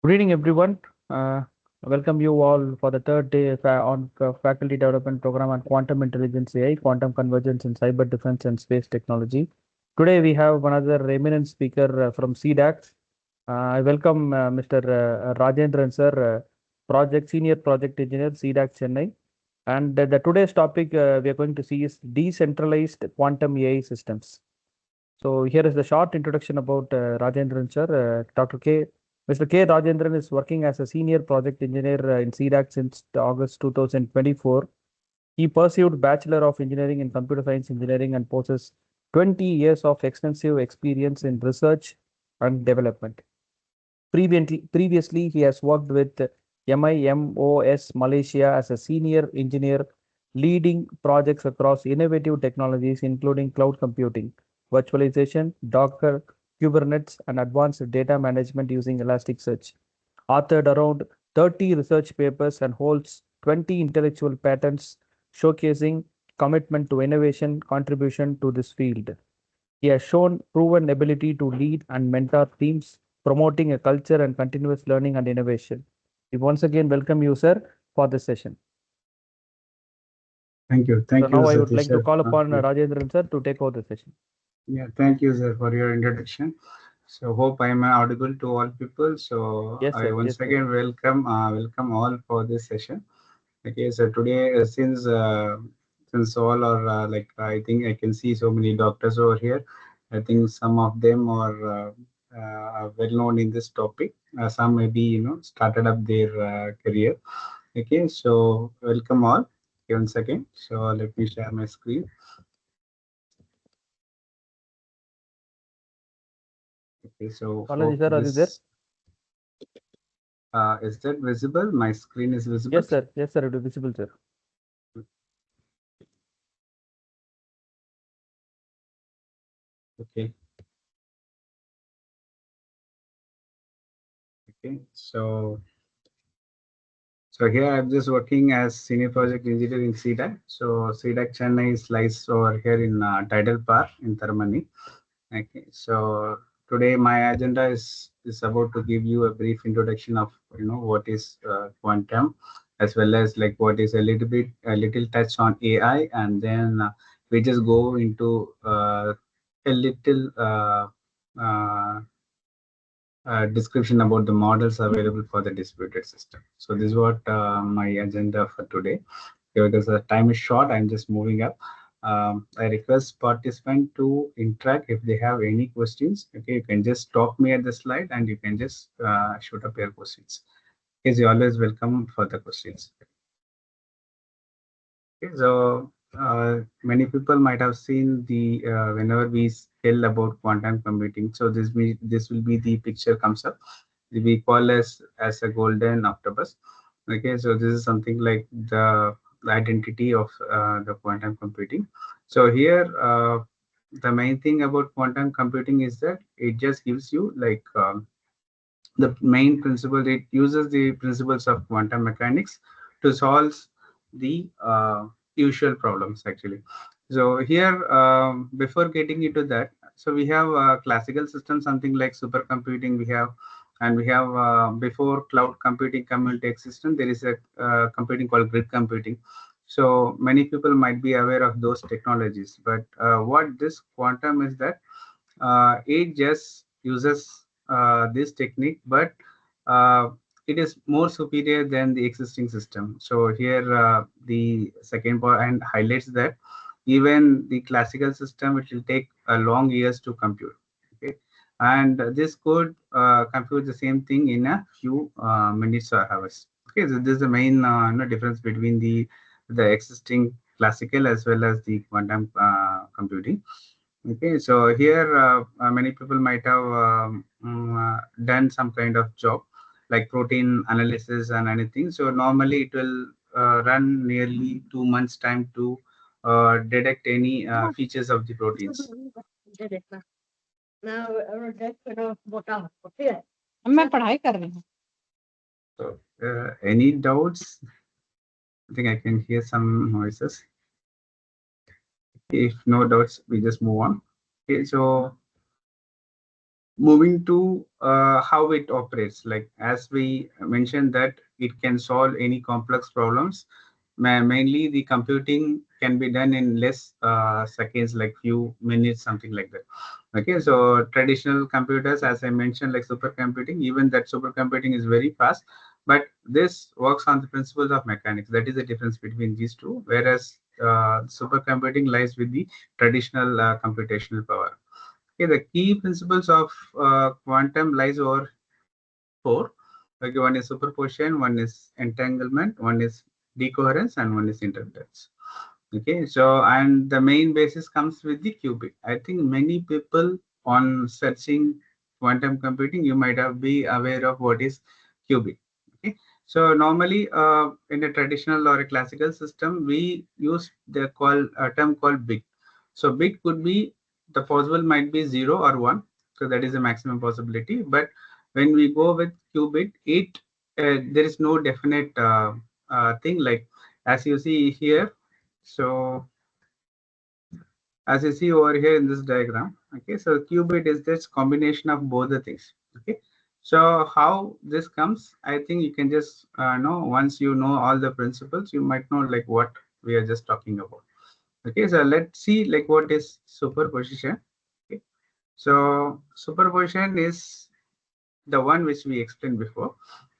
Good evening, everyone. Welcome you all for the third day on Faculty Development Program on Quantum Intelligence AI, Quantum Convergence in Cyber Defense and Space Technology. Today we have another eminent speaker from CDAX. I welcome Mr. Rajendran sir, Senior Project Engineer, CDAX Chennai. And the today's topic we are going to see is decentralized quantum AI systems. So here is the short introduction about Rajendran sir. Dr. K. Mr. K. Rajendran is working as a senior project engineer in CDAC since August 2024. He pursued Bachelor of Engineering in Computer Science Engineering and possesses 20 years of extensive experience in research and development. Previously, he has worked with MIMOS Malaysia as a senior engineer, leading projects across innovative technologies, including cloud computing, virtualization, Docker, Kubernetes, and advanced data management using Elasticsearch. Authored around 30 research papers and holds 20 intellectual patents, showcasing commitment to innovation contribution to this field. He has shown proven ability to lead and mentor teams, promoting a culture and continuous learning and innovation. We once again welcome you, sir, for this session. Thank you. So Thank you, now I would like Satish, to sir. call upon Yeah. Rajendran sir to take over the session. Yeah, thank you, sir, for your introduction. So hope I am audible to all people. So Yes, I sir. Yes, once sir. again welcome all for this session. Okay, so today since all are I think I can see so many doctors over here. I think some of them are well known in this topic. Some maybe started up their career. Okay, so welcome all. Okay, once again. So let me share my screen. Okay, so Balaji hope sir, are you there? this is that visible? My screen is visible. Yes, sir. Yes, sir. It is visible, sir. Okay, okay. So here I'm just working as senior project engineer in CDAC. So CDAC Chennai is lies over here in Tidal Park in Thermani. Okay, so today my agenda is about to give you a brief introduction of what is quantum, as well as like what is a little touch on AI, and then we just go into a little uh, description about the models available for the distributed system. So this is what my agenda for today. Because the time is short, I'm just moving up. I request participant to interact if they have any questions. Okay, you can just stop me at the slide and you can just shoot up your questions. Okay, you're always welcome for the questions. Okay, so many people might have seen the whenever we tell about quantum computing. So this will be the picture comes up. We call as a golden octopus. Okay, so this is something like the identity of the quantum computing. So here the main thing about quantum computing is that it just gives you like the main principle. It uses the principles of quantum mechanics to solve the usual problems actually. So here before getting into that, so we have classical systems, something like supercomputing we have, and we have before cloud computing community system, there is a computing called grid computing. So many people might be aware of those technologies, but what this quantum is that it just uses this technique, but uh, it is more superior than the existing system. So here the second point highlights that even the classical system, it will take a long years to compute. Okay, and this could compute the same thing in a few minutes or hours. Okay, so this is the main difference between the existing classical as well as the quantum computing. Okay, so here many people might have done some kind of job like protein analysis and anything. So normally it will run nearly 2 months time to detect any features of the proteins. मैं पढ़ाई कर रही हूँ So any doubts? I think I can hear some noises. If no doubts, we just move on. Okay, so moving to how it operates, like as we mentioned that it can solve any complex problems. Mainly the computing can be done in less seconds, like few minutes, something like that. Okay, so traditional computers, as I mentioned, like supercomputing, even that supercomputing is very fast, but this works on the principles of mechanics. That is the difference between these two, whereas supercomputing lies with the traditional computational power. Okay, the key principles of quantum lies over four. Okay, one is superposition, one is entanglement, one is decoherence, and one is interference. Okay, so and the main basis comes with the qubit. I think many people on searching quantum computing, you might have be aware of what is qubit. Okay, so normally in a traditional or a classical system, we use the call a term called bit. So bit could be, the possible might be 0 or 1. So that is the maximum possibility. But when we go with qubit, it there is no definite thing, like as you see here. So as you see over here in this diagram, okay, so qubit is this combination of both the things. Okay, so how this comes, I think you can just know, once you know all the principles, you might know like what we are just talking about. Okay, so let's see like what is superposition. Okay, so superposition is the one which we explained before.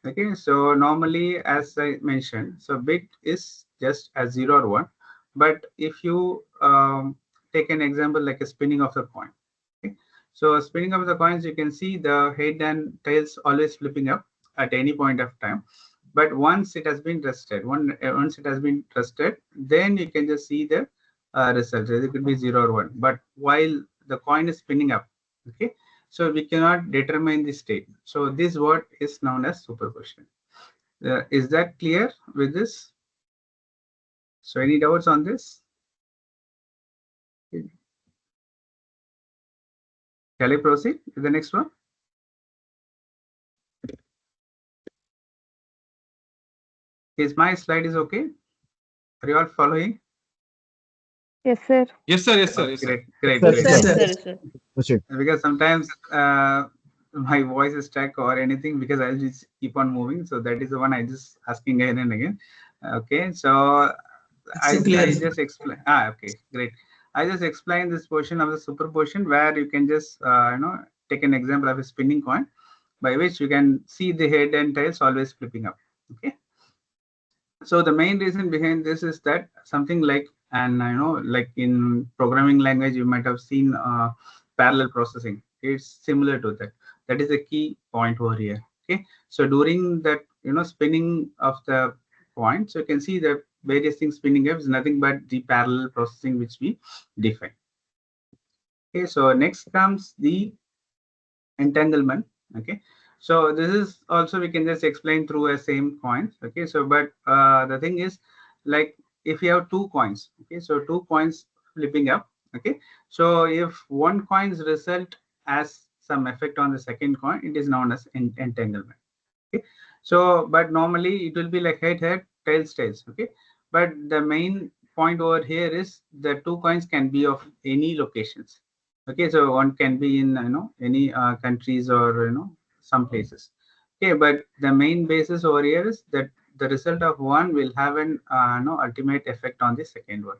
Okay, so normally, as I mentioned, so bit is just a 0 or 1. But if you take an example like a spinning of the coin, okay, so spinning of the coins, you can see the head and tails always flipping up at any point of time. But once it has been rested, once it has been rested, then you can just see the result. It could be 0 or 1. But while the coin is spinning up, okay, so we cannot determine the state. So this word is known as superposition. Is that clear with this? So any doubts on this? Shall I proceed with the next one? Is my slide is okay? Are you all following? Yes, sir. Yes, sir. Yes, sir. Okay, Yes, sir. great, great, Sir, great. sir. Yes, sir. Proceed. Because sometimes my voice is stuck or anything, because I'll just keep on moving. So that is the one I just asking again and again. Okay, so I clear. just explain. Okay, great. I just explained this portion of the superposition where you can just take an example of a spinning coin, by which you can see the head and tails always flipping up. Okay, so the main reason behind this is that something like, and I know like in programming language you might have seen parallel processing. It's similar to that. That is a key point over here. Okay, so during that spinning of the point, so you can see the various things spinning up is nothing but the parallel processing which we define. Okay, so next comes the entanglement. Okay, so this is also we can just explain through a same coin. Okay, so but the thing is, like if you have two coins, okay, so two coins flipping up. Okay, so if one coin's result has some effect on the second coin, it is known as entanglement. Okay, so but normally it will be like head tails tails. Okay, but the main point over here is the two coins can be of any locations. Okay, so one can be in any countries or some places. Okay, but the main basis over here is that the result of one will have an ultimate effect on the second one.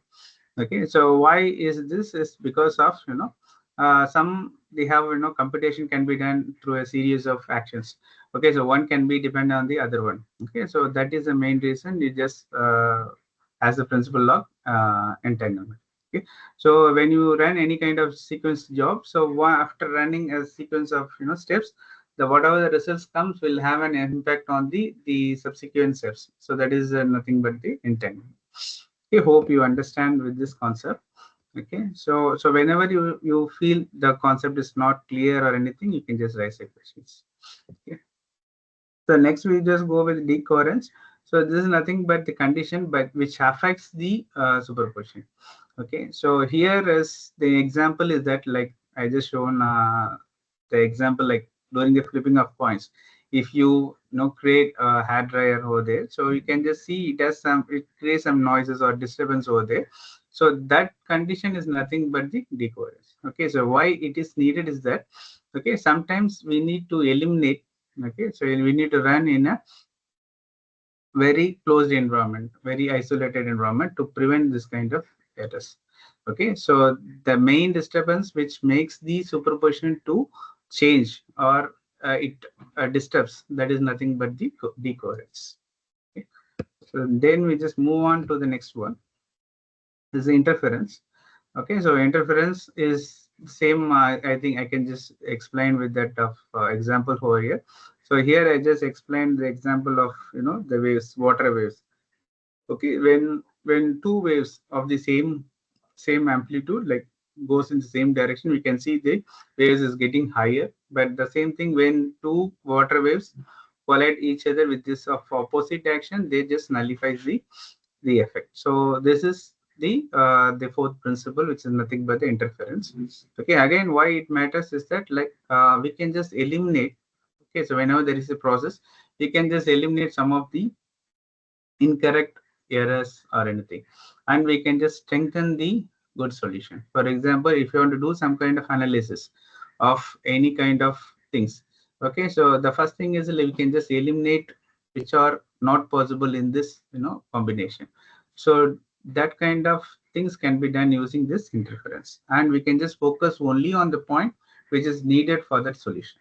Okay, so why is this? Is because of some they have computation can be done through a series of actions. Okay, so one can be dependent on the other one. Okay, so that is the main reason. It just has the principle of entanglement. Okay, so when you run any kind of sequence job, so after running a sequence of steps, the whatever the results comes will have an impact on the subsequent steps. So that is nothing but the entanglement. I hope you understand with this concept. Okay, so whenever you feel the concept is not clear or anything, you can just raise your questions. Okay. So next we just go with decoherence. So this is nothing but the condition but which affects the superposition. Okay, so here is the example is that like I just shown the example like during the flipping of coins. If you create a hair dryer over there, so you can just see it creates some noises or disturbance over there. So that condition is nothing but the decoherence. Okay, so why it is needed is that Okay, sometimes we need to eliminate. Okay, so we need to run in a very closed environment, very isolated environment to prevent this kind of errors. Okay, so the main disturbance which makes the superposition to change or it disturbs, that is nothing but the decoherence. Okay. So then we just move on to the next one. This is interference. Okay, so interference is same. I think I can just explain with that of example over here. So here I just explained the example of the waves, water waves. Okay, when two waves of the same amplitude like goes in the same direction, we can see the waves is getting higher. But the same thing when two water waves collide each other with this of opposite action, they just nullifies the effect. So this is the fourth principle, which is nothing but the interference. Okay, again, why it matters is that like we can just eliminate. Okay, so whenever there is a process, we can just eliminate some of the incorrect errors or anything, and we can just strengthen the good solution. For example, if you want to do some kind of analysis of any kind of things, okay, so the first thing is like we can just eliminate which are not possible in this combination. So that kind of things can be done using this interference, and we can just focus only on the point which is needed for that solution.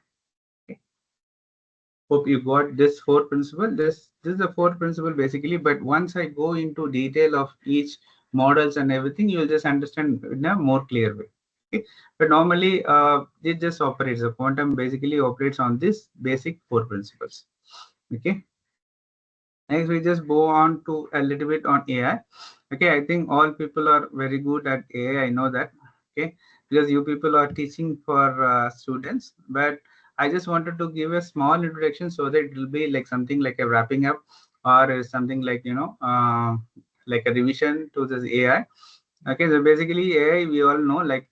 Hope you got this fourth principle. This is the fourth principle basically, but once I go into detail of each models and everything, you will just understand in a more clear way. Okay? But normally it just operates. The quantum basically operates on this basic four principles. Okay. Next, we just go on to a little bit on AI. Okay, I think all people are very good at AI. I know that. Okay, because you people are teaching for students, but I just wanted to give a small introduction so that it will be like something like a wrapping up or something like like a revision to this AI. Okay, so basically AI we all know like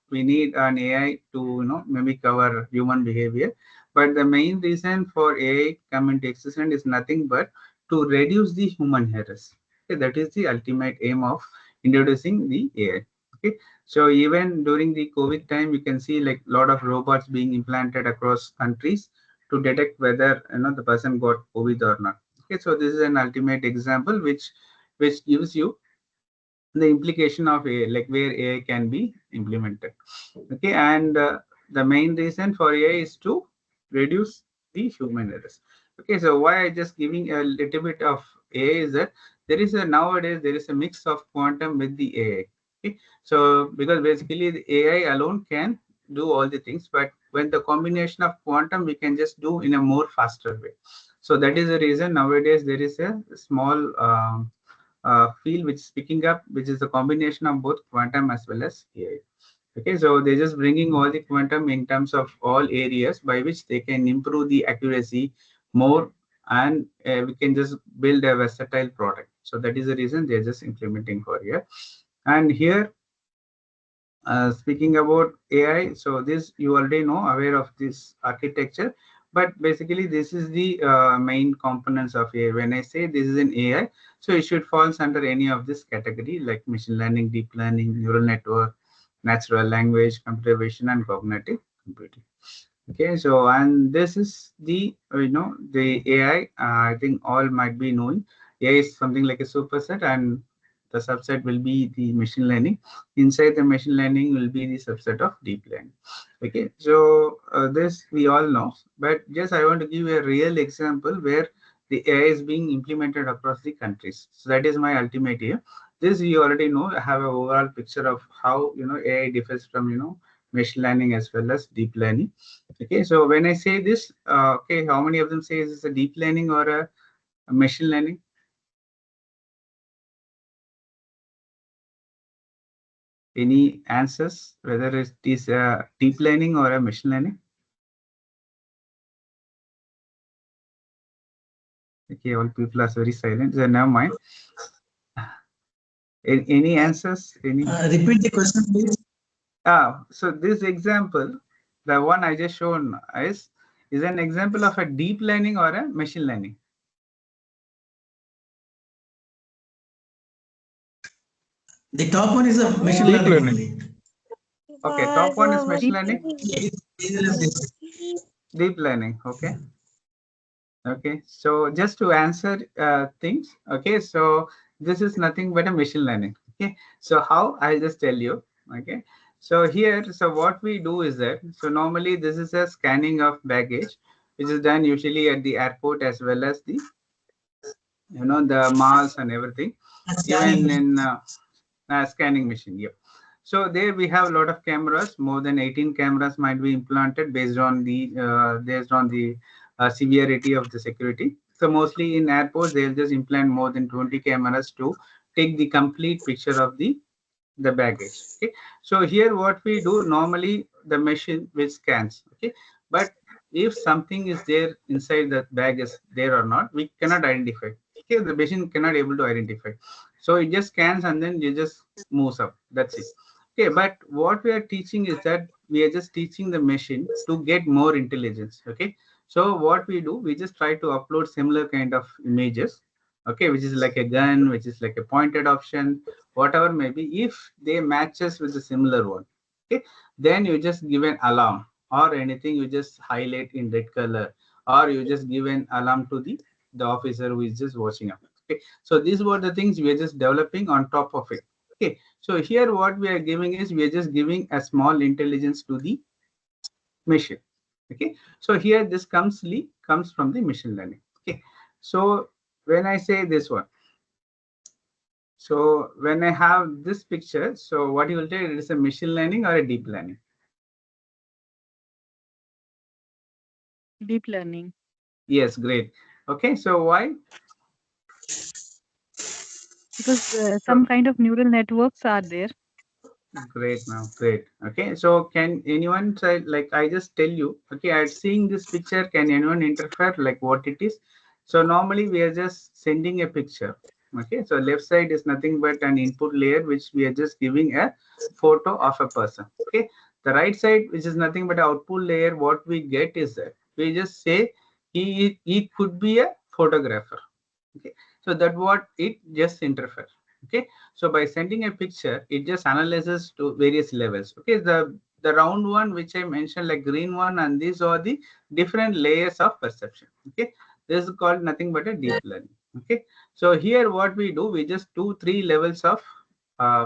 we need an AI to mimic our human behavior. But the main reason for AI come into existence is nothing but to reduce the human errors. Okay, that is the ultimate aim of introducing the AI. Okay, so even during the COVID time, you can see like a lot of robots being implanted across countries to detect whether the person got COVID or not. Okay, so this is an ultimate example which gives you the implication of AI, like where AI can be implemented. Okay, and the main reason for AI is to reduce the human errors. Okay, so why I just giving a little bit of AI is that nowadays there is a mix of quantum with the AI. Okay, so because basically the AI alone can do all the things, but when the combination of quantum, we can just do in a more faster way. So that is the reason nowadays there is a small field which is picking up, which is a combination of both quantum as well as AI. Okay, so they're just bringing all the quantum in terms of all areas by which they can improve the accuracy more, and we can just build a versatile product. So that is the reason they're just implementing for here. And here, speaking about AI, so this you already know, aware of this architecture, but basically this is the main components of AI. When I say this is an AI, so it should falls under any of this category like machine learning, deep learning, neural network, natural language, computer vision, and cognitive computing. Okay, so and this is the the AI. I think all might be knowing AI is something like a superset, and the subset will be the machine learning. Inside the machine learning will be the subset of deep learning. Okay, so this we all know, but just I want to give a real example where the AI is being implemented across the countries. So that is my ultimate aim. This you already know. I have an overall picture of how AI differs from machine learning as well as deep learning. Okay, so when I say this, okay, how many of them say is a deep learning or a machine learning? Any answers whether it is a deep learning or a machine learning? Okay, all people are very silent. So never mind. Any answers? Any? Repeat the question, please. So this example, the one I just shown is an example of a deep learning or a machine learning. The top one is a machine Deep learning learning. only. Okay, top one is machine learning. Deep learning. Okay. Okay, so just to answer things, okay, so this is nothing but a machine learning. Okay, so how, I'll just tell you. Okay, so here, so what we do is that, so normally this is a scanning of baggage, which is done usually at the airport as well as the, the malls and everything, even in scanning machine. Yep. So there we have a lot of cameras. More than 18 cameras might be implanted based on the severity of the security. So mostly in airports, they'll just implant more than 20 cameras to take the complete picture of the baggage. Okay. So here what we do normally, the machine which scans. Okay. But if something is there inside that bag is there or not, we cannot identify. Okay. The machine cannot able to identify. So it just scans and then it just moves up. That's it. Okay. But what we are teaching is that we are just teaching the machine to get more intelligence. Okay. So what we do, we just try to upload similar kind of images. Okay, which is like a gun, which is like a pointed option, whatever may be. If they matches with a similar one, okay, then you just give an alarm or anything, you just highlight in red color, or you just give an alarm to the officer who is just watching up. Okay, so these were the things we are just developing on top of it. Okay, so here what we are giving is we are just giving a small intelligence to the machine. Okay, so here this comes from the machine learning. Okay, so when I say this one, so when I have this picture, so what you will tell, it is a machine learning or a deep learning? Deep learning. Yes, great. Okay, so why? Because So some kind of neural networks are there. great now, great. Okay, so can anyone say, like I just tell you, okay, I'm seeing this picture, can anyone interfere like what it is? So normally we are just sending a picture. Okay, so left side is nothing but an input layer which we are just giving a photo of a person. Okay, the right side, which is nothing but output layer, what we get is that we just say he could be a photographer. Okay, so that what it just interfere. Okay, so by sending a picture, it just analyzes to various levels. Okay, the round one which I mentioned, like green one, and these are the different layers of perception. Okay, this is called nothing but a deep learning. Okay, so here what we do, we just do 3 levels of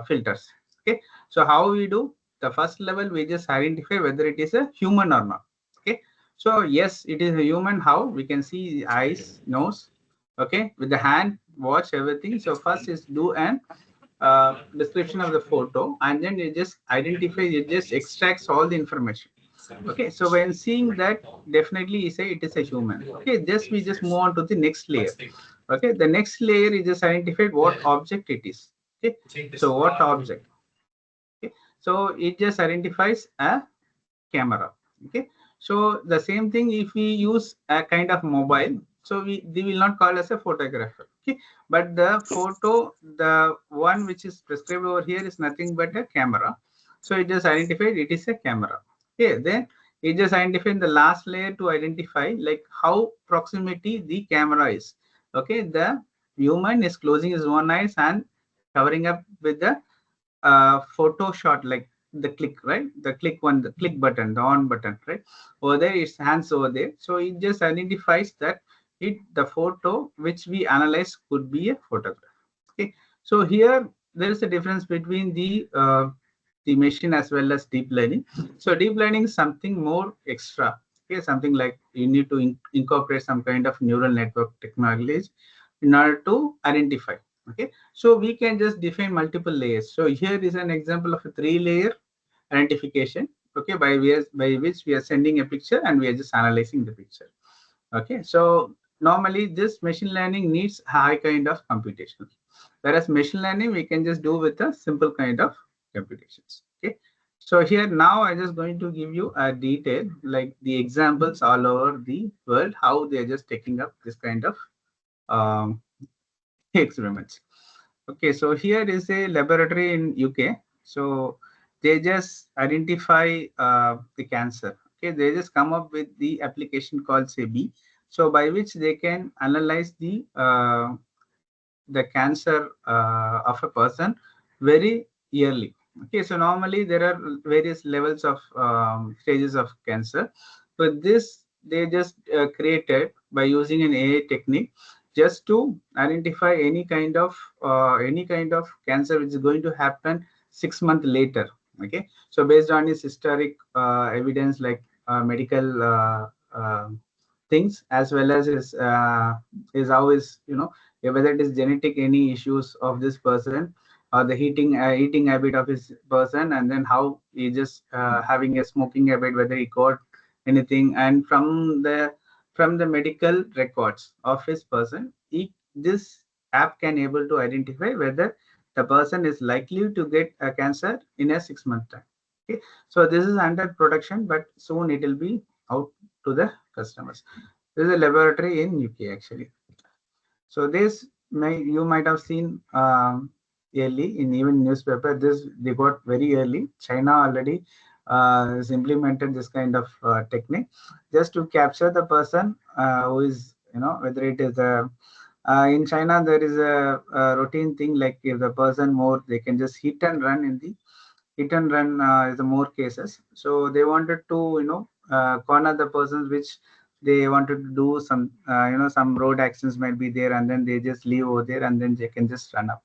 filters. Okay, so how we do, the first level we just identify whether it is a human or not. Okay, so yes, it is a human. How we can see the eyes, nose, okay, with the hand, watch everything. So first is do an description of the photo, and then you just identify, it just extracts all the information. Okay, so when seeing that, definitely you say it is a human. Okay, just we just move on to the next layer. Okay, the next layer is just identified what object it is. Okay, so what object? Okay, so it just identifies a camera. Okay, so the same thing, if we use a kind of mobile, so they will not call as a photographer. Okay, but the photo, the one which is prescribed over here is nothing but a camera, so it just identified it is a camera. Okay, then it just identified the last layer to identify like how proximity the camera is. Okay, the human is closing his one eyes and covering up with the photo shot, like the click, right, the click one, the click button, the on button, right, over there it's hands over there, so it just identifies that the photo which we analyze could be a photograph. Okay, so here there is a difference between the machine as well as deep learning. So deep learning is something more extra. Okay, something like you need to incorporate some kind of neural network technology in order to identify. Okay, so we can just define multiple layers. So here is an example of a 3-layer identification. Okay, by which we are sending a picture and we are just analyzing the picture. Okay, so normally this machine learning needs high kind of computation, whereas machine learning we can just do with a simple kind of computations. Okay, so here now I'm just going to give you a detail, like the examples all over the world, how they are just taking up this kind of um, experiments. Okay, so here is a laboratory in UK. So they just identify the cancer. Okay, they just come up with the application called SEBI. So by which they can analyze the cancer of a person very yearly. Okay, so normally there are various levels of stages of cancer, but this they just created by using an AI technique just to identify any kind of cancer which is going to happen 6 months later. Okay, so based on his historic evidence like medical things, as well as his how is, whether it is genetic any issues of this person, or the eating habit of his person, and then how he just having a smoking habit, whether he got anything, and from the medical records of his person, this app can able to identify whether the person is likely to get a cancer in a 6 month time. Okay, so this is under production, but soon it will be out to the customers. This is a laboratory in UK actually. So this you might have seen early in even newspaper. This they got very early. China already has implemented this kind of technique just to capture the person who is, whether it is a in China there is a routine thing like if the person more, they can just hit and run in the hit and run is the more cases. So they wanted to, corner the persons which they wanted to do some, some road accidents might be there, and then they just leave over there, and then they can just run up.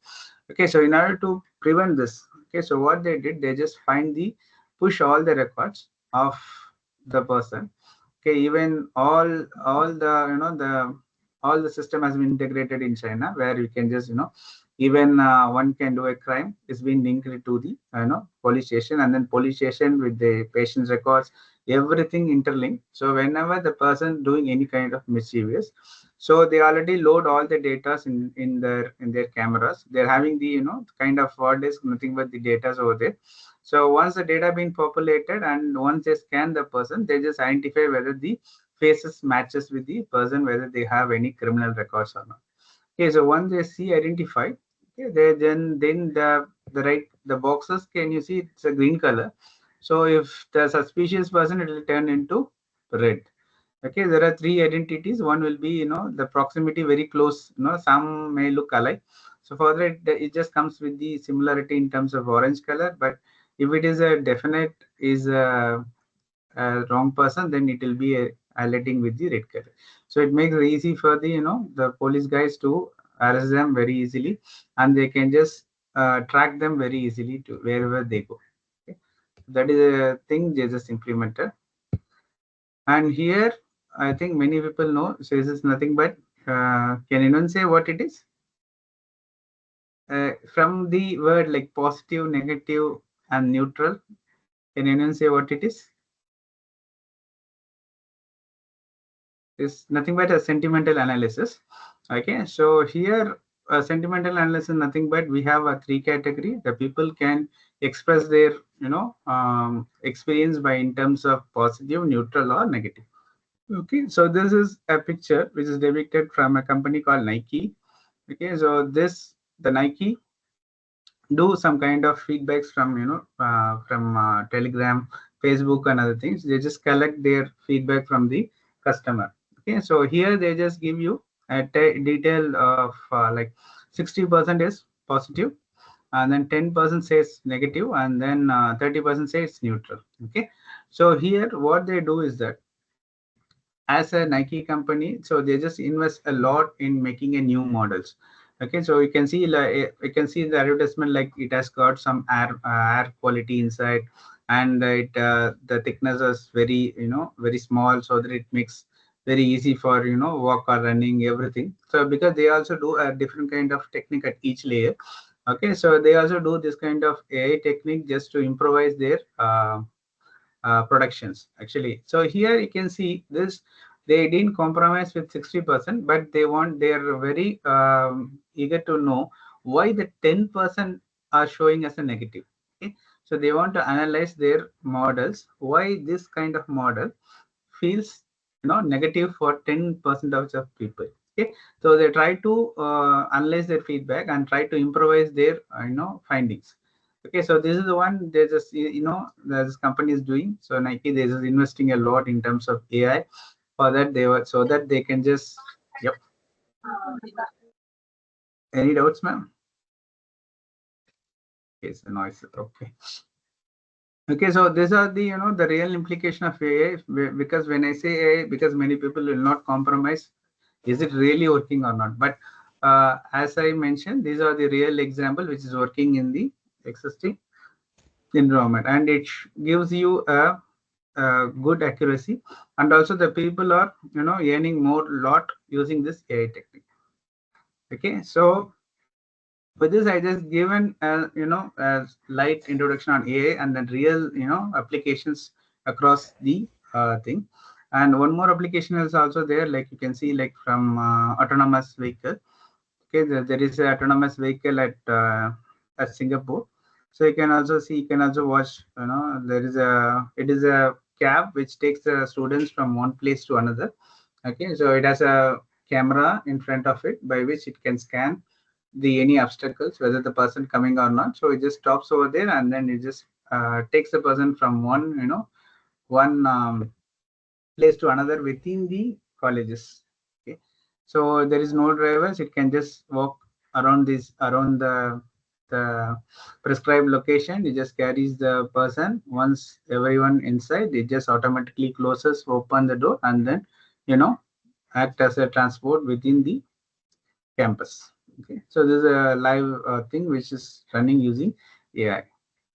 Okay, so in order to prevent this, okay, so what they did, they just push all the records of the person. Okay, even all the, all the system has been integrated in China, where you can just, even one can do a crime is being linked to the, police station, and then police station with the patient's records, everything interlinked. So whenever the person doing any kind of mischievous, so they already load all the data in their cameras. They're having the, kind of what is nothing but the data over there. So once the data been populated, and once they scan the person, they just identify whether the faces matches with the person, whether they have any criminal records or not. Okay, so once they see identified, okay, they then the boxes, can you see it's a green color. So if the suspicious person, it will turn into red. Okay, there are three identities. One will be, the proximity very close, some may look alike. So further it just comes with the similarity in terms of orange color. But if it is a definite is a wrong person, then it will be highlighting with the red color. So it makes it easy for the, the police guys to arrest them very easily, and they can just track them very easily to wherever they go. Okay. That is a thing they just implemented. And here, I think many people know. So this is nothing but, can anyone say what it is? From the word like positive, negative, and neutral, can anyone say what it is? It's nothing but a sentimental analysis. Okay, so here sentimental analysis is nothing but we have a three category. The people can express their, experience by in terms of positive, neutral, or negative. Okay, so this is a picture which is depicted from a company called Nike. Okay, so the Nike do some kind of feedbacks from, from Telegram, Facebook, and other things. They just collect their feedback from the customer. Okay, so here they just give you a detail of like 60% is positive, and then 10% says negative, and then 30% says neutral. Okay, so here what they do is that, as a Nike company, so they just invest a lot in making a new models. Okay, so you can see like you can see the advertisement, like it has got some air quality inside, and it the thickness is very, very small, so that it makes very easy for, walk or running everything. So because they also do a different kind of technique at each layer. Okay, so they also do this kind of AI technique just to improvise their productions actually. So here you can see this, they didn't compromise with 60%, but they are very eager to know why the 10% are showing as a negative. Okay, so they want to analyze their models, why this kind of model feels, negative for 10% of the people. Okay, so they try to analyze their feedback and try to improvise their findings. Okay, so this is the one they just, this company is doing. So Nike, they just investing a lot in terms of AI for that they were, so that they can just, yep. Any doubts, ma'am? Okay, so noise. Okay. Okay, so these are the the real implication of AI. Because when I say AI, because many people will not compromise, is it really working or not? But as I mentioned, these are the real example which is working in the existing environment, and it gives you a good accuracy, and also the people are earning more lot using this AI technique. Okay, so for this I just given a light introduction on AI and then real applications across the thing. And one more application is also there, like you can see, like from autonomous vehicle. Okay, there is a autonomous vehicle at Singapore. So you can also see, you can also watch, there is it is a cab which takes the students from one place to another. Okay, so it has a camera in front of it by which it can scan the any obstacles, whether the person coming or not. So it just stops over there, and then it just takes the person from one place to another within the colleges. Okay, so there is no drivers, it can just walk around the prescribed location. It just carries the person. Once everyone inside, it just automatically closes, open the door, and then you know act as a transport within the campus. Okay, so this is a live thing which is running using AI.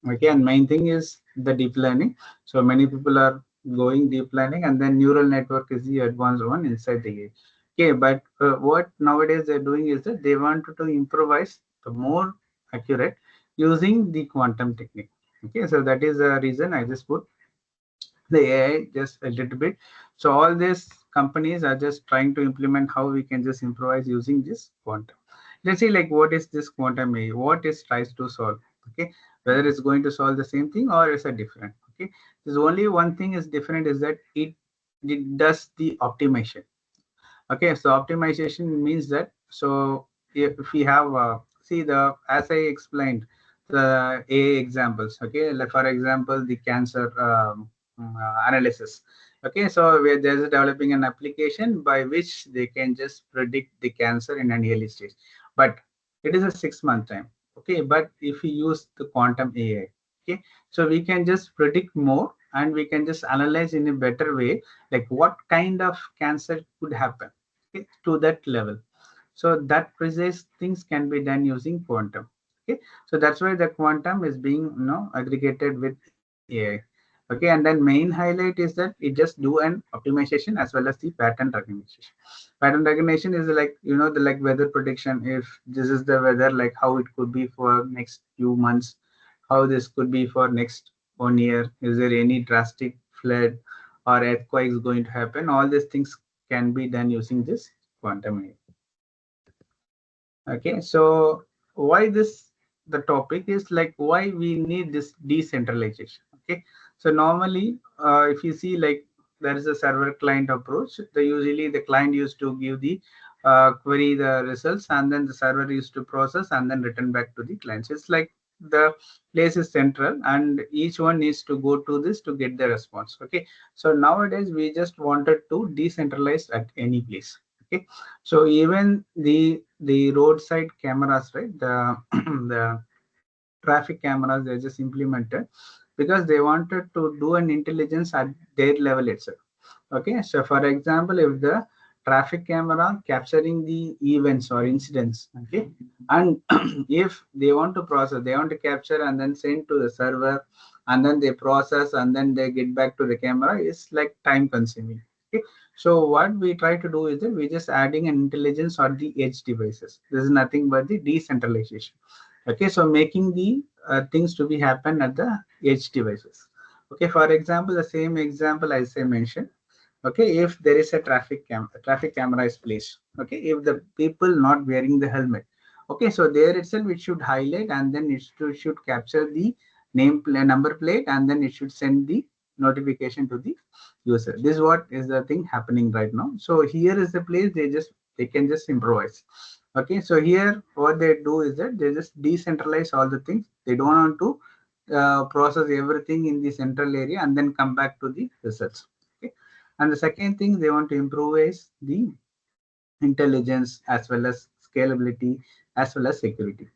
Okay, and main thing is the deep learning. So many people are going deep learning, and then neural network is the advanced one inside the AI. Okay, but what nowadays they're doing is that they want to improvise the more accurate using the quantum technique. Okay, so that is the reason I just put the AI just a little bit. So all these companies are just trying to implement how we can just improvise using this quantum. Let's see, like, what is this quantum AI? What it tries to solve? Okay, whether it's going to solve the same thing or it's a different. Okay, there's only one thing is different, is that it does the optimization. Okay, so optimization means that, so if we have see, the as I explained, the AI examples. Okay, like for example the cancer analysis. Okay, so where there's developing an application by which they can just predict the cancer in an early stage, but it is a 6 month time. Okay, but if we use the quantum AI, okay, so we can just predict more, and we can just analyze in a better way, like what kind of cancer could happen, okay, to that level. So that precise things can be done using quantum. Okay, so that's why the quantum is being aggregated with AI. Okay, and then main highlight is that it just do an optimization as well as the pattern recognition. Pattern recognition is like the like weather prediction. If this is the weather, like how it could be for next few months, how this could be for next 1 year. Is there any drastic flood or earthquakes going to happen? All these things can be done using this quantum AI. Okay, so why this, the topic is like why we need this decentralization. Okay, so normally if you see, like, there is a server client approach. Usually the client used to give the query the results, and then the server used to process and then return back to the clients. It's like the place is central, and each one needs to go to this to get the response. Okay, so nowadays we just wanted to decentralize at any place. Okay, so even the roadside cameras, right, the the traffic cameras, they just implemented because they wanted to do an intelligence at their level itself. Okay, so for example, if the traffic camera capturing the events or incidents, okay, and if they want to process, they want to capture and then send to the server, and then they process and then they get back to the camera, is like time consuming. Okay, so what we try to do is that we just adding an intelligence on the edge devices. This is nothing but the decentralization. Okay, so making the things to be happen at the edge devices. Okay, for example, the same example as I mentioned. Okay, if there is a traffic camera is placed. Okay, if the people not wearing the helmet. Okay, so there itself it should highlight, and then it should capture the number plate, and then it should send the notification to the user. This is what is the thing happening right now. So here is the place they can just improvise. Okay, so here what they do is that they just decentralize all the things. They don't want to process everything in the central area and then come back to the results. Okay, and the second thing they want to improve is the intelligence as well as scalability as well as security.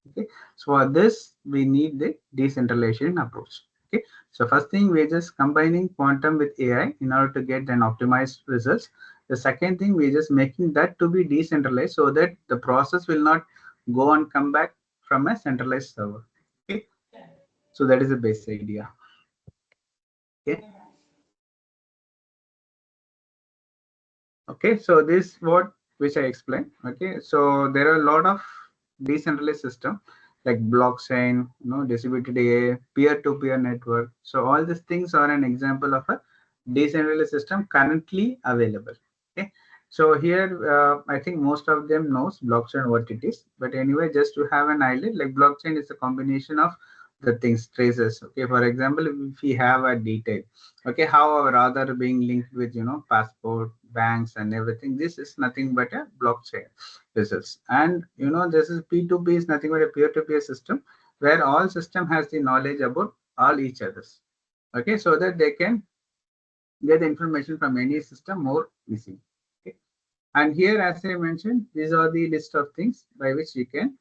Okay, so for this we need the decentralization approach. Okay, so first thing, we're just combining quantum with AI in order to get an optimized results. The second thing, we're just making that to be decentralized so that the process will not go and come back from a centralized server. Okay, so that is the base idea. Okay. Okay, so this what which I explained. Okay, so there are a lot of decentralized system like blockchain, distributed AI, peer-to-peer network. So all these things are an example of a decentralized system currently available. Okay, so here I think most of them knows blockchain what it is. But anyway, just to have an idea, like blockchain is a combination of the things traces. Okay, for example, if we have a detail, okay, how our Aadhaar being linked with passport, banks, and everything, this is nothing but a blockchain results. And this is P2P is nothing but a peer-to-peer system where all system has the knowledge about all each others. Okay, so that they can get information from any system more easily. Okay, and here, as I mentioned, these are the list of things by which you can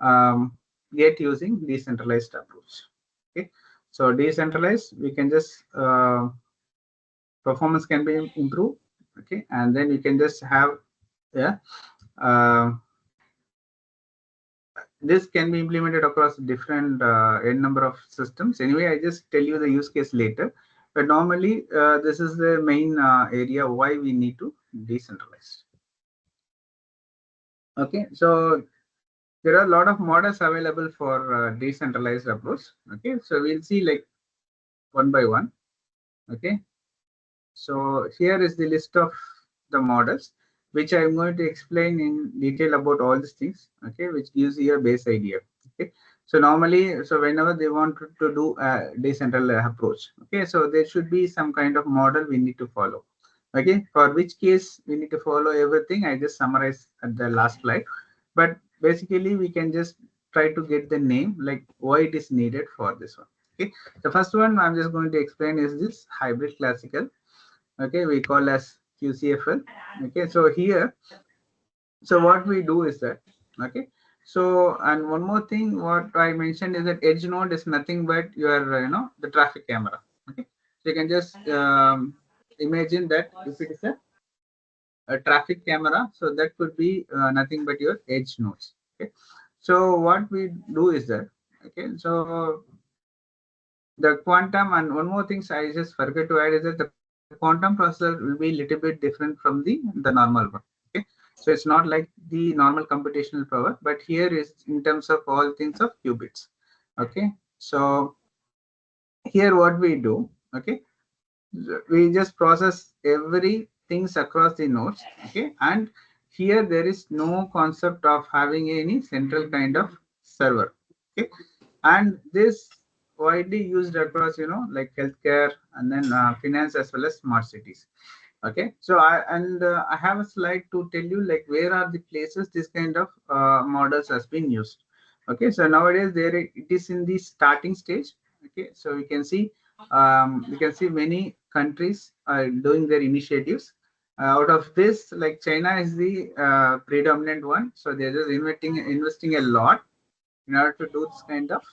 um, get using decentralized approach. Okay, so decentralized, we can just performance can be improved. Okay, and then you can just have, yeah, uh, this can be implemented across different n number of systems. Anyway, I just tell you the use case later, but normally this is the main area why we need to decentralize. Okay, so there are a lot of models available for decentralized approach. Okay, so we'll see like one by one. Okay, so here is the list of the models which I'm going to explain in detail about all these things. Okay, which gives you a base idea. Okay, so normally, so whenever they want to do a decentralized approach, okay, so there should be some kind of model we need to follow. Okay, for which case we need to follow everything, I just summarize at the last slide. But basically, we can just try to get the name, like why it is needed for this one. Okay, the first one I'm just going to explain is this hybrid classical. Okay, we call as QCFL. Okay, so here, so what we do is that, okay, so and one more thing what I mentioned is that edge node is nothing but your the traffic camera. Okay, so you can just imagine that if it is a traffic camera, so that could be nothing but your edge nodes. Okay, so what we do is that, okay, so the quantum, and one more thing I just forgot to add is that the quantum processor will be a little bit different from the normal one. Okay, so it's not like the normal computational power, but here is in terms of all things of qubits. Okay, so here what we do, okay, we just process every things across the nodes. Okay, and here there is no concept of having any central kind of server. Okay, and this widely used across like healthcare and then finance as well as smart cities. Okay, so I have a slide to tell you like where are the places this kind of models has been used. Okay, so nowadays it is in the starting stage. Okay, so you can see many countries are doing their initiatives. Out of this, like China is the predominant one, so they're just investing a lot in order to do this kind of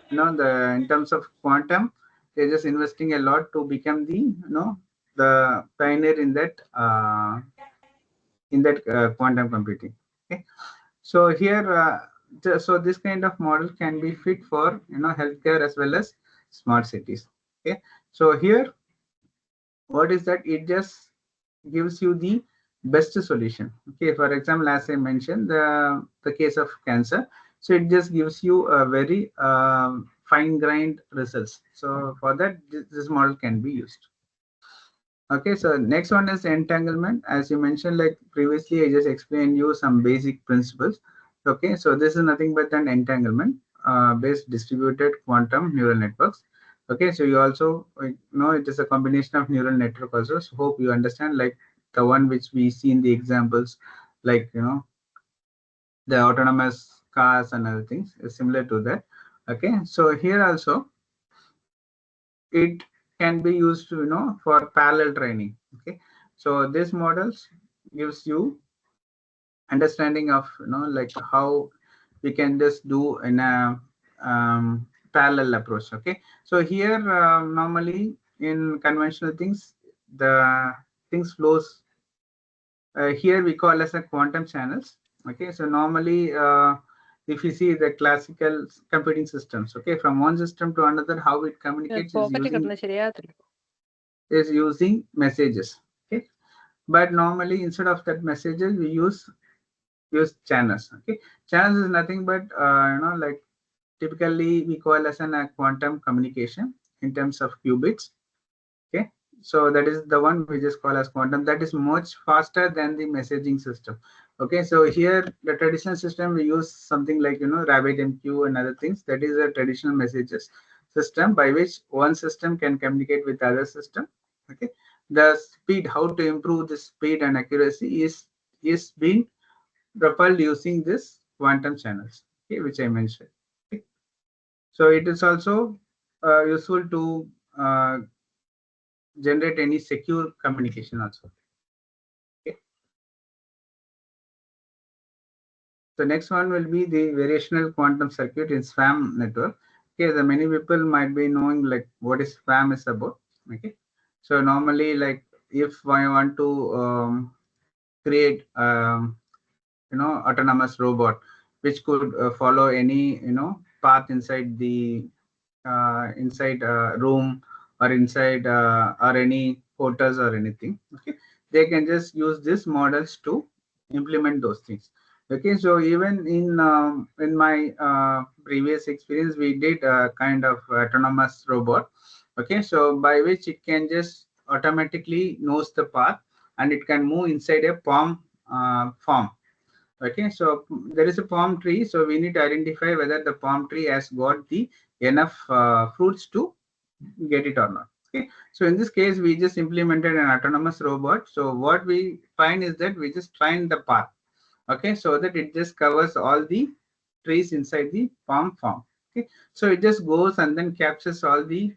the in terms of quantum, they're just investing a lot to become the pioneer in that quantum computing. Okay, so here so this kind of model can be fit for healthcare as well as smart cities. Okay, so here what is that, it just gives you the best solution. Okay, for example, as I mentioned, the case of cancer, so it just gives you a very fine grained results. So for that, this model can be used. Okay, so next one is entanglement. As you mentioned, like previously I just explained you some basic principles. Okay, so this is nothing but an entanglement based distributed quantum neural networks. Okay, so you also know it is a combination of neural network also. So hope you understand, like the one which we see in the examples, like the autonomous cars and other things is similar to that. Okay, so here also it can be used to for parallel training. Okay, so this models gives you understanding of like how we can just do in a parallel approach. Okay, so here normally in conventional things, the things flows here we call as a quantum channels. Okay, so normally if you see the classical computing systems, okay, from one system to another, how it communicates is using messages. Okay, but normally instead of that messages, we use channels. Okay, channels is nothing but like typically we call as a quantum communication in terms of qubits. Okay, so that is the one we just call as quantum. That is much faster than the messaging system. Okay, so here the traditional system we use something like RabbitMQ and other things. That is a traditional messages system by which one system can communicate with other system. Okay, the speed, how to improve the speed and accuracy is being propelled using this quantum channels, okay, which I mentioned. Okay. So it is also useful to generate any secure communication also. Okay. The next one will be the variational quantum circuit in SWAM network. Okay, the many people might be knowing like what is SWAM is about. Okay, so normally like if I want to create autonomous robot which could follow any path inside the inside room or inside or any hotels or anything. Okay, they can just use these models to implement those things. Okay, so even in my previous experience, we did a kind of autonomous robot. Okay, so by which it can just automatically knows the path and it can move inside a palm form. Okay, so there is a palm tree, so we need to identify whether the palm tree has got the enough fruits to get it or not. Okay, so in this case we just implemented an autonomous robot. So what we find is that we just train the path, okay, so that it just covers all the trees inside the palm farm. Okay, so it just goes and then captures all the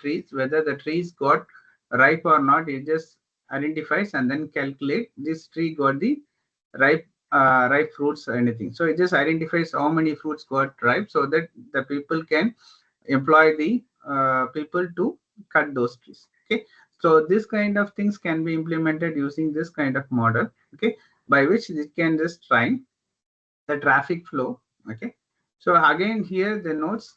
trees, whether the trees got ripe or not. It just identifies and then calculate this tree got the ripe ripe fruits or anything. So it just identifies how many fruits got ripe so that the people can employ the people to cut those trees. Okay, so this kind of things can be implemented using this kind of model. Okay, by which it can just train the traffic flow. Okay, so again here the nodes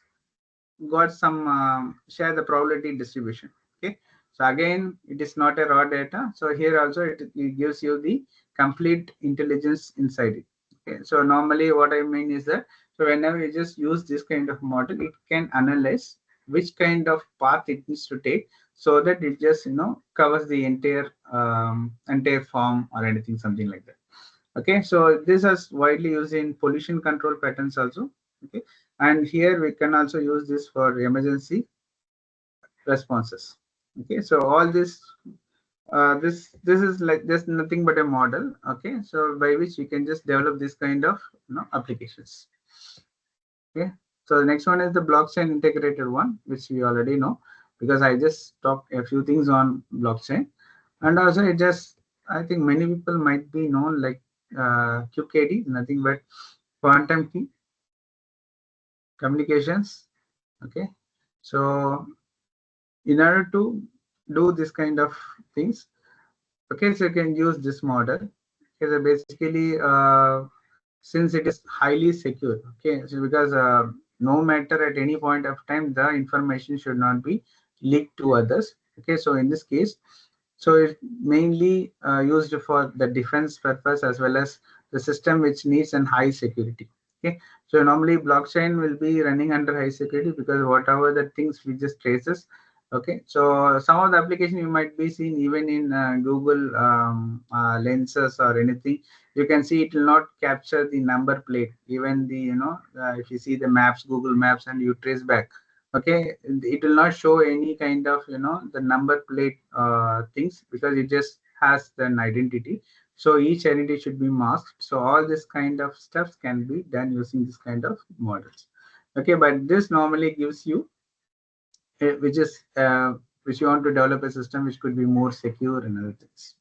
got some share the probability distribution. Okay, so again it is not a raw data, so here also it gives you the complete intelligence inside it. Okay, so normally what I mean is that, so whenever you just use this kind of model, it can analyze which kind of path it needs to take so that it just covers the entire form or anything, something like that. Okay, so this is widely used in pollution control patterns also. Okay, and here we can also use this for emergency responses. Okay, so all this this is like just nothing but a model. Okay, so by which you can just develop this kind of applications. Okay, so the next one is the blockchain integrated one, which we already know because I just talked a few things on blockchain. And also it just, I think many people might be known like QKD, nothing but quantum key communications. Okay, so in order to do this kind of things, okay, so you can use this model. Okay, so basically since it is highly secure, okay, so because no matter at any point of time the information should not be leaked to others. Okay, so in this case, so it's mainly used for the defense purpose as well as the system which needs an high security. Okay, so normally blockchain will be running under high security because whatever the things we just traces. Okay, so some of the application you might be seeing even in Google lenses or anything. You can see it will not capture the number plate. Even the if you see the maps, Google Maps, and you trace back, okay, it will not show any kind of the number plate things because it just has an identity. So each identity should be masked. So all this kind of stuff can be done using this kind of models. Okay, but this normally gives you which is which you want to develop a system which could be more secure and other things.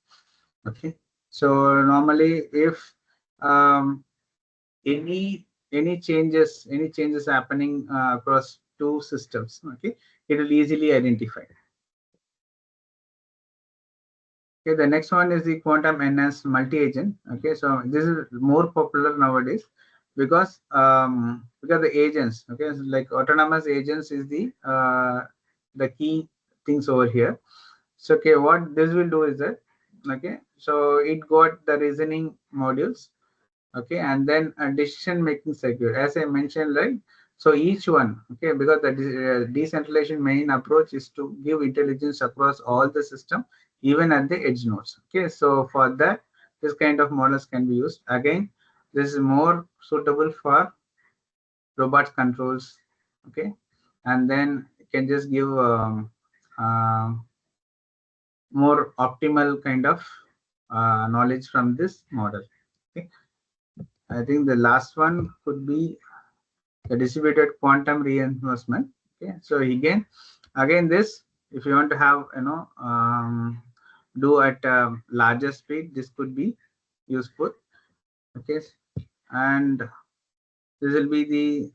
Okay, so normally if any any changes happening across two systems, okay, it will easily identify. Okay, the next one is the quantum enhanced multi-agent. Okay, so this is more popular nowadays because the agents, okay, so like autonomous agents is the key things over here. So okay, what this will do is that, okay, so it got the reasoning modules, okay, and then a decision making circuit, as I mentioned, right? So each one, okay, because the decentralization main approach is to give intelligence across all the system, even at the edge nodes. Okay, so for that, this kind of models can be used. Again, this is more suitable for robots controls, okay, and then you can just give um, more optimal kind of knowledge from this model. Okay, I think the last one could be the distributed quantum reinforcement. Okay, so again this, if you want to have, do at larger speed, this could be useful. Okay, and this will be the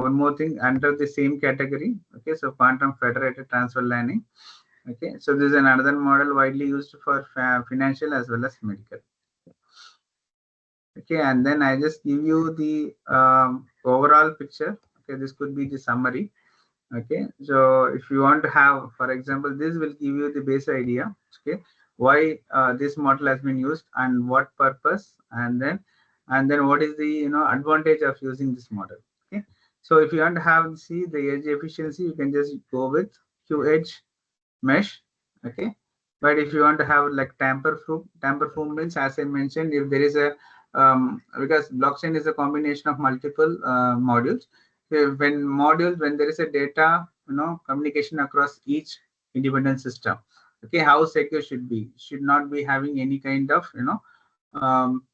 one more thing under the same category. Okay, so quantum federated transfer learning. Okay, so this is another model widely used for financial as well as medical. Okay, and then I just give you the overall picture. Okay, this could be the summary. Okay, so if you want to have, for example, this will give you the base idea, okay, why this model has been used and what purpose, and then what is the advantage of using this model. Okay, so if you want to have see the edge efficiency, you can just go with Q edge mesh. Okay, but if you want to have like tamper proof means, as I mentioned, if there is a because blockchain is a combination of multiple modules. When there is a data communication across each independent system, okay, how secure should not be having any kind of um,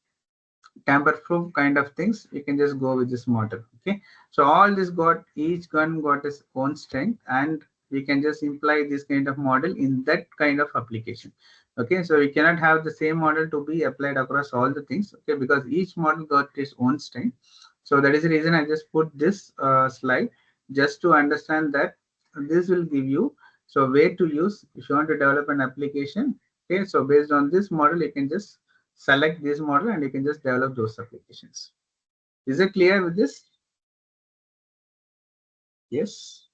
tamper proof kind of things. You can just go with this model. Okay, so all this got, each gun got its own strength, and we can just imply this kind of model in that kind of application. Okay, so we cannot have the same model to be applied across all the things, okay, because each model got its own strength. So that is the reason I just put this slide, just to understand that this will give you so where to use if you want to develop an application. Okay, so based on this model, you can just select this model and you can just develop those applications. Is it clear with this? Yes.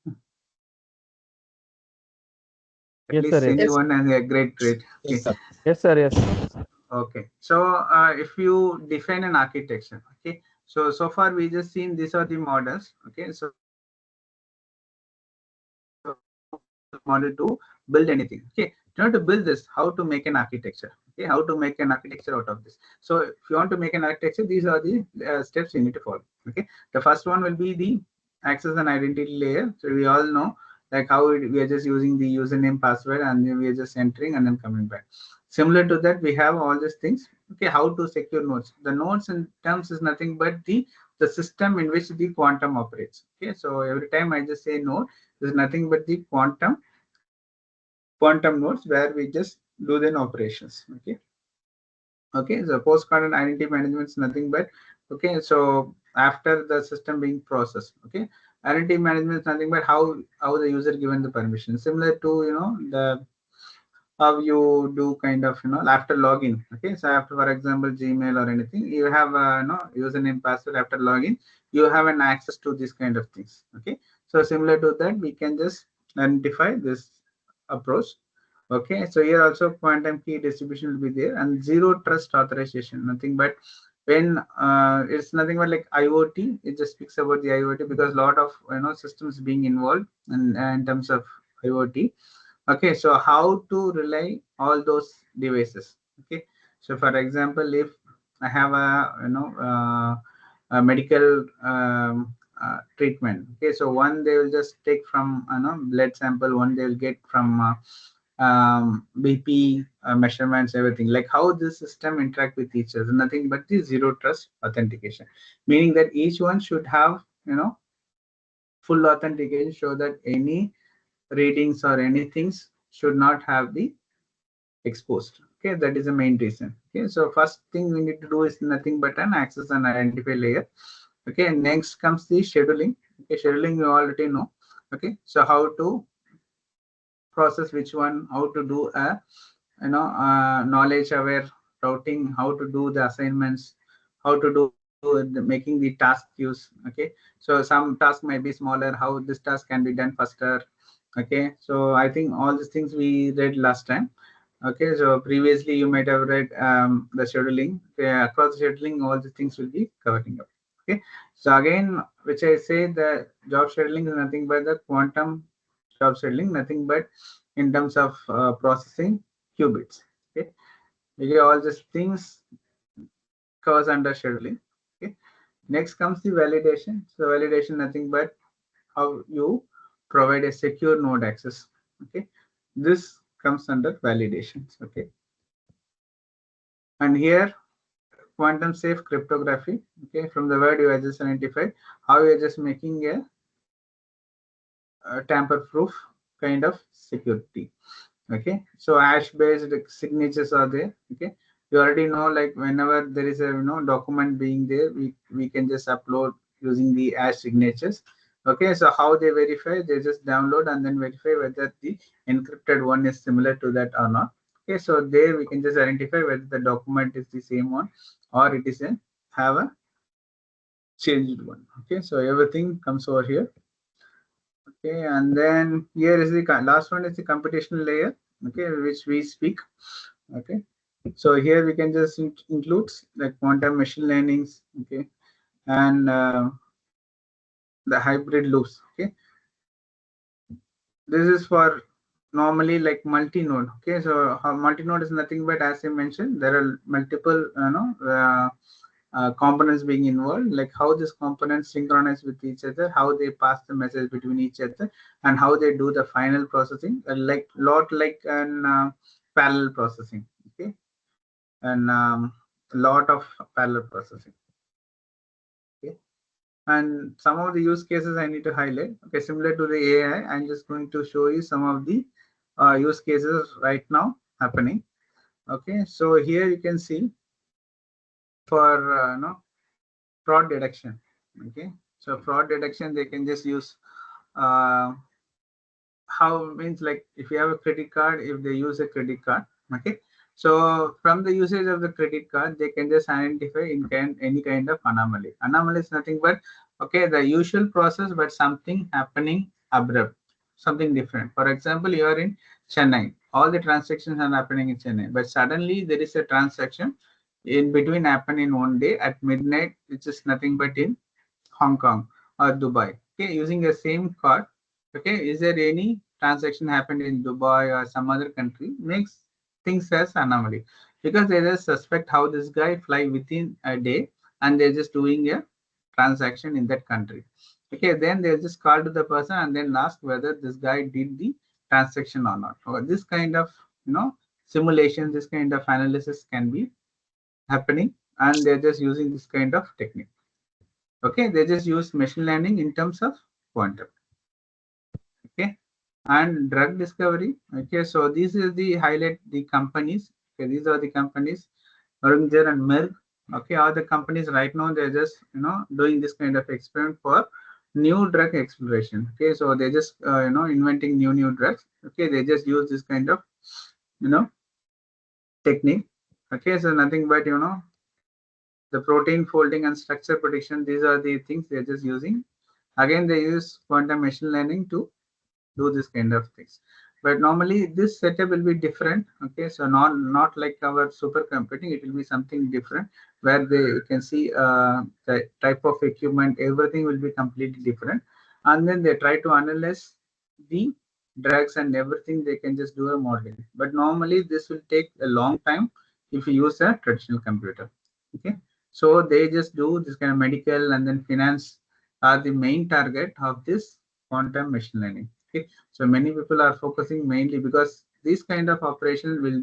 At Yes, least sir. Yes. anyone, and a great. Okay. Yes, sir. Yes, sir. Yes. Okay. So if you define an architecture, okay. So far we just seen these are the models. Okay. So model to build anything. Okay. In order to build this, how to make an architecture. Okay. How to make an architecture out of this. So if you want to make an architecture, these are the steps you need to follow. Okay. The first one will be the access and identity layer. So we all know like how we are just using the username, password, and then we are just entering and then coming back. Similar to that, we have all these things. Okay, how to secure nodes. The nodes in terms is nothing but the system in which the quantum operates. Okay, so every time I just say node, there's nothing but the quantum nodes where we just do then operations. Okay. Okay, so post quantum identity management is nothing but, okay, so after the system being processed, okay, identity management is nothing but how the user given the permission, similar to the how you do kind of after login. Okay, so after, for example, Gmail or anything, you have a username, password. After login, you have an access to these kind of things. Okay, so similar to that, we can just identify this approach. Okay, so here also quantum key distribution will be there, and zero trust authorization, nothing but when it's nothing but like IoT. It just speaks about the IoT because a lot of systems being involved in terms of IoT. Okay, so how to rely all those devices. Okay, so for example, if I have a medical treatment. Okay, so one they will just take from blood sample, one they will get from BP measurements, everything, like how this system interact with each other, nothing but the zero trust authentication, meaning that each one should have full authentication, so that any readings or anything should not have the exposed. Okay, that is the main reason. Okay, so first thing we need to do is nothing but an access and identify layer. Okay, next comes the scheduling. Okay, scheduling you already know. Okay, so how to process which one, how to do a knowledge aware routing, how to do the assignments, how to do making the task queues. Okay, so some task might be smaller, how this task can be done faster. Okay, so I think all these things we read last time. Okay, so previously you might have read the scheduling. Okay, across the scheduling, all these things will be covering up. Okay, so again, which I say the job scheduling is nothing but the quantum job scheduling, nothing but in terms of processing qubits. Okay, okay, all these things covers under scheduling. Okay, next comes the validation. So validation nothing but how you provide a secure node access. Okay, this comes under validations. Okay, and here quantum safe cryptography. Okay, from the word you have just identified how you are just making a tamper proof kind of security. Okay, so hash based signatures are there. Okay, you already know, like whenever there is a document being there, we can just upload using the hash signatures. Okay, so how they verify, they just download and then verify whether the encrypted one is similar to that or not. Okay, so there we can just identify whether the document is the same one or it is a have a changed one. Okay, so everything comes over here. Okay, and then here is the last one is the computational layer. Okay, which we speak. Okay, so here we can just include like quantum machine learnings. Okay, and the hybrid loops. Okay, this is for normally like multi-node. Okay, so multi-node is nothing but, as I mentioned, there are multiple components being involved, like how these components synchronize with each other, how they pass the message between each other, and how they do the final processing, like lot like an parallel processing. Okay, and a lot of parallel processing. Okay, and some of the use cases I need to highlight. Okay, similar to the AI, I'm just going to show you some of the use cases right now happening. Okay, so here you can see for fraud detection. Okay, so fraud detection they can just use uh, how means like if you have a credit card, if they use a credit card. Okay, so from the usage of the credit card they can just identify any kind of anomaly is nothing but okay the usual process but something happening abrupt, something different. For example, you are in Chennai, all the transactions are happening in Chennai, but suddenly there is a transaction in between happen in one day at midnight, which is nothing but in Hong Kong or Dubai. Okay, using the same card. Okay, is there any transaction happened in Dubai or some other country? Makes things as anomaly because they just suspect how this guy fly within a day and they're just doing a transaction in that country. Okay, then they just call to the person and then ask whether this guy did the transaction or not. Or this kind of simulation, this kind of analysis can be happening, and they're just using this kind of technique. Okay, they just use machine learning in terms of quantum. Okay, and drug discovery. Okay, so this is the highlight the companies. Okay, these are the companies Boehringer and Merck. Okay, all the companies right now they're just doing this kind of experiment for new drug exploration. Okay, so they just inventing new drugs. Okay, they just use this kind of you know technique. Okay, so nothing but the protein folding and structure prediction. These are the things they're just using. Again, they use quantum machine learning to do this kind of things. But normally this setup will be different. Okay, so not like our supercomputing, it will be something different where they you can see the type of equipment, everything will be completely different. And then they try to analyze the drugs and everything, they can just do a modeling. But normally this will take a long time if you use a traditional computer. Okay, so they just do this kind of medical and then finance are the main target of this quantum machine learning. Okay, so many people are focusing mainly because this kind of operation will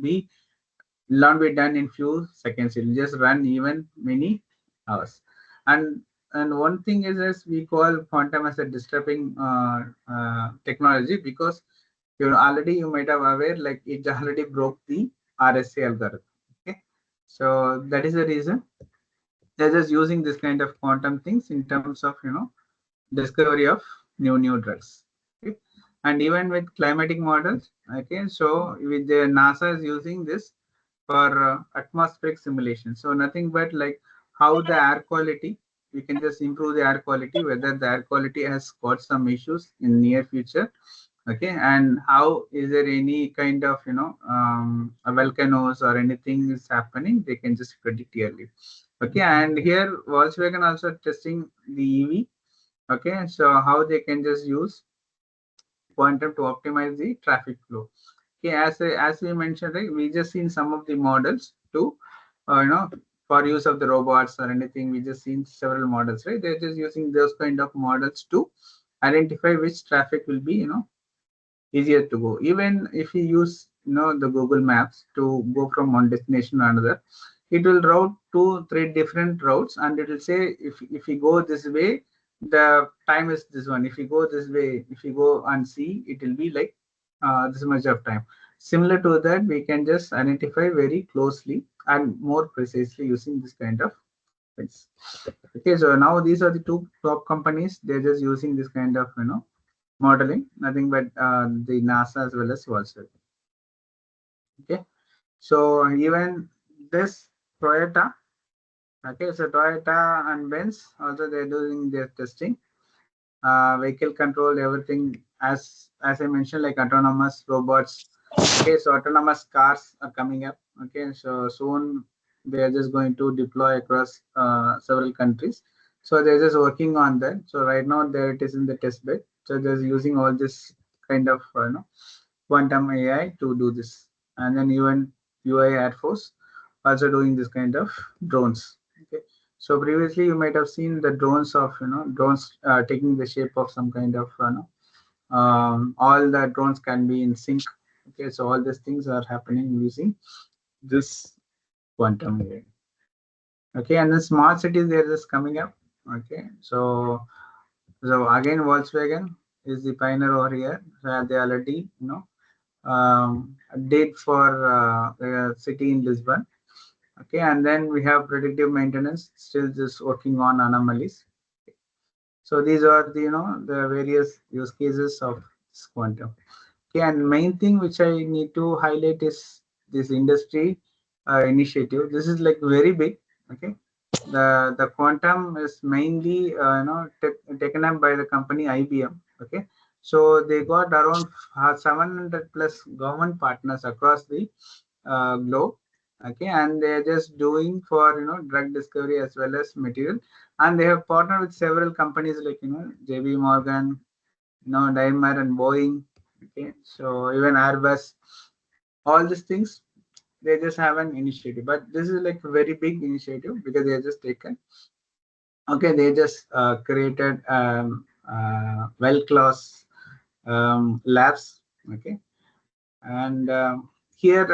not be done in few seconds. It will just run even many hours. And one thing is, as we call quantum as a disturbing technology, because already you might have aware like it already broke the RSA algorithm. Okay, so that is the reason they're just using this kind of quantum things in terms of discovery of new drugs. Okay? And even with climatic models, okay, so with the NASA is using this for atmospheric simulation. So nothing but like how the air quality, we can just improve the air quality, whether the air quality has got some issues in near future, okay, and how is there any kind of volcanoes or anything is happening, they can just predict early. Okay, and here Volkswagen also testing the EV. Okay, so how they can just use quantum to optimize the traffic flow. Okay, as we mentioned, right, we just seen some of the models to for use of the robots or anything. We just seen several models, right? They're just using those kind of models to identify which traffic will be easier to go. Even if you use the Google Maps to go from one destination to another, it will route 2 3 different routes, and it will say if you go this way, the time is this one. If you go this way, if you go and see, it will be like this much of time. Similar to that, we can just identify very closely and more precisely using this kind of things. Okay, so now these are the two top companies. They're just using this kind of modeling, nothing but the NASA as well as Volkswagen. Okay, so even this Toyota, okay, so Toyota and Benz also they're doing their testing, vehicle control, everything as I mentioned, like autonomous robots. Okay, so autonomous cars are coming up. Okay, so soon they are just going to deploy across several countries. So they're just working on that. So right now there it is in the test bed. So they're using all this kind of quantum AI to do this, and then even UI Air Force also doing this kind of drones. Okay, so previously you might have seen the drones of drones taking the shape of some kind of all the drones can be in sync. Okay, so all these things are happening using this quantum AI. Okay, and the smart cities they're just coming up. Okay, so again Volkswagen is the pioneer over here. They already did for the city in Lisbon. Okay, and then we have predictive maintenance still just working on anomalies. So these are the the various use cases of this quantum. Okay, and main thing which I need to highlight is this industry initiative. This is like very big. Okay, the quantum is mainly taken up by the company IBM. Okay, so they got around 700 plus government partners across the globe. Okay, and they're just doing for drug discovery as well as material, and they have partnered with several companies like JB Morgan, Daimler and Boeing. Okay, so even Airbus, all these things they just have an initiative, but this is like a very big initiative because they just taken. Okay, they just created well class labs. Okay, and here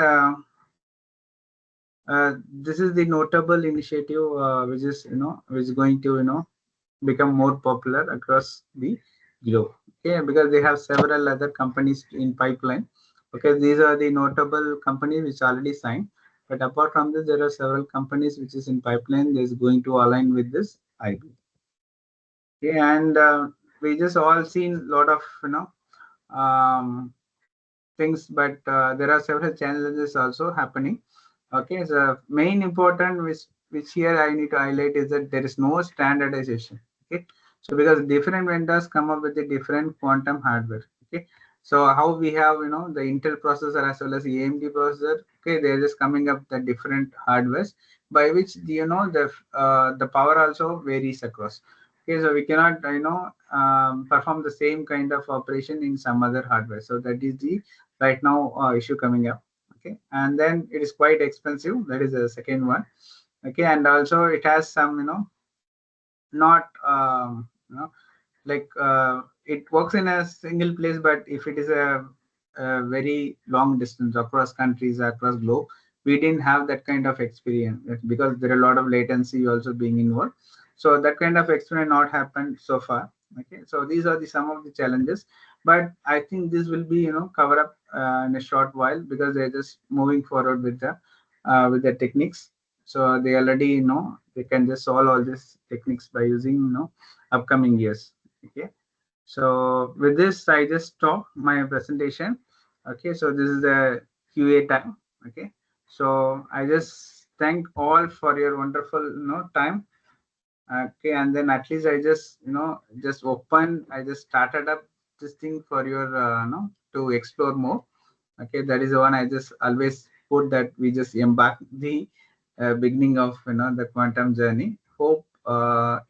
this is the notable initiative which is which is going to become more popular across the globe. Okay, because they have several other companies in pipeline. Okay, these are the notable companies which already signed. But apart from this, there are several companies which is in pipeline. That is going to align with this IB. Okay, and we just all seen a lot of um, things, but there are several challenges also happening. Okay, so main important which here I need to highlight is that there is no standardization. Okay, so because different vendors come up with the different quantum hardware. Okay, so how we have the Intel processor as well as the AMD processor. Okay, they're just coming up the different hardwares by which the power also varies across. Okay, so we cannot perform the same kind of operation in some other hardware. So that is the right now issue coming up. Okay, and then it is quite expensive. That is the second one. Okay, and also it has some not like it works in a single place, but if it is a very long distance across countries, across globe, we didn't have that kind of experience because there are a lot of latency also being involved. So that kind of experience not happened so far. Okay, so these are the some of the challenges, but I think this will be cover up in a short while because they're just moving forward with the techniques. So they already they can just solve all these techniques by using upcoming years. Okay. So with this, I just stop my presentation. Okay, so this is the QA time. Okay, so I just thank all for your wonderful time. Okay, and then at least I just I just started up this thing for your to explore more. Okay, that is the one I just always put that we just embark the beginning of the quantum journey. Hope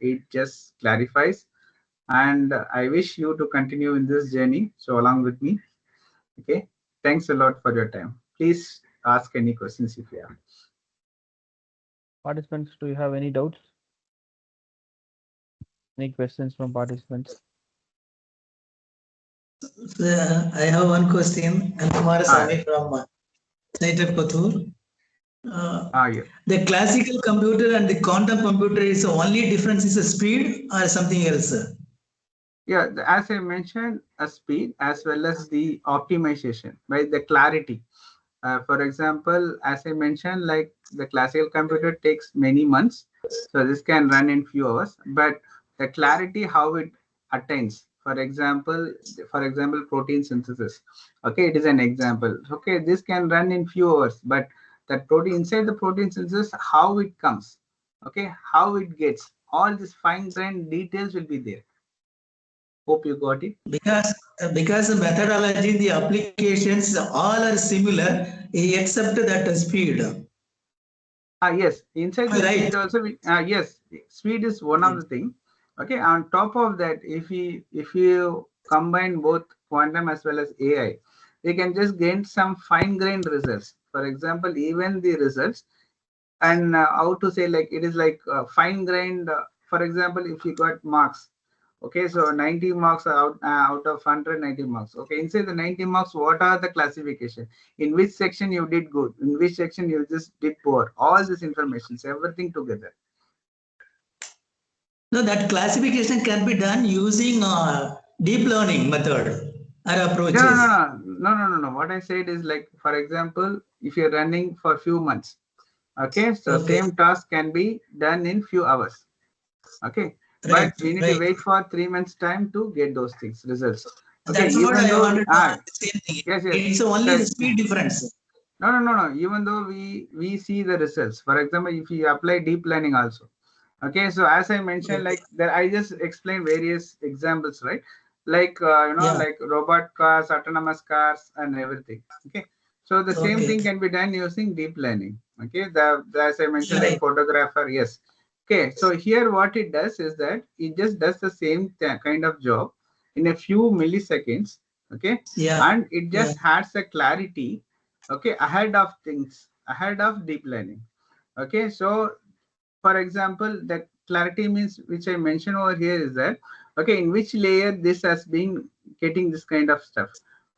it just clarifies, and I wish you to continue in this journey so along with me. Okay, thanks a lot for your time. Please ask any questions if you have. Participants, do you have any doubts? Any questions from participants? I have one question. I'm Kumarasamy from Site of Kothur. Yeah. The classical computer and the quantum computer is the only difference is the speed or something else? Yeah, as I mentioned, a speed as well as the optimization, right? The clarity. For example, as I mentioned, like the classical computer takes many months, so this can run in few hours. But the clarity, how it attains. For example, protein synthesis. Okay, it is an example. Okay, this can run in few hours, but that protein inside the protein synthesis, how it comes, okay, how it gets, all these fine-grained details will be there. Hope you got it. Because the methodology, the applications, all are similar except that speed. Yes, inside the Right. speed also. Yes, speed is one of the thing. Okay, on top of that, if you combine both quantum as well as AI, you can just gain some fine-grained results. For example, even the results and how to say, like it is like fine-grained. For example, if you got marks. Okay, so 90 marks out of 190 marks. Okay, inside the 90 marks, what are the classification? In which section you did good? In which section you just did poor? All this information, everything together. No, that classification can be done using deep learning method or approaches. No. What I said is, like, for example, if you're running for few months, okay, so same task can be done in few hours. Okay. Right, but we need to wait for 3 months time to get those things results. Okay, that's even what I though wanted to ask the same thing. Yes. It's only the speed difference. No. Even though we see the results, for example, if you apply deep learning also. Okay, so as I mentioned, like that, I just explained various examples, right? Like like robot cars, autonomous cars, and everything. Okay, so the same thing can be done using deep learning. Okay, as I mentioned, like photographer, yes. Okay, so here what it does is that it just does the same kind of job in a few milliseconds. Okay, and it just has a clarity, okay, ahead of things, ahead of deep learning. Okay, so for example, the clarity means, which I mentioned over here, is that, okay, in which layer this has been getting this kind of stuff.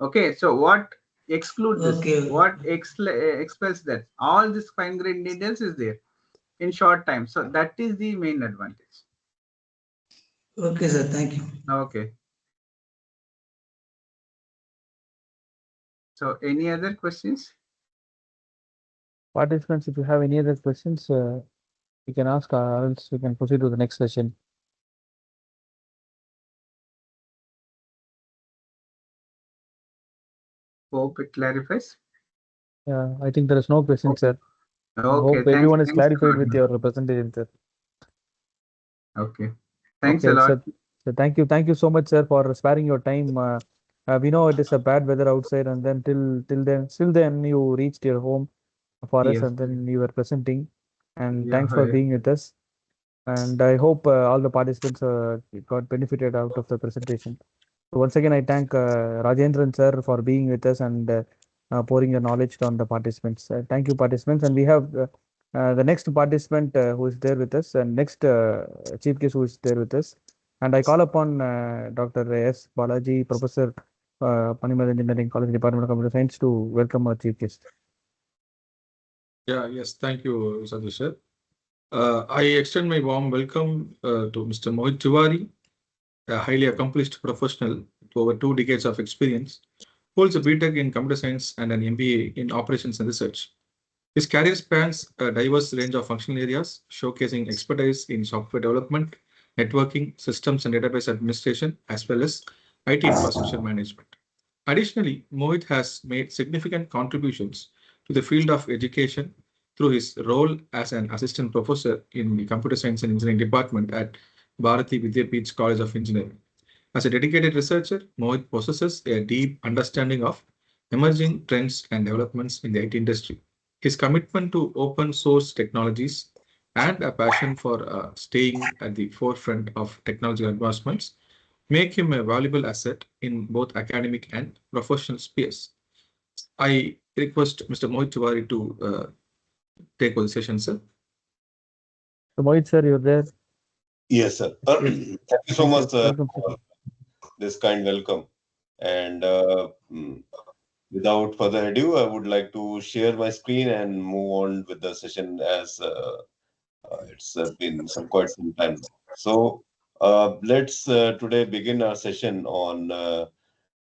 Okay, so what excludes this, what expels that, all this fine grained details is there in short time. So that is the main advantage. Okay, sir, thank you. Okay. So any other questions? Participants, if you have any other questions, you can ask, or else we can proceed to the next session. Hope it clarifies. Yeah, I think there is no question, sir. Okay, I hope everyone is clarified with your presentation, sir. Okay, thanks a lot. Sir. So thank you so much, sir, for sparing your time. We know it is a bad weather outside, and then still then you reached your home for us, and then you were presenting. And thanks for being with us. And I hope all the participants got benefited out of the presentation. So once again, I thank Rajendran sir for being with us and pouring your knowledge on the participants. Thank you, participants. And we have the next participant who is there with us, and next chief guest who is there with us. And I call upon Dr. S. Balaji, Professor, Panimal Engineering College, Department of Computer Science, to welcome our chief guest. Yes, thank you, Sadhu sir. I extend my warm welcome to Mr. Mohit Tiwari, a highly accomplished professional with over 2 decades of experience, holds a BTech in computer science and an MBA in operations and research. His career spans a diverse range of functional areas, showcasing expertise in software development, networking, systems and database administration, as well as IT infrastructure management. Additionally, Mohit has made significant contributions to the field of education through his role as an assistant professor in the Computer Science and Engineering Department at Bharati Vidyapeeth College of Engineering. As a dedicated researcher, Mohit possesses a deep understanding of emerging trends and developments in the IT industry. His commitment to open source technologies and a passion for staying at the forefront of technological advancements make him a valuable asset in both academic and professional spheres. I request Mr. Mohit Tiwari to take over the session, sir. So Mohit sir, you're there. Yes, sir. Thank you so Thank you. much, sir, Welcome, sir. for this kind welcome. And without further ado, I would like to share my screen and move on with the session as it's been quite some time now. So let's today begin our session on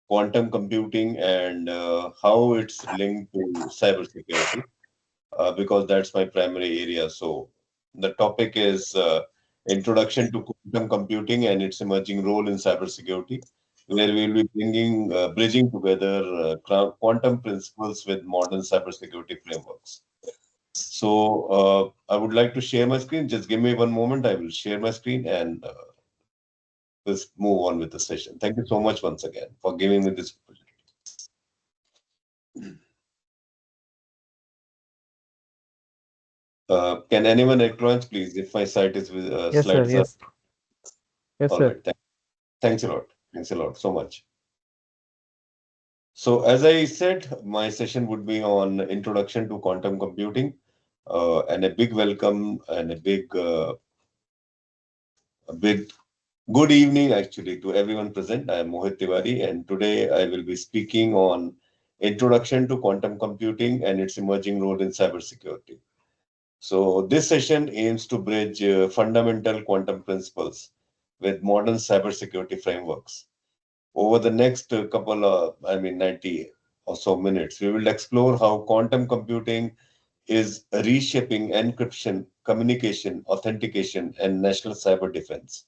quantum computing and how it's linked to cybersecurity, because that's my primary area. So the topic is Introduction to Quantum Computing and its Emerging Role in Cybersecurity, where we'll be bridging together quantum principles with modern cybersecurity frameworks. So I would like to share my screen. Just give me one moment. I will share my screen and let's move on with the session. Thank you so much once again for giving me this opportunity. Can anyone acknowledge, please, if my site is with Yes, sir. slides? Yes. Yes, All sir. right. Thanks a lot. Thanks a lot so much. So as I said, my session would be on Introduction to Quantum Computing, and a big welcome and a big good evening actually to everyone present. I am Mohit Tiwari, and today I will be speaking on Introduction to Quantum Computing and its emerging role in cybersecurity. So this session aims to bridge fundamental quantum principles with modern cybersecurity frameworks. Over the next couple of, 90 or so minutes, we will explore how quantum computing is reshaping encryption, communication, authentication, and national cyber defense.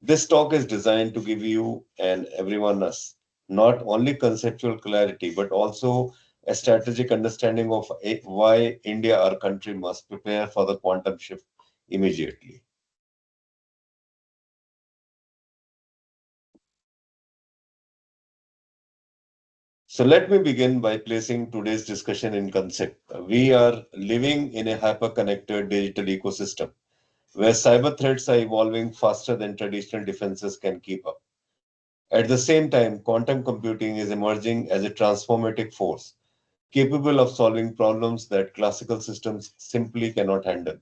This talk is designed to give you and everyone else not only conceptual clarity, but also a strategic understanding of why India, our country, must prepare for the quantum shift immediately. So let me begin by placing today's discussion in concept. We are living in a hyper-connected digital ecosystem where cyber threats are evolving faster than traditional defenses can keep up. At the same time, quantum computing is emerging as a transformative force, capable of solving problems that classical systems simply cannot handle.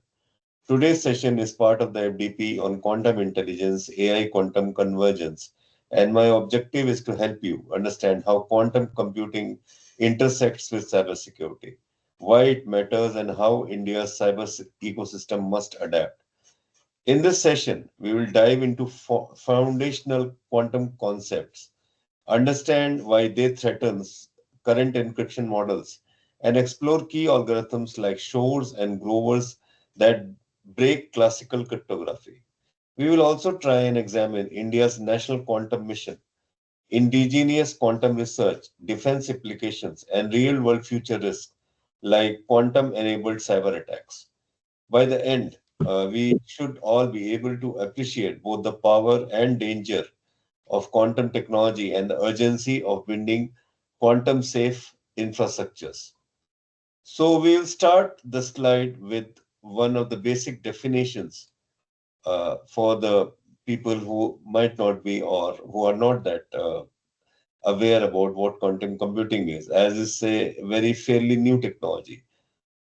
Today's session is part of the FDP on quantum intelligence, AI quantum convergence, and my objective is to help you understand how quantum computing intersects with cybersecurity, why it matters, and how India's cyber ecosystem must adapt. In this session, we will dive into foundational quantum concepts, understand why they threaten current encryption models, and explore key algorithms like Shor's and Grover's that break classical cryptography. We will also try and examine India's national quantum mission, indigenous quantum research, defense applications, and real-world future risks like quantum-enabled cyber attacks. By the end, we should all be able to appreciate both the power and danger of quantum technology and the urgency of building quantum safe infrastructures. So we'll start the slide with one of the basic definitions for the people who might not be or who are not that aware about what quantum computing is, as it's a very fairly new technology.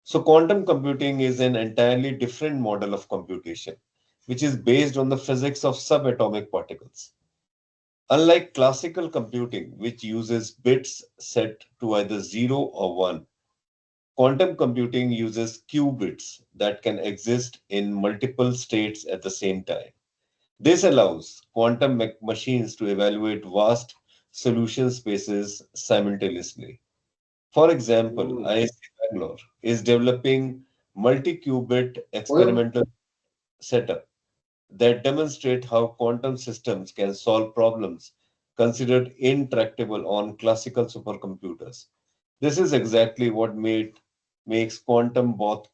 So quantum computing is an entirely different model of computation, which is based on the physics of subatomic particles. Unlike classical computing, which uses bits set to either 0 or 1, quantum computing uses qubits that can exist in multiple states at the same time. This allows quantum machines to evaluate vast solution spaces simultaneously. For example, I Bangalore, is developing multi-qubit experimental setup that demonstrate how quantum systems can solve problems considered intractable on classical supercomputers. This is exactly what makes quantum both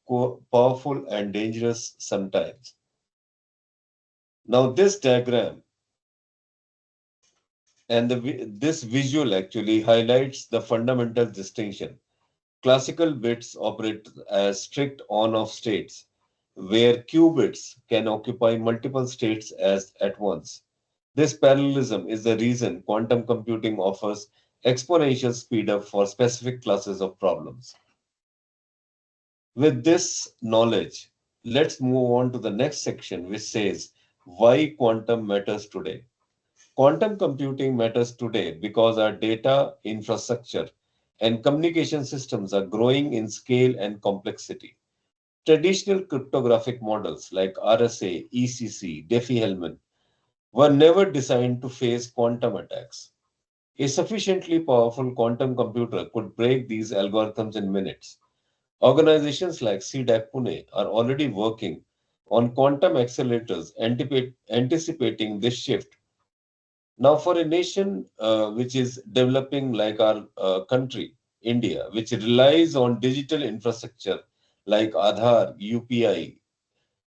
powerful and dangerous sometimes. Now, this diagram and this visual actually highlights the fundamental distinction. Classical bits operate as strict on-off states, where qubits can occupy multiple states at once. This parallelism is the reason quantum computing offers exponential speedup for specific classes of problems. With this knowledge, let's move on to the next section, which says why quantum matters today. Quantum computing matters today because our data infrastructure and communication systems are growing in scale and complexity. Traditional cryptographic models like RSA, ECC, Diffie-Hellman were never designed to face quantum attacks. A sufficiently powerful quantum computer could break these algorithms in minutes. Organizations like CDAC Pune are already working on quantum accelerators, anticipating this shift. Now, for a nation which is developing like our country, India, which relies on digital infrastructure like Aadhaar, UPI,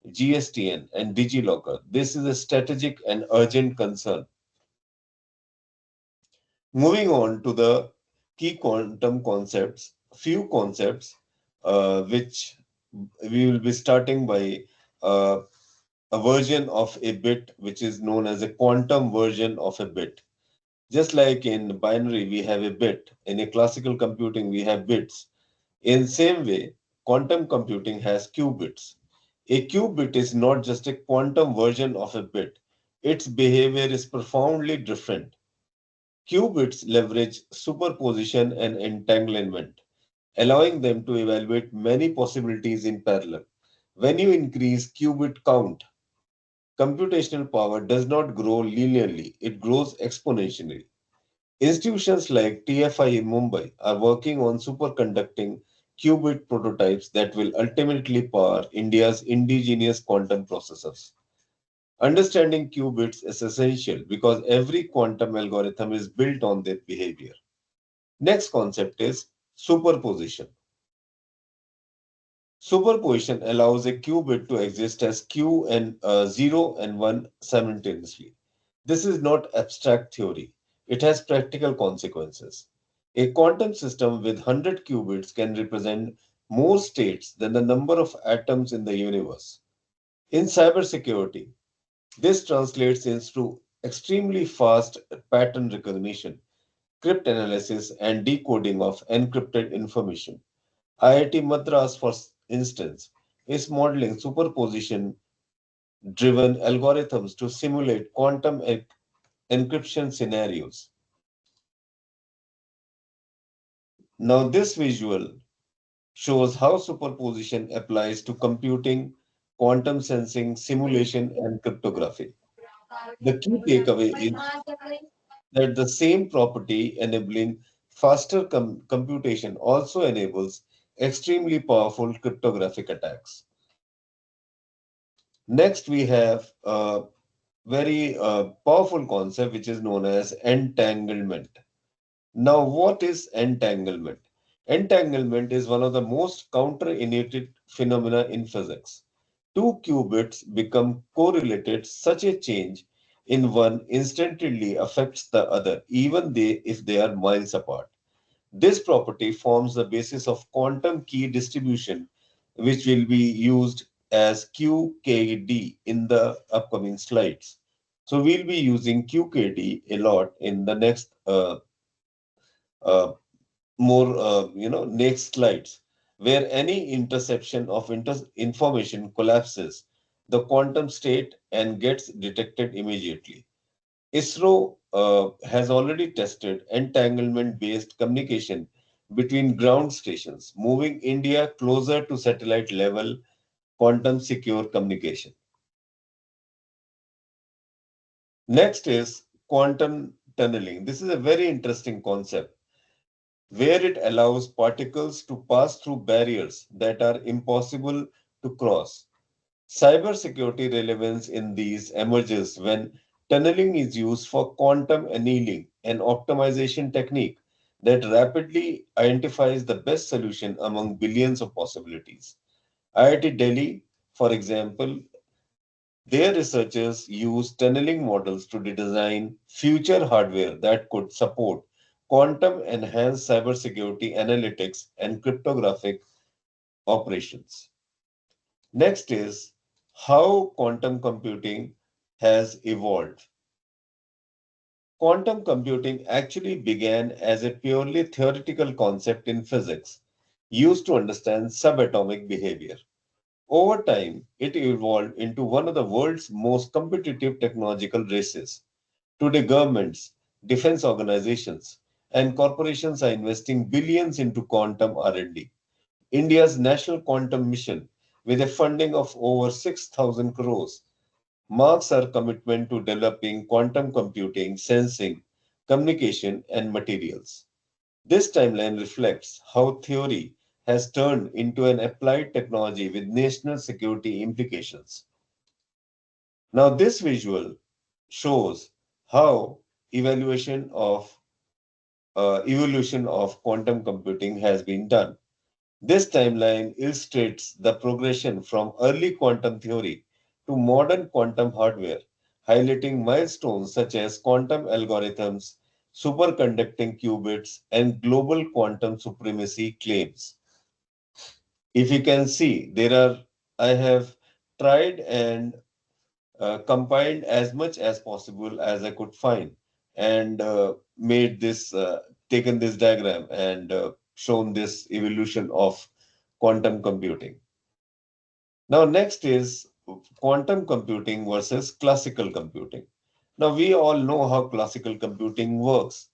GSTN, and DigiLocker, this is a strategic and urgent concern. Moving on to the key quantum concepts, few concepts which we will be starting by uh, a version of a bit which is known as a quantum version of a bit. Just like in binary, we have a bit. In a classical computing, we have bits. In same way, quantum computing has qubits. A qubit is not just a quantum version of a bit. Its behavior is profoundly different. Qubits leverage superposition and entanglement, allowing them to evaluate many possibilities in parallel. When you increase qubit count, computational power does not grow linearly, it grows exponentially. Institutions like TFI in Mumbai are working on superconducting qubit prototypes that will ultimately power India's indigenous quantum processors. Understanding qubits is essential because every quantum algorithm is built on their behavior. Next concept is superposition. Superposition allows a qubit to exist as q and 0 and 1 simultaneously. This is not abstract theory. It has practical consequences. A quantum system with 100 qubits can represent more states than the number of atoms in the universe. In cybersecurity, this translates into extremely fast pattern recognition, cryptanalysis, and decoding of encrypted information. IIT Madras, for instance, is modeling superposition driven algorithms to simulate quantum encryption scenarios. Now, this visual shows how superposition applies to computing, quantum sensing, simulation, and cryptography. The key takeaway is that the same property enabling faster computation also enables extremely powerful cryptographic attacks. Next, we have a very powerful concept which is known as entanglement. Now, what is entanglement? Entanglement is one of the most counterintuitive phenomena in physics. Two qubits become correlated, such a change in one instantly affects the other, even if they are miles apart. This property forms the basis of quantum key distribution, which will be used as QKD in the upcoming slides. So we'll be using QKD a lot in the next uh, next slides, where any interception of information collapses the quantum state and gets detected immediately. ISRO has already tested entanglement-based communication between ground stations, moving India closer to satellite-level quantum secure communication. Next is quantum tunneling. This is a very interesting concept. where it allows particles to pass through barriers that are impossible to cross. Cybersecurity relevance in these emerges when tunneling is used for quantum annealing, an optimization technique that rapidly identifies the best solution among billions of possibilities. IIT Delhi, for example, their researchers use tunneling models to design future hardware that could support quantum enhanced cybersecurity analytics and cryptographic operations. Next is how quantum computing has evolved. Quantum computing actually began as a purely theoretical concept in physics, used to understand subatomic behavior. Over time, it evolved into one of the world's most competitive technological races. Today, governments, defense organizations, and corporations are investing billions into quantum R&D. India's National Quantum Mission, with a funding of over 6,000 crores, marks our commitment to developing quantum computing, sensing, communication, and materials. This timeline reflects how theory has turned into an applied technology with national security implications. Now, this visual shows how evaluation of evolution of quantum computing has been done. This timeline illustrates the progression from early quantum theory to modern quantum hardware, highlighting milestones such as quantum algorithms, superconducting qubits, and global quantum supremacy claims. If you can see, I have tried and compiled as much as possible as I could find and taken this diagram and shown this evolution of quantum computing. Now, next is quantum computing versus classical computing. Now, we all know how classical computing works.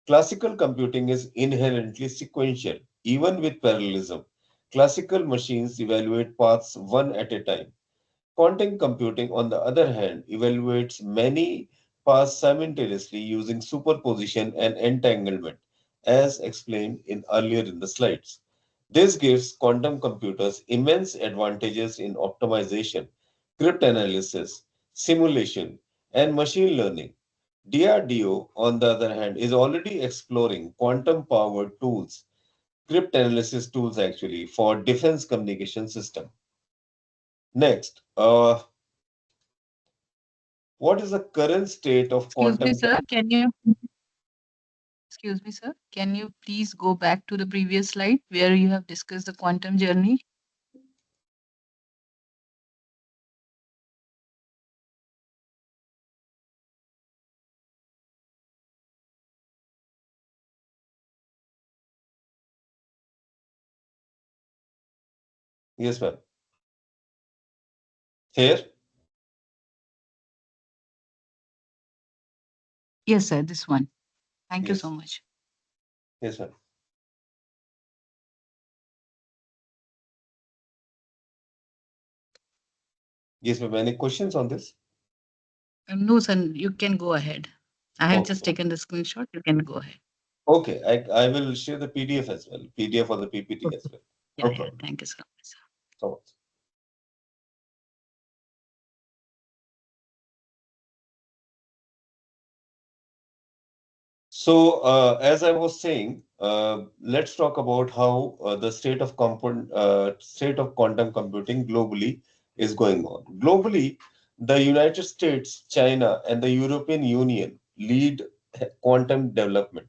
Classical computing is inherently sequential, even with parallelism. Classical machines evaluate paths one at a time. Quantum computing, on the other hand, evaluates many paths simultaneously using superposition and entanglement, as explained earlier in the slides. This gives quantum computers immense advantages in optimization, cryptanalysis, simulation, and machine learning. DRDO, on the other hand, is already exploring quantum-powered tools, cryptanalysis tools actually, for defense communication system. Next, what is the current state of Excuse me, quantum? sir. Excuse me, sir. Can you please go back to the previous slide where you have discussed the quantum journey? Yes, ma'am. Here? Yes, sir. This one. Thank you Yes. so much. Yes, ma'am. Yes, ma'am. Any questions on this? No, sir. You can go ahead. I have Okay. just taken the screenshot. You can go ahead. Okay, I will share the PDF as well, PDF or the PPT as well. Yeah, No yeah. problem. Thank you so much, sir. So much. So, as I was saying, let's talk about how the state of quantum computing globally is going on. Globally, the United States, China, and the European Union lead quantum development.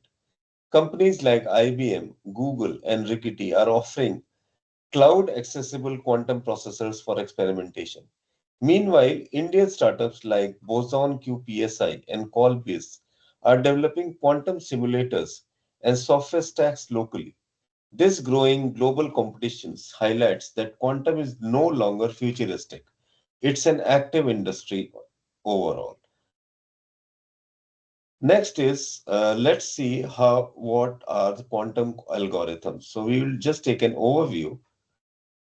Companies like IBM, Google, and Rigetti are offering cloud-accessible quantum processors for experimentation. Meanwhile, Indian startups like Boson QPSI and Colbis are developing quantum simulators and software stacks locally. This growing global competition highlights that quantum is no longer futuristic. It's an active industry overall. Next is let's see what are the quantum algorithms. So we will just take an overview.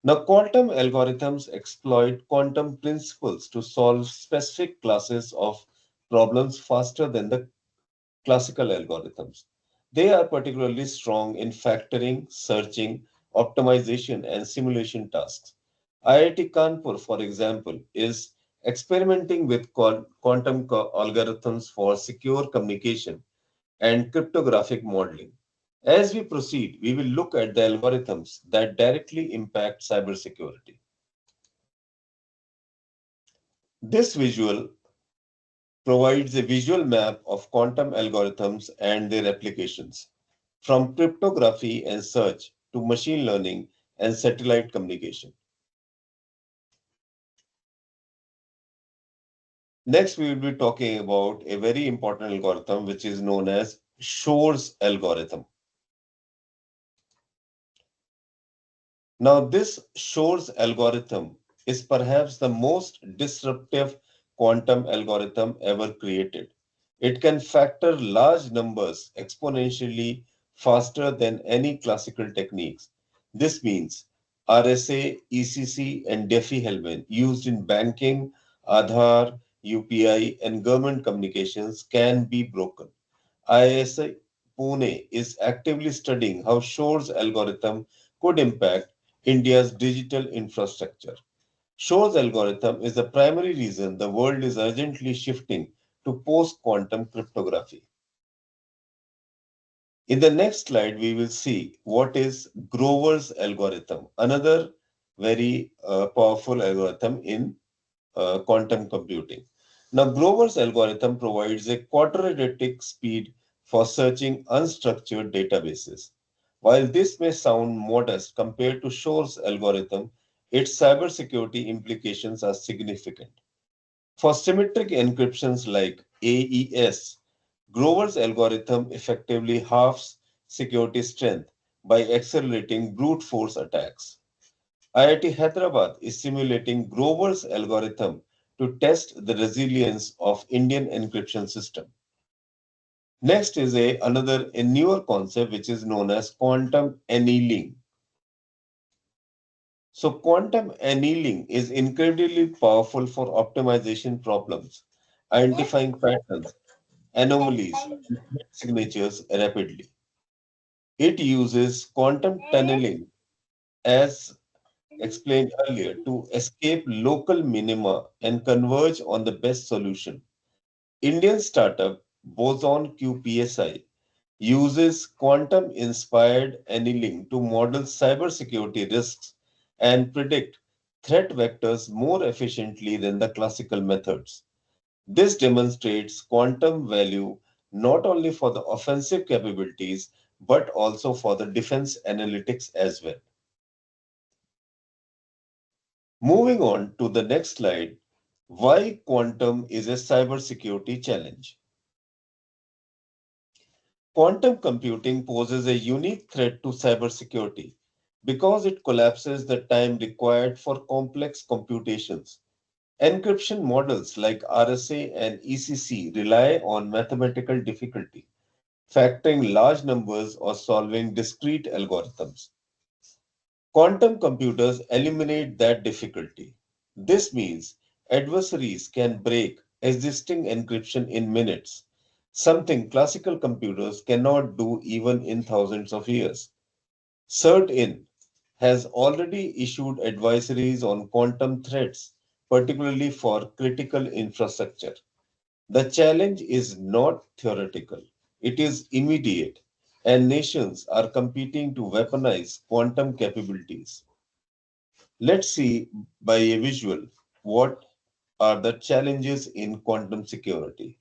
Now, quantum algorithms exploit quantum principles to solve specific classes of problems faster than the classical algorithms. They are particularly strong in factoring, searching, optimization, and simulation tasks. IIT Kanpur, for example, is experimenting with quantum algorithms for secure communication and cryptographic modeling. As we proceed, we will look at the algorithms that directly impact cybersecurity. This visual provides a visual map of quantum algorithms and their applications, from cryptography and search to machine learning and satellite communication. Next, we will be talking about a very important algorithm, which is known as Shor's algorithm. Now, this Shor's algorithm is perhaps the most disruptive quantum algorithm ever created. It can factor large numbers exponentially faster than any classical techniques. This means RSA, ECC, and Diffie-Hellman used in banking, Aadhaar, UPI, and government communications can be broken. IISc Pune is actively studying how Shor's algorithm could impact India's digital infrastructure. Shor's algorithm is the primary reason the world is urgently shifting to post-quantum cryptography. In the next slide, we will see what is Grover's algorithm, another very powerful algorithm in quantum computing. Now, Grover's algorithm provides a quadratic speed for searching unstructured databases. While this may sound modest compared to Shor's algorithm, its cybersecurity implications are significant. For symmetric encryptions like AES, Grover's algorithm effectively halves security strength by accelerating brute force attacks. IIT Hyderabad is simulating Grover's algorithm to test the resilience of Indian encryption system. Next is a newer concept which is known as quantum annealing. So quantum annealing is incredibly powerful for optimization problems, identifying patterns, anomalies, and signatures rapidly. It uses quantum tunneling, as explained earlier, to escape local minima and converge on the best solution. Indian startup Boson QPSI uses quantum-inspired annealing to model cybersecurity risks and predict threat vectors more efficiently than the classical methods. This demonstrates quantum value not only for the offensive capabilities, but also for the defense analytics as well. Moving on to the next slide, why quantum is a cybersecurity challenge. Quantum computing poses a unique threat to cybersecurity because it collapses the time required for complex computations. Encryption models like RSA and ECC rely on mathematical difficulty, factoring large numbers or solving discrete algorithms. Quantum computers eliminate that difficulty. This means adversaries can break existing encryption in minutes, something classical computers cannot do even in thousands of years. CERT-In has already issued advisories on quantum threats, particularly for critical infrastructure. The challenge is not theoretical, it is immediate, and nations are competing to weaponize quantum capabilities. Let's see by a visual what are the challenges in quantum security.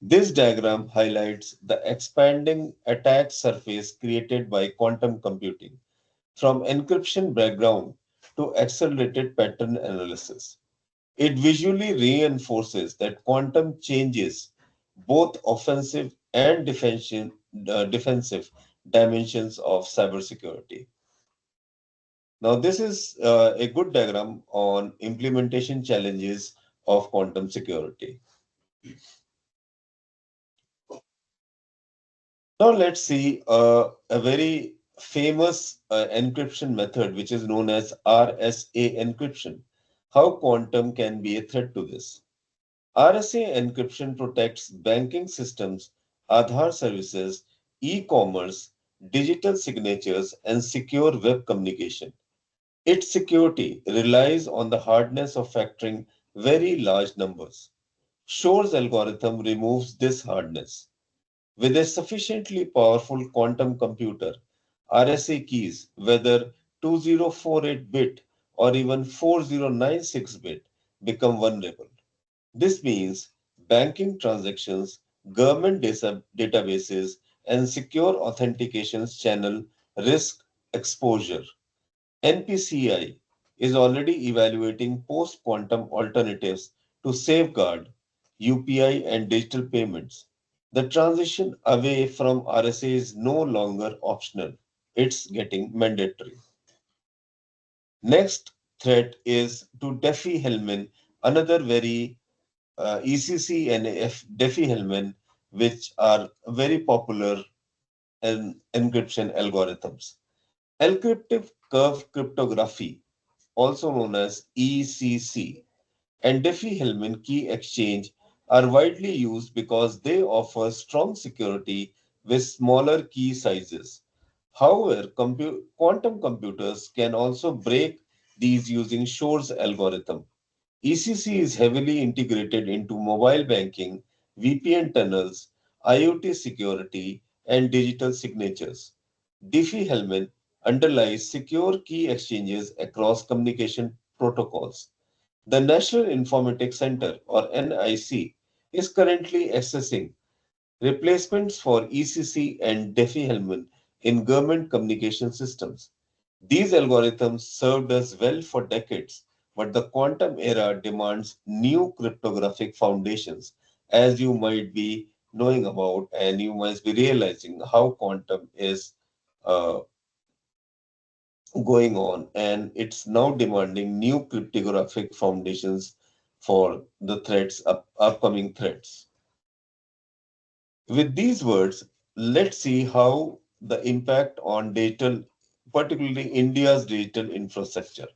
This diagram highlights the expanding attack surface created by quantum computing, from encryption background to accelerated pattern analysis. It visually reinforces that quantum changes both offensive and defensive dimensions of cybersecurity. Now, this is a good diagram on implementation challenges of quantum security. Now, let's see a very famous encryption method, which is known as RSA encryption. How quantum can be a threat to this? RSA encryption protects banking systems, Aadhaar services, e-commerce, digital signatures, and secure web communication. Its security relies on the hardness of factoring very large numbers. Shor's algorithm removes this hardness. With a sufficiently powerful quantum computer, RSA keys, whether 2048-bit or even 4096-bit, become vulnerable. This means banking transactions, government databases, and secure authentications channel risk exposure. NPCI is already evaluating post quantum alternatives to safeguard UPI and digital payments. The transition away from RSA is no longer optional, it's getting mandatory. Next threat is to Diffie-Hellman, another very ECC and Diffie-Hellman, which are very popular in encryption algorithms. Encryptive curve cryptography, also known as ECC, and Diffie-Hellman key exchange are widely used because they offer strong security with smaller key sizes. However, quantum computers can also break these using Shor's algorithm. ECC is heavily integrated into mobile banking, VPN tunnels, IoT security, and digital signatures. Diffie-Hellman underlies secure key exchanges across communication protocols. The National Informatics Center, or NIC, is currently assessing replacements for ECC and Diffie-Hellman in government communication systems. These algorithms served us well for decades, but the quantum era demands new cryptographic foundations, as you might be knowing about, and you must be realizing how quantum is uh, going on, and it's now demanding new cryptographic foundations for the upcoming threats. With these words, let's see how the impact on digital, particularly India's digital infrastructure.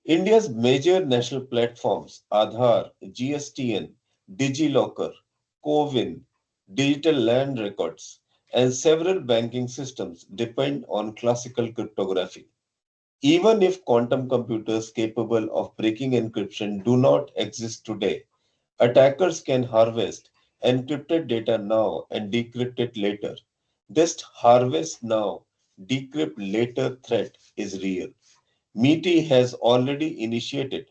India's major national platforms, Aadhaar, GSTN, DigiLocker, CoWIN, digital land records, and several banking systems depend on classical cryptography. Even if quantum computers capable of breaking encryption do not exist today, attackers can harvest encrypted data now and decrypt it later. This harvest now, decrypt later threat is real. MITI has already initiated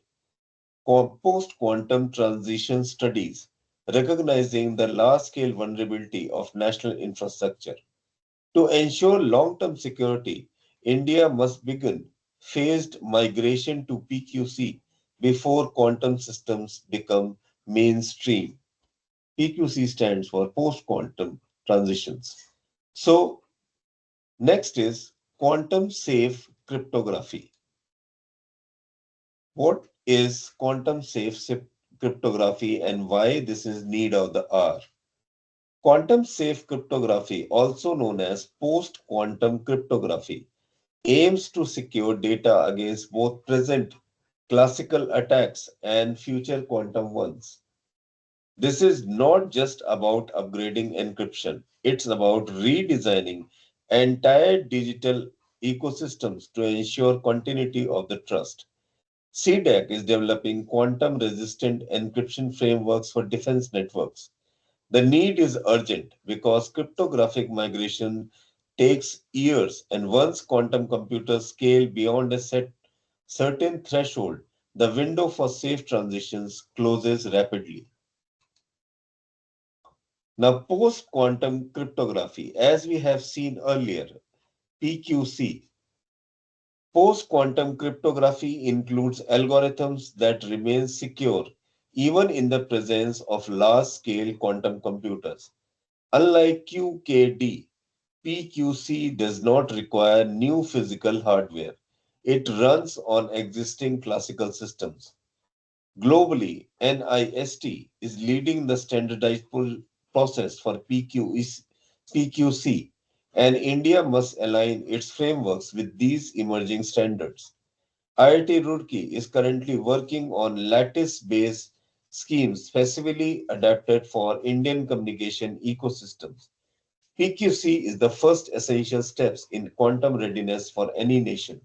post-quantum transition studies, recognizing the large-scale vulnerability of national infrastructure. To ensure long-term security, India must begin phased migration to PQC before quantum systems become mainstream. PQC stands for post-quantum transitions. So, next is quantum safe cryptography. What is quantum safe cryptography and why this is need of the hour? Quantum safe cryptography, also known as post-quantum cryptography, aims to secure data against both present classical attacks and future quantum ones. This is not just about upgrading encryption, it's about redesigning entire digital ecosystems to ensure continuity of the trust. CDEC is developing quantum resistant encryption frameworks for defense networks. The need is urgent because cryptographic migration takes years, and once quantum computers scale beyond a certain threshold, the window for safe transitions closes rapidly. Now, post quantum cryptography, as we have seen earlier, PQC. Post quantum cryptography includes algorithms that remain secure even in the presence of large scale quantum computers. Unlike QKD, PQC does not require new physical hardware. It runs on existing classical systems. Globally, NIST is leading the standardized process for PQC, and India must align its frameworks with these emerging standards. IIT Roorkee is currently working on lattice-based schemes specifically adapted for Indian communication ecosystems. PQC is the first essential steps in quantum readiness for any nation.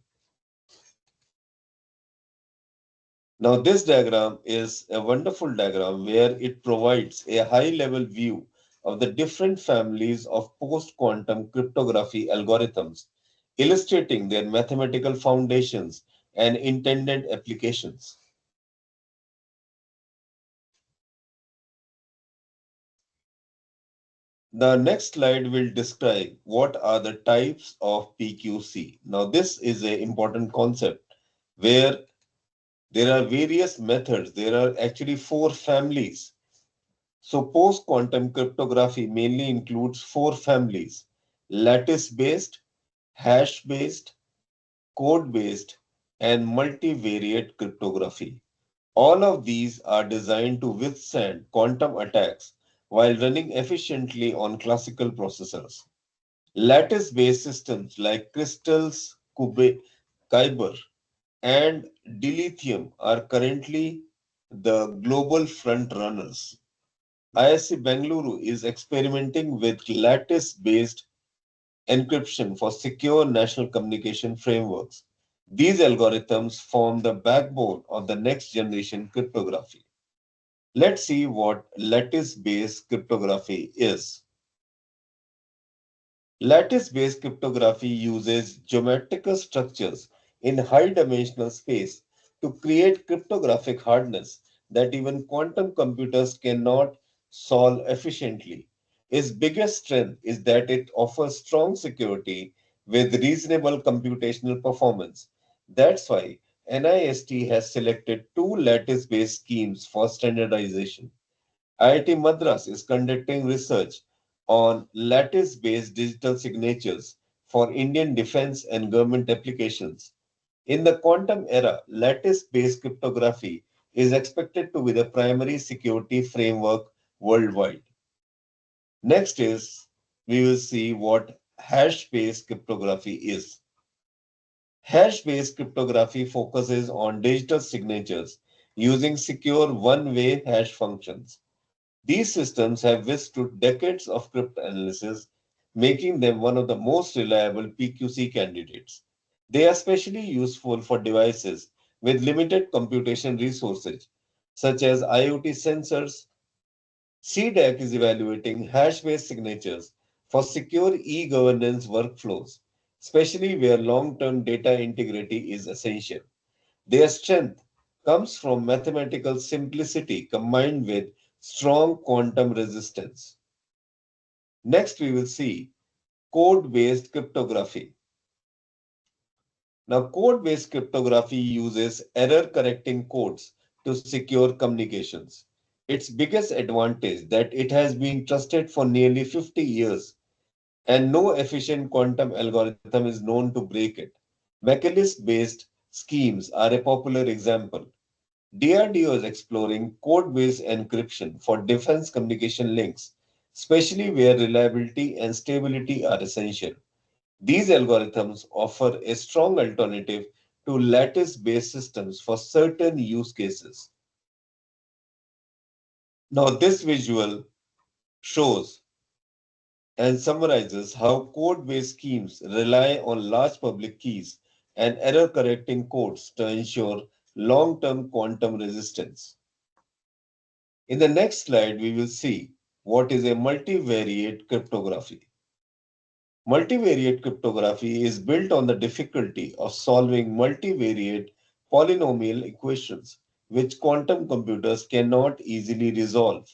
Now, this diagram is a wonderful diagram where it provides a high-level view of the different families of post-quantum cryptography algorithms, illustrating their mathematical foundations and intended applications. The next slide will describe what are the types of PQC. Now, this is an important concept where there are various methods. There are actually 4 families. So post-quantum cryptography mainly includes 4 families: lattice-based, hash-based, code-based, and multivariate cryptography. All of these are designed to withstand quantum attacks while running efficiently on classical processors. Lattice-based systems like crystals, Kyber, and dilithium are currently the global front runners. ISC Bengaluru is experimenting with lattice-based encryption for secure national communication frameworks. These algorithms form the backbone of the next generation cryptography. Let's see what lattice-based cryptography is. Lattice-based cryptography uses geometrical structures in high-dimensional space to create cryptographic hardness that even quantum computers cannot solve efficiently. Its biggest strength is that it offers strong security with reasonable computational performance. That's why NIST has selected 2 lattice-based schemes for standardization. IIT Madras is conducting research on lattice-based digital signatures for Indian defense and government applications. In the quantum era, lattice-based cryptography is expected to be the primary security framework worldwide. Next is, we will see what hash-based cryptography is. Hash-based cryptography focuses on digital signatures using secure one-way hash functions. These systems have withstood decades of cryptanalysis, making them one of the most reliable PQC candidates. They are especially useful for devices with limited computation resources, such as IoT sensors. CDAC is evaluating hash-based signatures for secure e-governance workflows, especially where long-term data integrity is essential. Their strength comes from mathematical simplicity combined with strong quantum resistance. Next, we will see code-based cryptography. Now, code-based cryptography uses error-correcting codes to secure communications. Its biggest advantage that it has been trusted for nearly 50 years, and no efficient quantum algorithm is known to break it. Maclist-based schemes are a popular example. DRDO is exploring code-based encryption for defense communication links, especially where reliability and stability are essential. These algorithms offer a strong alternative to lattice-based systems for certain use cases. Now, this visual shows and summarizes how code-based schemes rely on large public keys and error-correcting codes to ensure long-term quantum resistance. In the next slide, we will see what is a multivariate cryptography. Multivariate cryptography is built on the difficulty of solving multivariate polynomial equations, which quantum computers cannot easily resolve.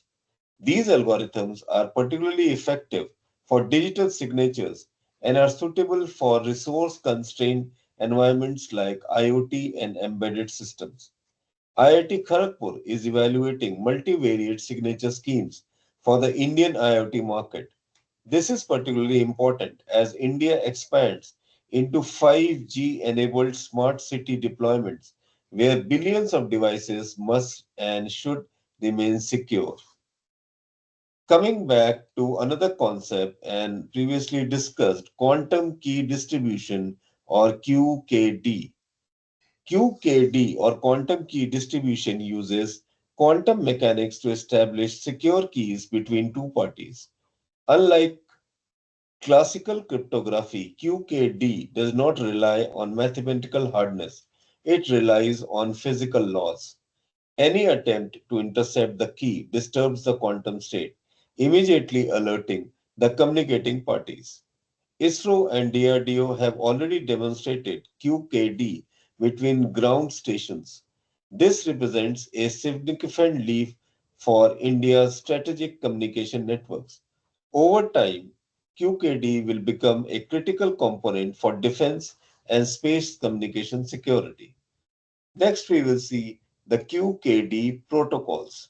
These algorithms are particularly effective for digital signatures and are suitable for resource-constrained environments like IoT and embedded systems. IIT Kharagpur is evaluating multivariate signature schemes for the Indian IoT market. This is particularly important as India expands into 5G-enabled smart city deployments, where billions of devices must and should remain secure. Coming back to another concept and previously discussed, quantum key distribution or QKD. QKD or quantum key distribution uses quantum mechanics to establish secure keys between two parties. Unlike Classical cryptography, QKD, does not rely on mathematical hardness. It relies on physical laws. Any attempt to intercept the key disturbs the quantum state, immediately alerting the communicating parties. ISRO and DRDO have already demonstrated QKD between ground stations. This represents a significant leap for India's strategic communication networks. Over time, QKD will become a critical component for defense and space communication security. Next, we will see the QKD protocols.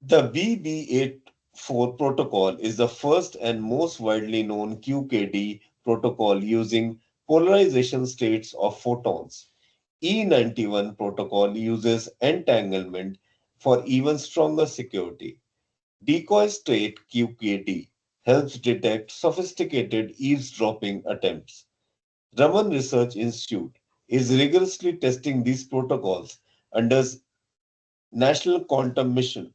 The BB84 protocol is the first and most widely known QKD protocol using polarization states of photons. E91 protocol uses entanglement for even stronger security. Decoy state QKD helps detect sophisticated eavesdropping attempts. Raman Research Institute is rigorously testing these protocols under National Quantum Mission.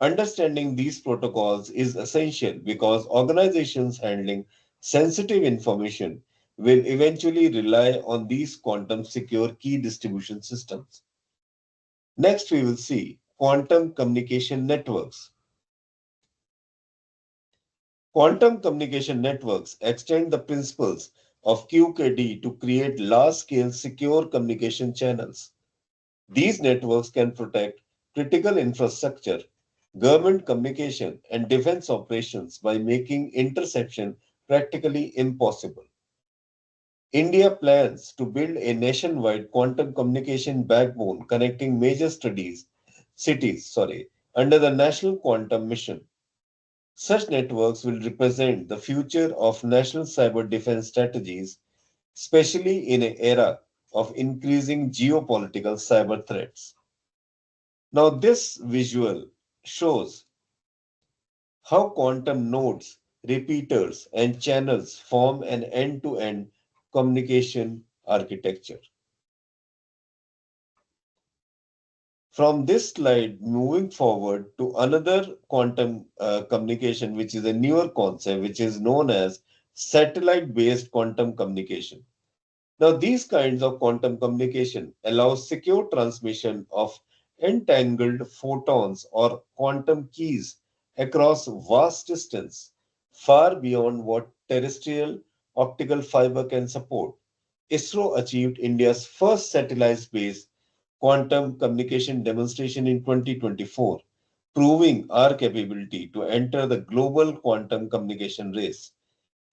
Understanding these protocols is essential because organizations handling sensitive information will eventually rely on these quantum secure key distribution systems. Next, we will see quantum communication networks. Quantum communication networks extend the principles of QKD to create large-scale secure communication channels. These networks can protect critical infrastructure, government communication, and defense operations by making interception practically impossible. India plans to build a nationwide quantum communication backbone connecting major cities, under the National Quantum Mission. Such networks will represent the future of national cyber defense strategies, especially in an era of increasing geopolitical cyber threats. Now, this visual shows how quantum nodes, repeaters, and channels form an end-to-end communication architecture. From this slide, moving forward to another quantum communication, which is a newer concept, which is known as satellite-based quantum communication. Now, these kinds of quantum communication allow secure transmission of entangled photons or quantum keys across vast distance, far beyond what terrestrial optical fiber can support. ISRO achieved India's first satellite-based quantum communication demonstration in 2024, proving our capability to enter the global quantum communication race.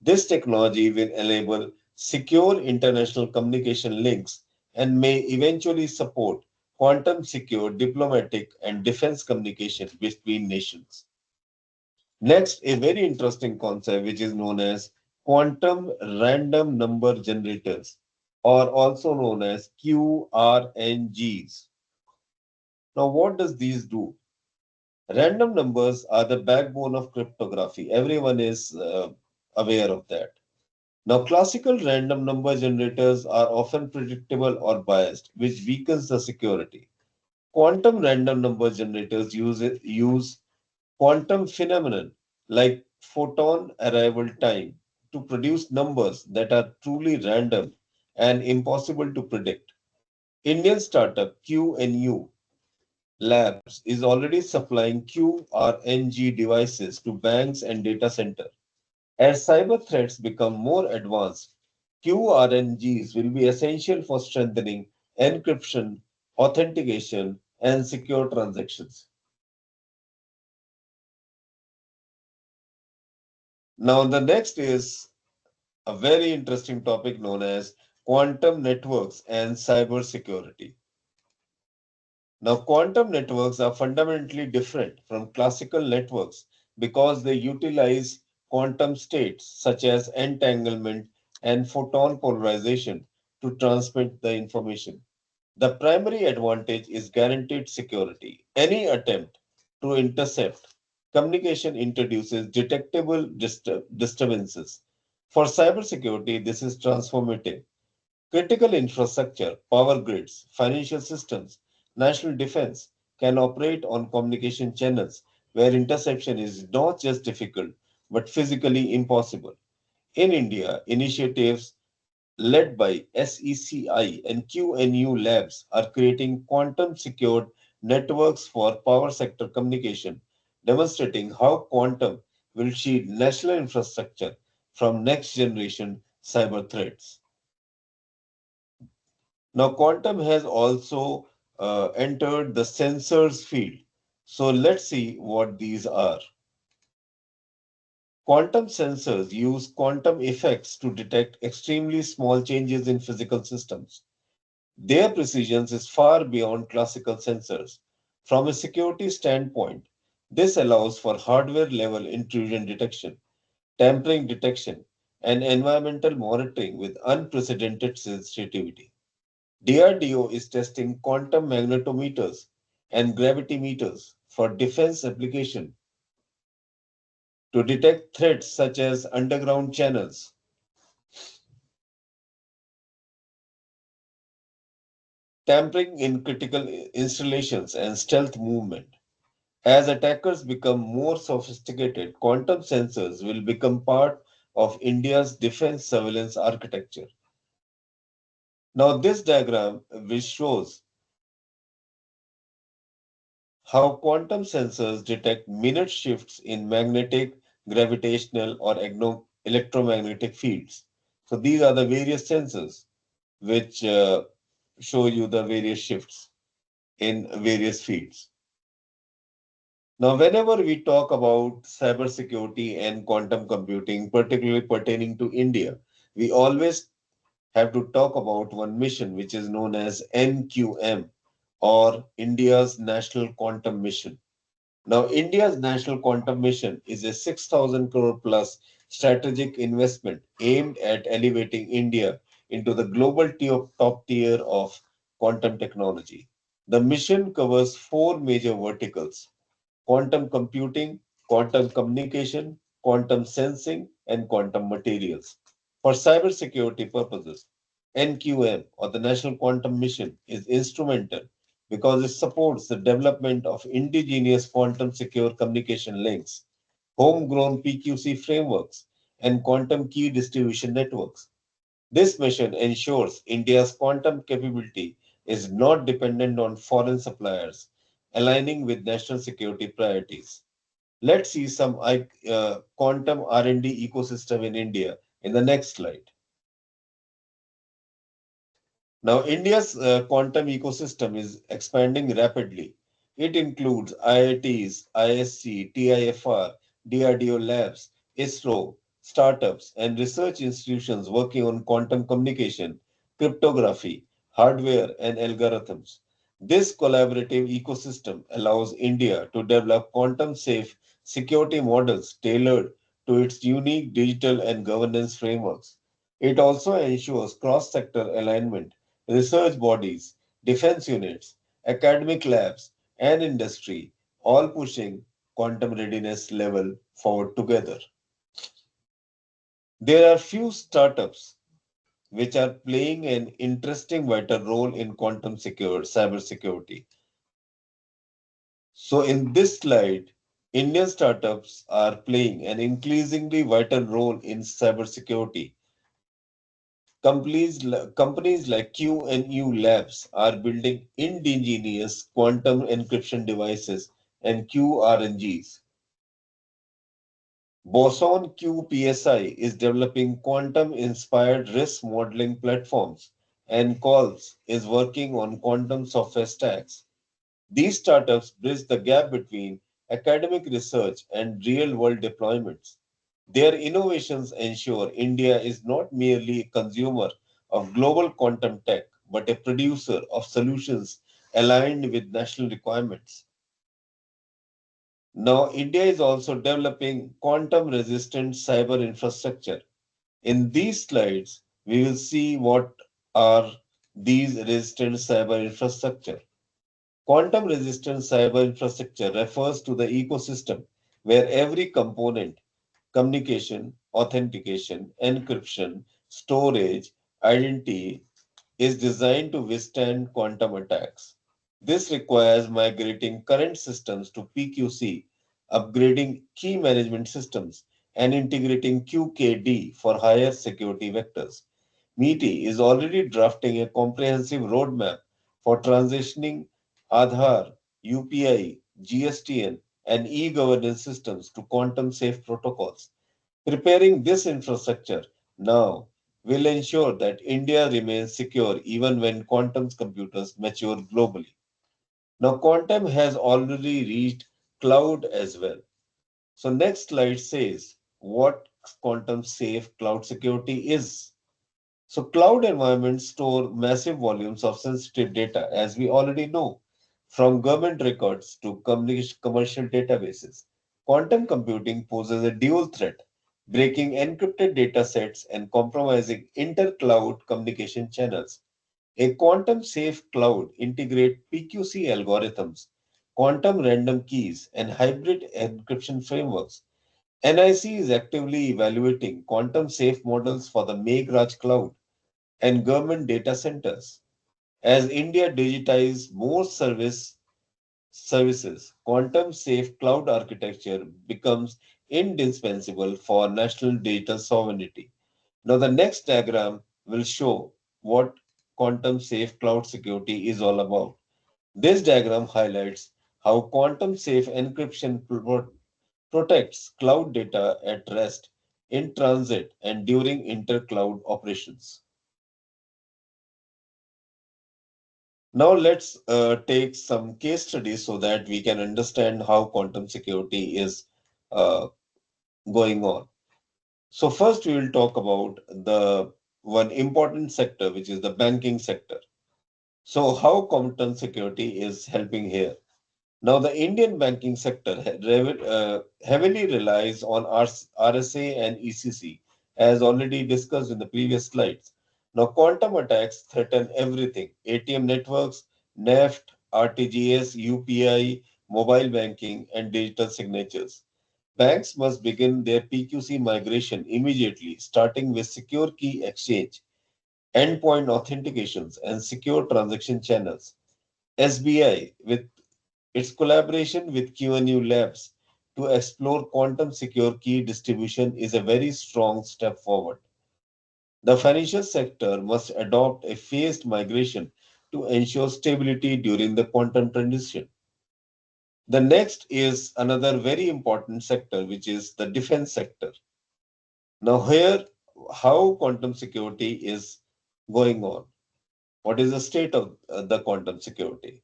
This technology will enable secure international communication links and may eventually support quantum secure diplomatic and defense communication between nations. Next, a very interesting concept which is known as quantum random number generators, or also known as QRNGs. Now, what does these do? Random numbers are the backbone of cryptography. Everyone is aware of that. Now, classical random number generators are often predictable or biased, which weakens the security. Quantum random number generators use quantum phenomenon like photon arrival time to produce numbers that are truly random and impossible to predict. Indian startup QNU Labs is already supplying QRNG devices to banks and data centers. As cyber threats become more advanced, QRNGs will be essential for strengthening encryption, authentication, and secure transactions. Now, the next is a very interesting topic known as quantum networks and cyber security. Now, quantum networks are fundamentally different from classical networks because they utilize quantum states such as entanglement and photon polarization to transmit the information. The primary advantage is guaranteed security. Any attempt to intercept communication introduces detectable disturbances. For cybersecurity, this is transformative. Critical infrastructure, power grids, financial systems, national defense can operate on communication channels where interception is not just difficult, but physically impossible. In India, initiatives led by SECI and QNU labs are creating quantum secured networks for power sector communication, demonstrating how quantum will shield national infrastructure from next generation cyber threats. Now, quantum has also entered the sensors field. So let's see what these are. Quantum sensors use quantum effects to detect extremely small changes in physical systems. Their precision is far beyond classical sensors. From a security standpoint, this allows for hardware level intrusion detection, tampering detection, and environmental monitoring with unprecedented sensitivity. DRDO is testing quantum magnetometers and gravitymeters for defense application to detect threats such as underground channels, tampering in critical installations, and stealth movement. As attackers become more sophisticated, quantum sensors will become part of India's defense surveillance architecture. Now, this diagram which shows how quantum sensors detect minute shifts in magnetic, gravitational, or electromagnetic fields. So these are the various sensors which show you the various shifts in various fields. Now, whenever we talk about cybersecurity and quantum computing, particularly pertaining to India, we always have to talk about one mission which is known as NQM, or India's National Quantum Mission. Now, India's National Quantum Mission is a 6,000 crore plus strategic investment aimed at elevating India into the global top tier of quantum technology. The mission covers four major verticals: quantum computing, quantum communication, quantum sensing, and quantum materials. For cybersecurity purposes, NQM, or the National Quantum Mission, is instrumental because it supports the development of indigenous quantum secure communication links, homegrown PQC frameworks, and quantum key distribution networks. This mission ensures India's quantum capability is not dependent on foreign suppliers, aligning with national security priorities. Let's see some quantum R&D ecosystem in India in the next slide. Now, India's quantum ecosystem is expanding rapidly. It includes IITs, ISC, TIFR, DRDO labs, ISRO, startups, and research institutions working on quantum communication, cryptography, hardware, and algorithms. This collaborative ecosystem allows India to develop quantum safe security models tailored to its unique digital and governance frameworks. It also ensures cross sector alignment. Research bodies, defense units, academic labs, and industry all pushing quantum readiness level forward together. There are few startups which are playing an interesting vital role in quantum secure cybersecurity. So in this slide, Indian startups are playing an increasingly vital role in cybersecurity. Companies like QNU Labs are building indigenous quantum encryption devices and QRNGs. Boson QPSI is developing quantum-inspired risk modeling platforms, and Qualys is working on quantum software stacks. These startups bridge the gap between academic research and real-world deployments. Their innovations ensure India is not merely a consumer of global quantum tech, but a producer of solutions aligned with national requirements. Now, India is also developing quantum resistant cyber infrastructure. In these slides, we will see what are these resistant cyber infrastructure. Quantum resistant cyber infrastructure refers to the ecosystem where every component, communication, authentication, encryption, storage, identity, is designed to withstand quantum attacks. This requires migrating current systems to PQC upgrading key management systems, and integrating QKD for higher security vectors. MeitY is already drafting a comprehensive roadmap for transitioning Aadhaar, UPI, GSTN, and e-governance systems to quantum-safe protocols. Preparing this infrastructure now will ensure that India remains secure even when quantum computers mature globally. Now, quantum has already reached cloud as well. So, next slide says what quantum safe cloud security is. So, cloud environments store massive volumes of sensitive data, as we already know, from government records to commercial databases. Quantum computing poses a dual threat, breaking encrypted data sets and compromising inter-cloud communication channels. A quantum safe cloud integrates PQC algorithms, quantum random keys, and hybrid encryption frameworks. NIC is actively evaluating quantum safe models for the Meghraj cloud and government data centers. As India digitizes more services, quantum safe cloud architecture becomes indispensable for national data sovereignty. Now, the next diagram will show what quantum safe cloud security is all about. This diagram highlights how quantum safe encryption protects cloud data at rest, in transit, and during inter-cloud operations. Now let's take some case studies so that we can understand how quantum security is uh, going on. So first we will talk about the one important sector, which is the banking sector. So how quantum security is helping here? Now the Indian banking sector heavily relies on RSA and ECC, as already discussed in the previous slides. Now quantum attacks threaten everything: ATM networks, NEFT, RTGS, UPI, mobile banking, and digital signatures. Banks must begin their PQC migration immediately, starting with secure key exchange, endpoint authentications, and secure transaction channels. SBI, with its collaboration with QNU Labs to explore quantum secure key distribution, is a very strong step forward. The financial sector must adopt a phased migration to ensure stability during the quantum transition. The next is another very important sector, which is the defense sector. Now, here, how quantum security is going on? What is the state of the quantum security?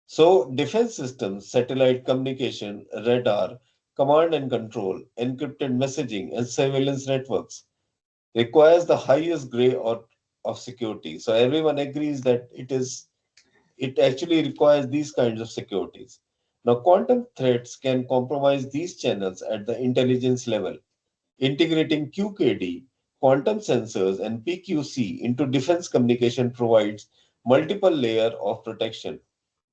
So, defense systems, satellite communication, radar, command and control, encrypted messaging, and surveillance networks requires the highest grade of security. So, everyone agrees that it actually requires these kinds of securities. Now, quantum threats can compromise these channels at the intelligence level. Integrating QKD, quantum sensors, and PQC into defense communication provides multiple layer of protection.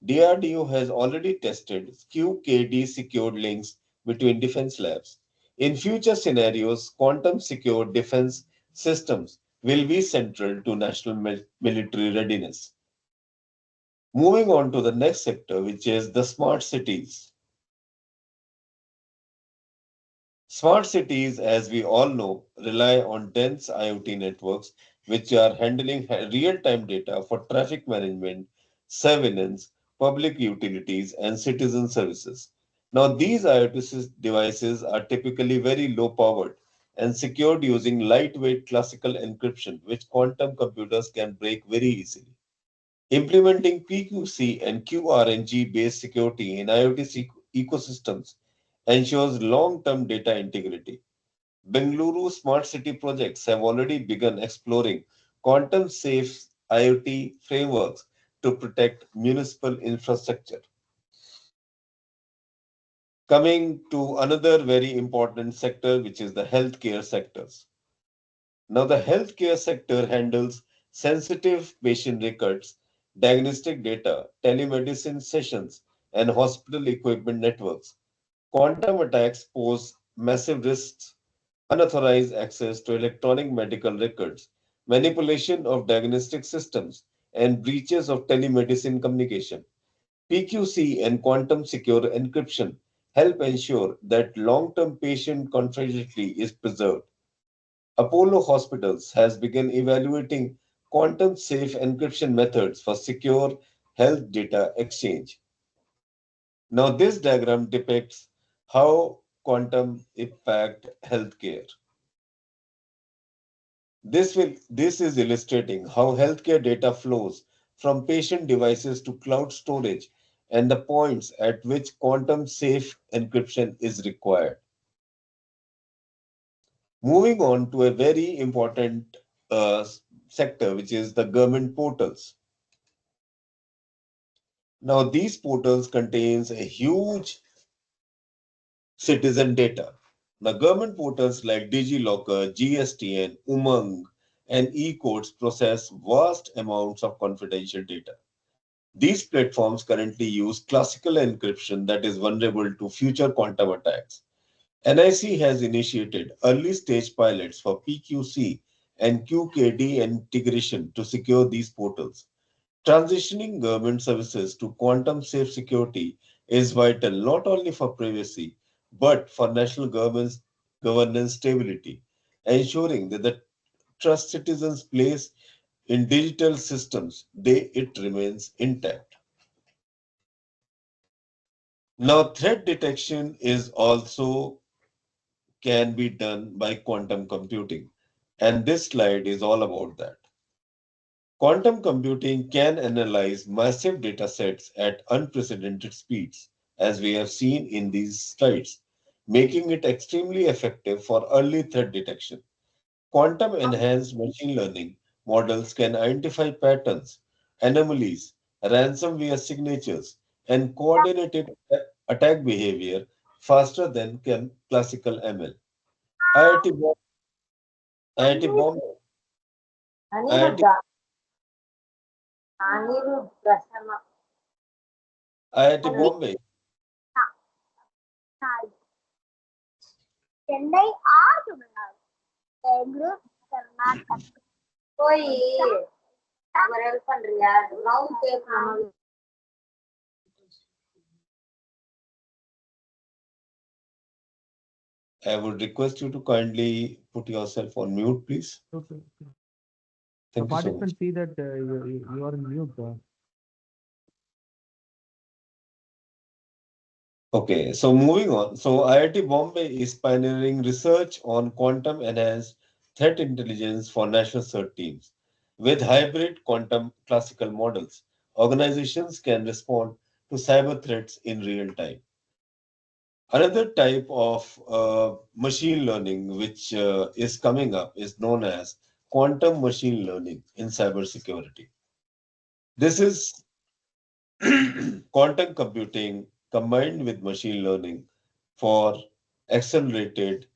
DRDO has already tested QKD secured links between defense labs. In future scenarios, quantum secured defense systems will be central to national military readiness. Moving on to the next sector, which is the smart cities. Smart cities, as we all know, rely on dense IoT networks which are handling real-time data for traffic management, surveillance, public utilities, and citizen services. Now, these IoT devices are typically very low powered and secured using lightweight classical encryption, which quantum computers can break very easily. Implementing PQC and QRNG based security in IoT ecosystems ensures long-term data integrity. Bengaluru smart city projects have already begun exploring quantum safe IoT frameworks to protect municipal infrastructure. Coming to another very important sector, which is the healthcare sectors. Now, the healthcare sector handles sensitive patient records, diagnostic data, telemedicine sessions, and hospital equipment networks. Quantum attacks pose massive risks: unauthorized access to electronic medical records, manipulation of diagnostic systems, and breaches of telemedicine communication. PQC and quantum secure encryption help ensure that long-term patient confidentiality is preserved. Apollo Hospitals has begun evaluating quantum safe encryption methods for secure health data exchange. Now, this diagram depicts how quantum impact healthcare. This is illustrating how healthcare data flows from patient devices to cloud storage and the points at which quantum safe encryption is required. Moving on to a very important uh, sector, which is the government portals. Now, these portals contains a huge citizen data. Now, government portals like DigiLocker, GSTN, Umang, and eCodes process vast amounts of confidential data. These platforms currently use classical encryption that is vulnerable to future quantum attacks. NIC has initiated early stage pilots for PQC and QKD integration to secure these portals. Transitioning government services to quantum safe security is vital not only for privacy but for national governance stability, ensuring that the trust citizens place in digital systems it remains intact. Now, threat detection is also can be done by quantum computing, and this slide is all about that. Quantum computing can analyze massive data sets at unprecedented speeds, as we have seen in these slides, making it extremely effective for early threat detection. Quantum enhanced machine learning models can identify patterns, anomalies, ransomware signatures, and coordinated attack behavior faster than classical ML. IIT IIT Bombay, IIT, IIT Bombay Chennai ಆರು ಬೆಂಗಳೂರು ಕರ್ನಾಟಕ போய் அவர் help பண்றியா round கேட்கணும் I would request you to kindly put yourself on mute, please. Okay. The Thank you so much. participants see that you are in mute. Okay, so moving on. So IIT Bombay is pioneering research on quantum enhanced threat intelligence for national cert teams. With hybrid quantum classical models, organizations can respond to cyber threats in real time. Another type of machine learning which is coming up is known as quantum machine learning in cybersecurity. This is quantum computing combined with machine learning for accelerated.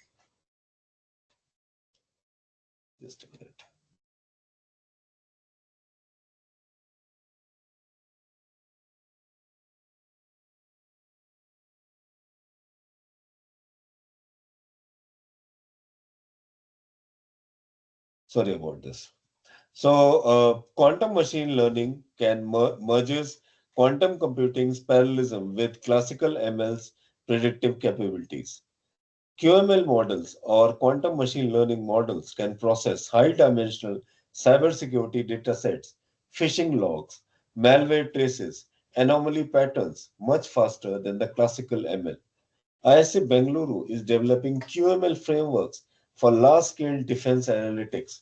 Just a minute. Sorry about this. So, quantum machine learning can merges quantum computing's parallelism with classical ML's predictive capabilities. QML models or quantum machine learning models can process high-dimensional cybersecurity datasets, phishing logs, malware traces, anomaly patterns much faster than the classical ML. ISC Bengaluru is developing QML frameworks for large-scale defense analytics.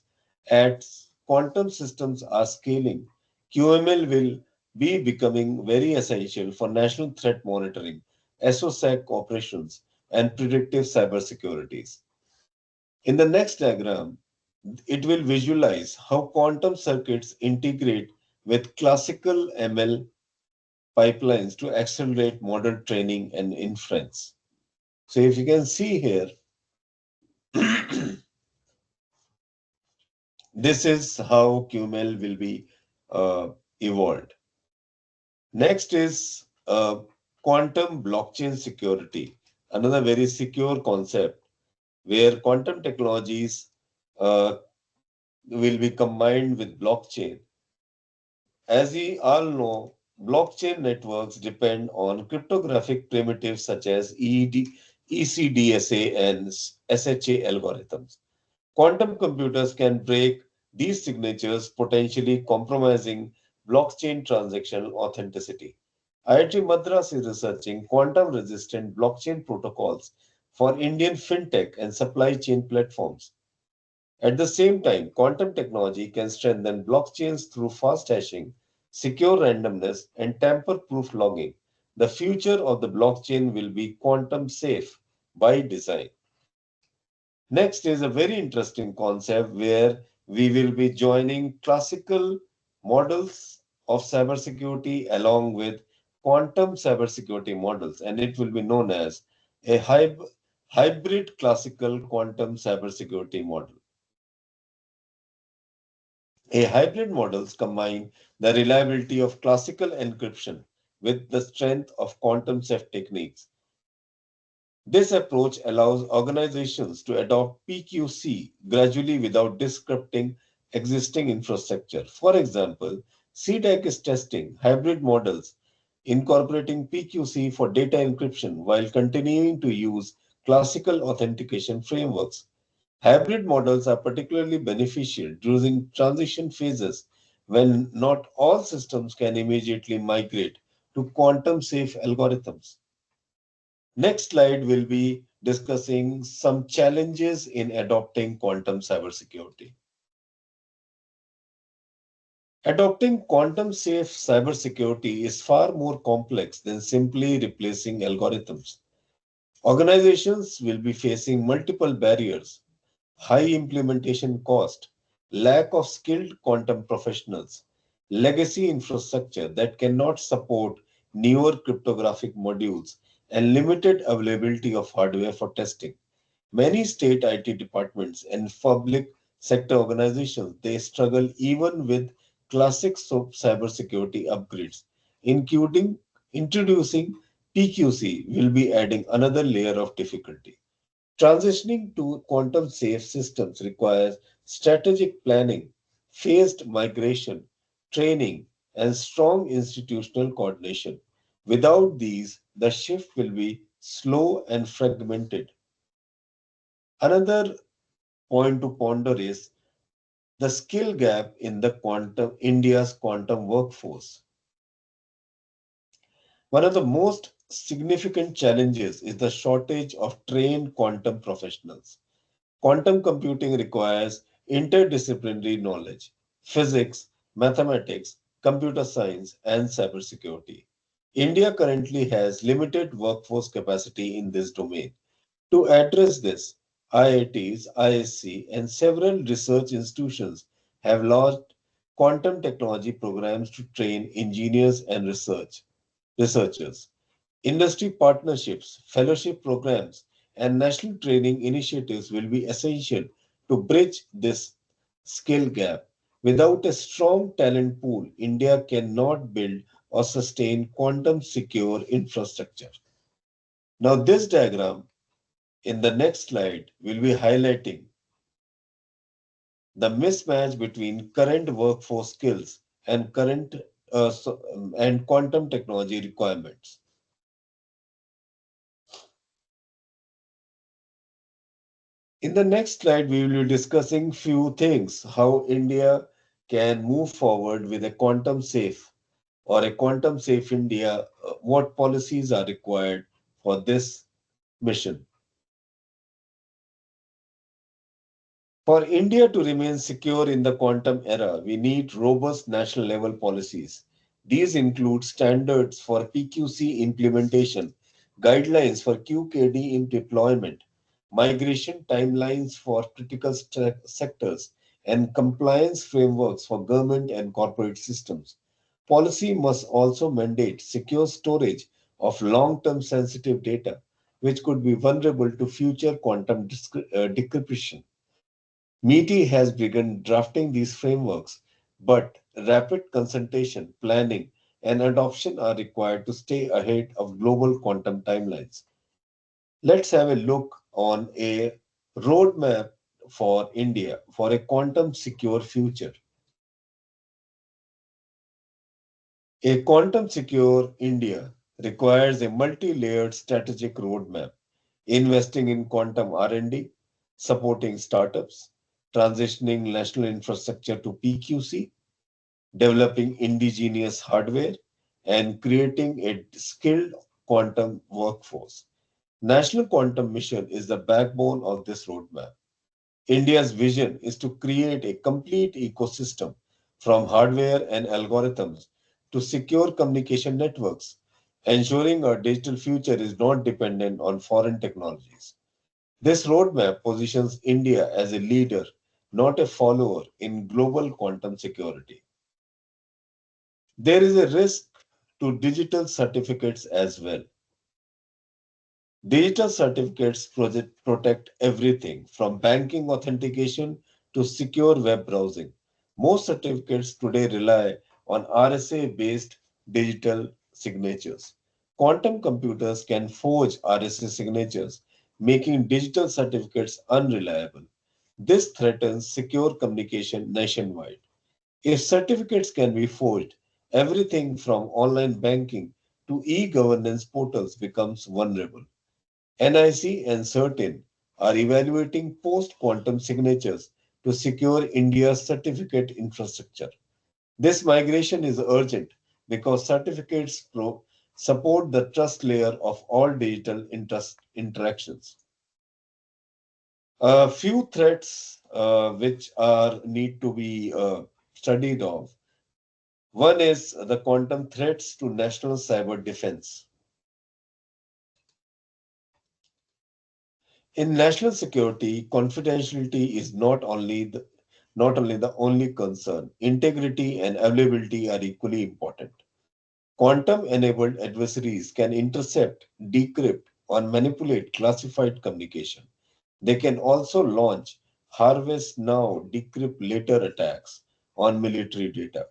As quantum systems are scaling, QML will be becoming very essential for national threat monitoring, SOSAC operations, and predictive cybersecurities. In the next diagram, it will visualize how quantum circuits integrate with classical ML pipelines to accelerate model training and inference. So if you can see here, this is how QML will be evolved. Next is quantum blockchain security, another very secure concept where quantum technologies will be combined with blockchain. As we all know, blockchain networks depend on cryptographic primitives such as ECDSA and SHA algorithms. Quantum computers can break these signatures, potentially compromising blockchain transactional authenticity. IIT Madras is researching quantum resistant blockchain protocols for Indian fintech and supply chain platforms. At the same time, quantum technology can strengthen blockchains through fast hashing, secure randomness, and tamper proof logging. The future of the blockchain will be quantum safe by design. Next is a very interesting concept where we will be joining classical models of cybersecurity along with quantum cybersecurity models, and it will be known as a hybrid classical quantum cybersecurity model. A hybrid models combine the reliability of classical encryption with the strength of quantum safe techniques. This approach allows organizations to adopt PQC gradually without disrupting existing infrastructure. For example, CDEC is testing hybrid models incorporating PQC for data encryption while continuing to use classical authentication frameworks. Hybrid models are particularly beneficial during transition phases when not all systems can immediately migrate to quantum safe algorithms. Next slide will be discussing some challenges in adopting quantum cybersecurity. Adopting quantum safe cybersecurity is far more complex than simply replacing algorithms. Organizations will be facing multiple barriers: high implementation cost, lack of skilled quantum professionals, legacy infrastructure that cannot support newer cryptographic modules, and limited availability of hardware for testing. Many state IT departments and public sector organizations, they struggle even with classic cybersecurity upgrades, including introducing PQC will be adding another layer of difficulty. Transitioning to quantum safe systems requires strategic planning, phased migration, training, and strong institutional coordination. Without these, the shift will be slow and fragmented. Another point to ponder is the skill gap in the quantum India's quantum workforce. One of the most significant challenges is the shortage of trained quantum professionals. Quantum computing requires interdisciplinary knowledge: physics, mathematics, computer science, and cybersecurity. India currently has limited workforce capacity in this domain. To address this, IITs, ISC, and several research institutions have launched quantum technology programs to train engineers and researchers. Industry partnerships, fellowship programs, and national training initiatives will be essential to bridge this skill gap. Without a strong talent pool, India cannot build or sustain quantum secure infrastructure. Now, this diagram in the next slide will be highlighting the mismatch between current workforce skills and and quantum technology requirements. In the next slide, we will be discussing few things: how India can move forward with a quantum safe or a quantum safe India, what policies are required for this mission. For India to remain secure in the quantum era, we need robust national level policies. These include standards for PQC implementation, guidelines for QKD in deployment, migration timelines for critical sectors, and compliance frameworks for government and corporate systems. Policy must also mandate secure storage of long-term sensitive data, which could be vulnerable to future quantum decryption. MITI has begun drafting these frameworks, but rapid consultation, planning, and adoption are required to stay ahead of global quantum timelines. Let's have a look on a roadmap for India for a quantum secure future. A quantum secure India requires a multi-layered strategic roadmap, investing in quantum R&D, supporting startups, transitioning national infrastructure to PQC, developing indigenous hardware, and creating a skilled quantum workforce. National Quantum Mission is the backbone of this roadmap. India's vision is to create a complete ecosystem from hardware and algorithms to secure communication networks, ensuring our digital future is not dependent on foreign technologies. This roadmap positions India as a leader, not a follower, in global quantum security. There is a risk to digital certificates as well. Digital certificates protect everything from banking authentication to secure web browsing. Most certificates today rely on RSA-based digital signatures. Quantum computers can forge RSA signatures, making digital certificates unreliable. This threatens secure communication nationwide. If certificates can be forged, everything from online banking to e-governance portals becomes vulnerable. NIC and CERTIN are evaluating post-quantum signatures to secure India's certificate infrastructure. This migration is urgent because certificates support the trust layer of all digital interactions. A few threats which are need to be studied of. One is the quantum threats to national cyber defense. In national security, confidentiality is not only the only concern. Integrity and availability are equally important. Quantum-enabled adversaries can intercept, decrypt, or manipulate classified communication. They can also launch harvest now, decrypt later attacks on military data.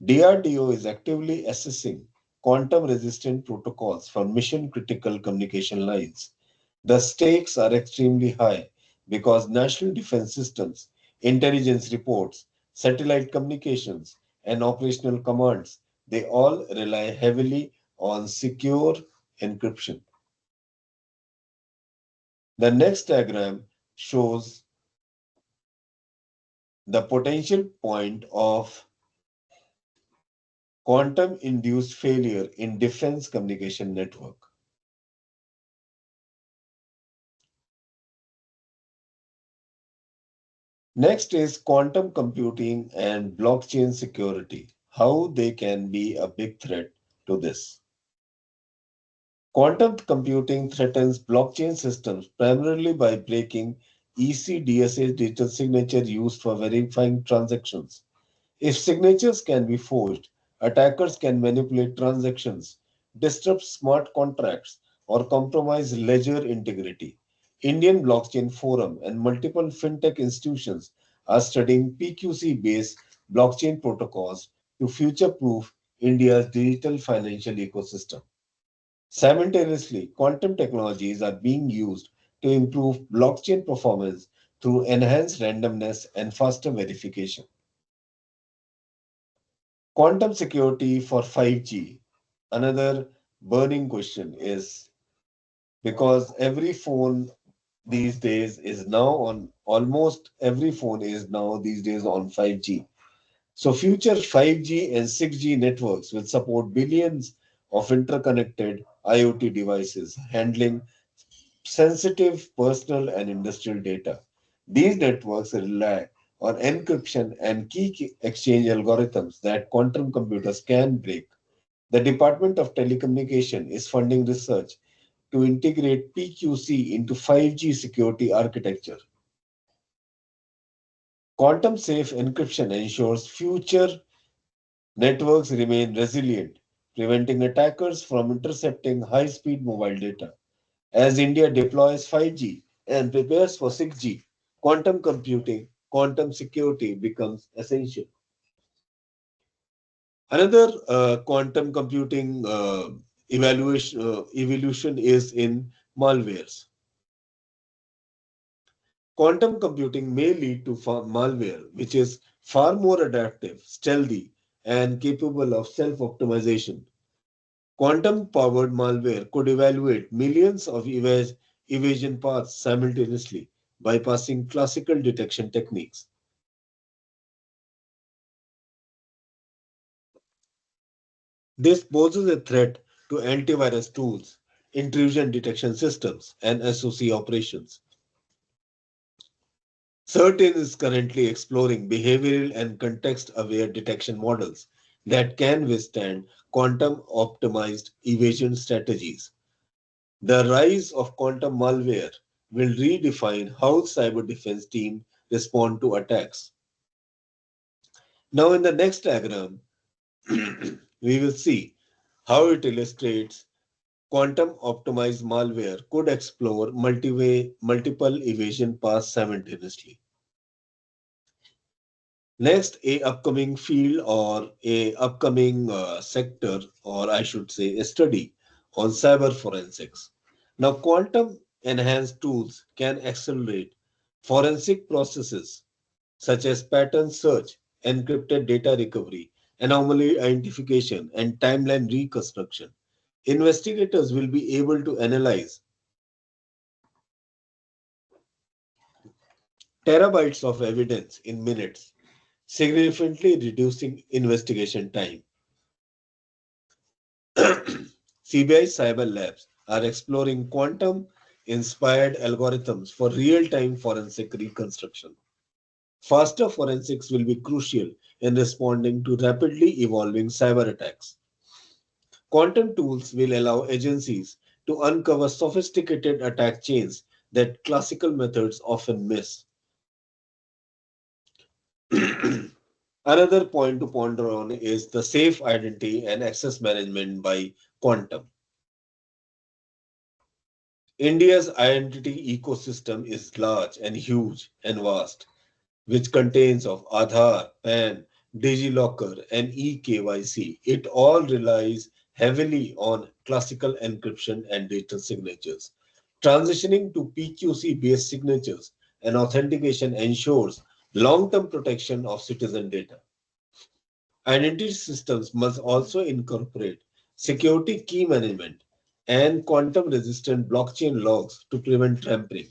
DRDO is actively assessing quantum-resistant protocols for mission-critical communication lines. The stakes are extremely high because national defense systems, intelligence reports, satellite communications, and operational commands, they all rely heavily on secure encryption. The next diagram shows the potential point of quantum-induced failure in defense communication network. Next is quantum computing and blockchain security, how they can be a big threat to this. Quantum computing threatens blockchain systems primarily by breaking ECDSA digital signature used for verifying transactions. If signatures can be forged, attackers can manipulate transactions, disrupt smart contracts, or compromise ledger integrity. Indian Blockchain Forum and multiple fintech institutions are studying PQC-based blockchain protocols to future-proof India's digital financial ecosystem. Simultaneously, quantum technologies are being used to improve blockchain performance through enhanced randomness and faster verification. Quantum security for 5G. Another burning question is because every phone these days is now on, almost every phone is now these days on 5G. So future 5G and 6G networks will support billions of interconnected IoT devices handling sensitive personal and industrial data. These networks rely on encryption and key exchange algorithms that quantum computers can break. The Department of Telecommunication is funding research to integrate PQC into 5G security architecture. Quantum safe encryption ensures future networks remain resilient, preventing attackers from intercepting high speed mobile data. As India deploys 5G and prepares for 6G, quantum computing, quantum security becomes essential. Another quantum computing evolution is in malwares. Quantum computing may lead to malware, which is far more adaptive, stealthy, and capable of self-optimization. Quantum-powered malware could evaluate millions of evasion paths simultaneously, bypassing classical detection techniques. This poses a threat to antivirus tools, intrusion detection systems, and SOC operations. CERT-In is currently exploring behavioral and context-aware detection models that can withstand quantum-optimized evasion strategies. The rise of quantum malware will redefine how cyber defense teams respond to attacks. Now, in the next diagram, we will see how it illustrates quantum optimized malware could explore multiple evasion paths simultaneously. Next, a upcoming field or a upcoming sector, or I should say a study on cyber forensics. Now, quantum enhanced tools can accelerate forensic processes such as pattern search, encrypted data recovery, anomaly identification, and timeline reconstruction. Investigators will be able to analyze terabytes of evidence in minutes, significantly reducing investigation time. CBI Cyber Labs are exploring quantum inspired algorithms for real time forensic reconstruction. Faster forensics will be crucial in responding to rapidly evolving cyber attacks. Quantum tools will allow agencies to uncover sophisticated attack chains that classical methods often miss. Another point to ponder on is the safe identity and access management by quantum. India's identity ecosystem is large and huge and vast, which contains of Aadhaar, PAN, DigiLocker, and eKYC. It all relies heavily on classical encryption and digital signatures. Transitioning to PQC-based signatures and authentication ensures long-term protection of citizen data. Identity systems must also incorporate security key management and quantum-resistant blockchain logs to prevent tampering.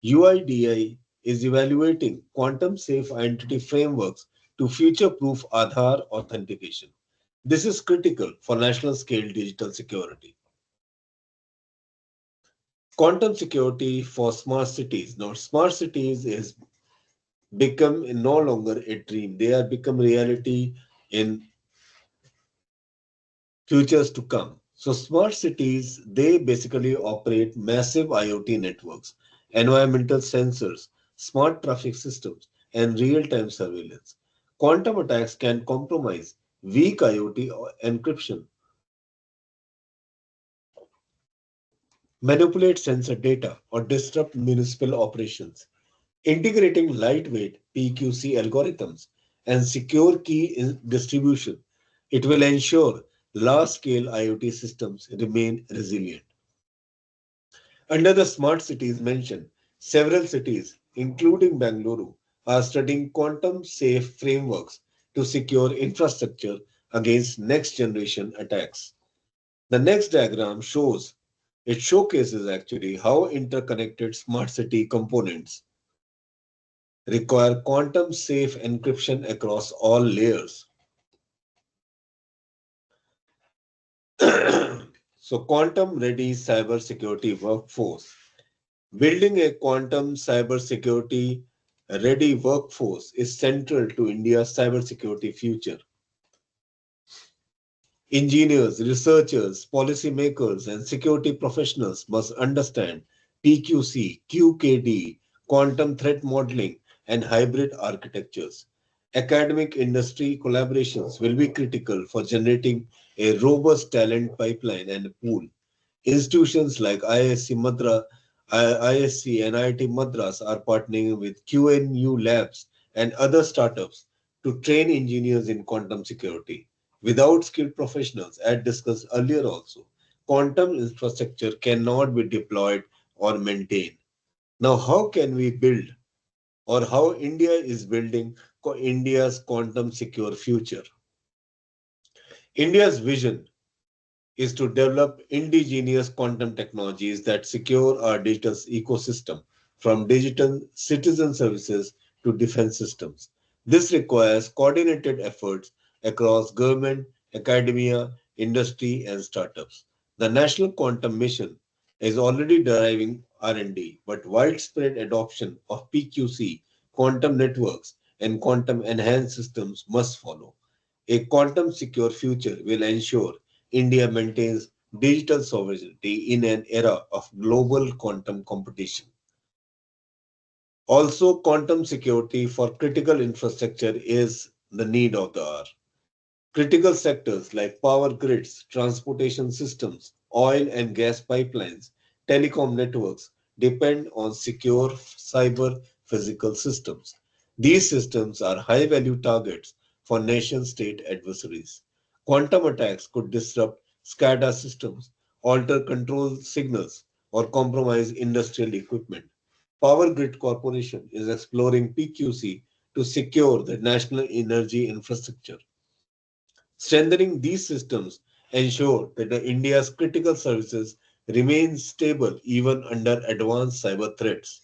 UIDAI is evaluating quantum-safe identity frameworks to future-proof Aadhaar authentication. This is critical for national-scale digital security. Quantum security for smart cities. Now, smart cities is become no longer a dream. They are become reality in futures to come. So smart cities, they basically operate massive IoT networks, environmental sensors, smart traffic systems, and real-time surveillance. Quantum attacks can compromise weak IoT or encryption, manipulate sensor data, or disrupt municipal operations. Integrating lightweight PQC algorithms and secure key distribution, it will ensure large-scale IoT systems remain resilient. Under the smart cities mentioned, several cities, including Bangalore, are studying quantum-safe frameworks to secure infrastructure against next-generation attacks. The next diagram showcases actually how interconnected smart city components require quantum-safe encryption across all layers. So, quantum-ready cybersecurity workforce. Building a quantum cybersecurity ready workforce is central to India's cybersecurity future. Engineers, researchers, policymakers, and security professionals must understand PQC, QKD, quantum threat modeling, and hybrid architectures. Academic industry collaborations will be critical for generating a robust talent pipeline and pool. Institutions like ISC and IIT Madras are partnering with QNU Labs and other startups to train engineers in quantum security. Without skilled professionals, as discussed earlier also, quantum infrastructure cannot be deployed or maintained. Now, how can we build or how India is building India's quantum secure future? India's vision is to develop indigenous quantum technologies that secure our digital ecosystem from digital citizen services to defense systems. This requires coordinated efforts across government, academia, industry, and startups. The National Quantum Mission is already driving R&D, but widespread adoption of PQC, quantum networks, and quantum enhanced systems must follow. A quantum secure future will ensure India maintains digital sovereignty in an era of global quantum competition. Also, quantum security for critical infrastructure is the need of the hour. Critical sectors like power grids, transportation systems, oil and gas pipelines, telecom networks depend on secure cyber physical systems. These systems are high value targets for nation state adversaries. Quantum attacks could disrupt SCADA systems, alter control signals, or compromise industrial equipment. Power Grid Corporation is exploring PQC to secure the national energy infrastructure. Strengthening these systems ensure that India's critical services remain stable even under advanced cyber threats.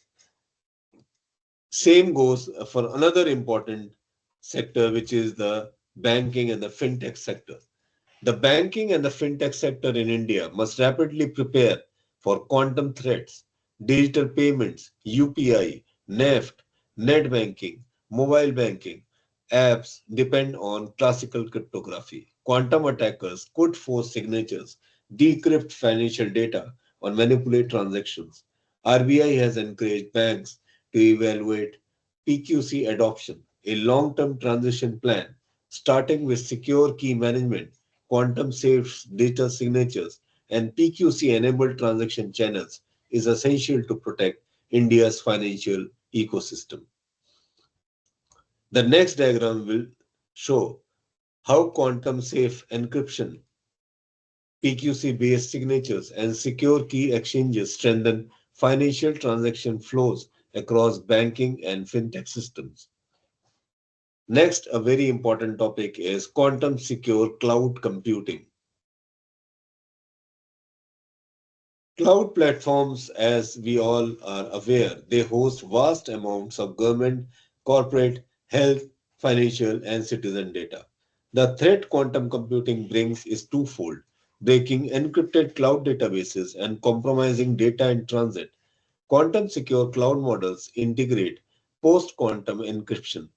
Same goes for another important sector, which is the banking and the fintech sector. The banking and the fintech sector in India must rapidly prepare for quantum threats, digital payments, UPI, NEFT, net banking, mobile banking, apps depend on classical cryptography. Quantum attackers could force signatures, decrypt financial data, or manipulate transactions. RBI has encouraged banks to evaluate PQC adoption, a long-term transition plan starting with secure key management, quantum safe digital signatures, and PQC enabled transaction channels is essential to protect India's financial ecosystem. The next diagram will show how quantum safe encryption, PQC based signatures, and secure key exchanges strengthen financial transaction flows across banking and fintech systems. Next, a very important topic is quantum secure cloud computing. Cloud platforms, as we all are aware, they host vast amounts of government, corporate, health, financial, and citizen data. The threat quantum computing brings is twofold: breaking encrypted cloud databases and compromising data in transit. Quantum secure cloud models integrate post quantum encryption,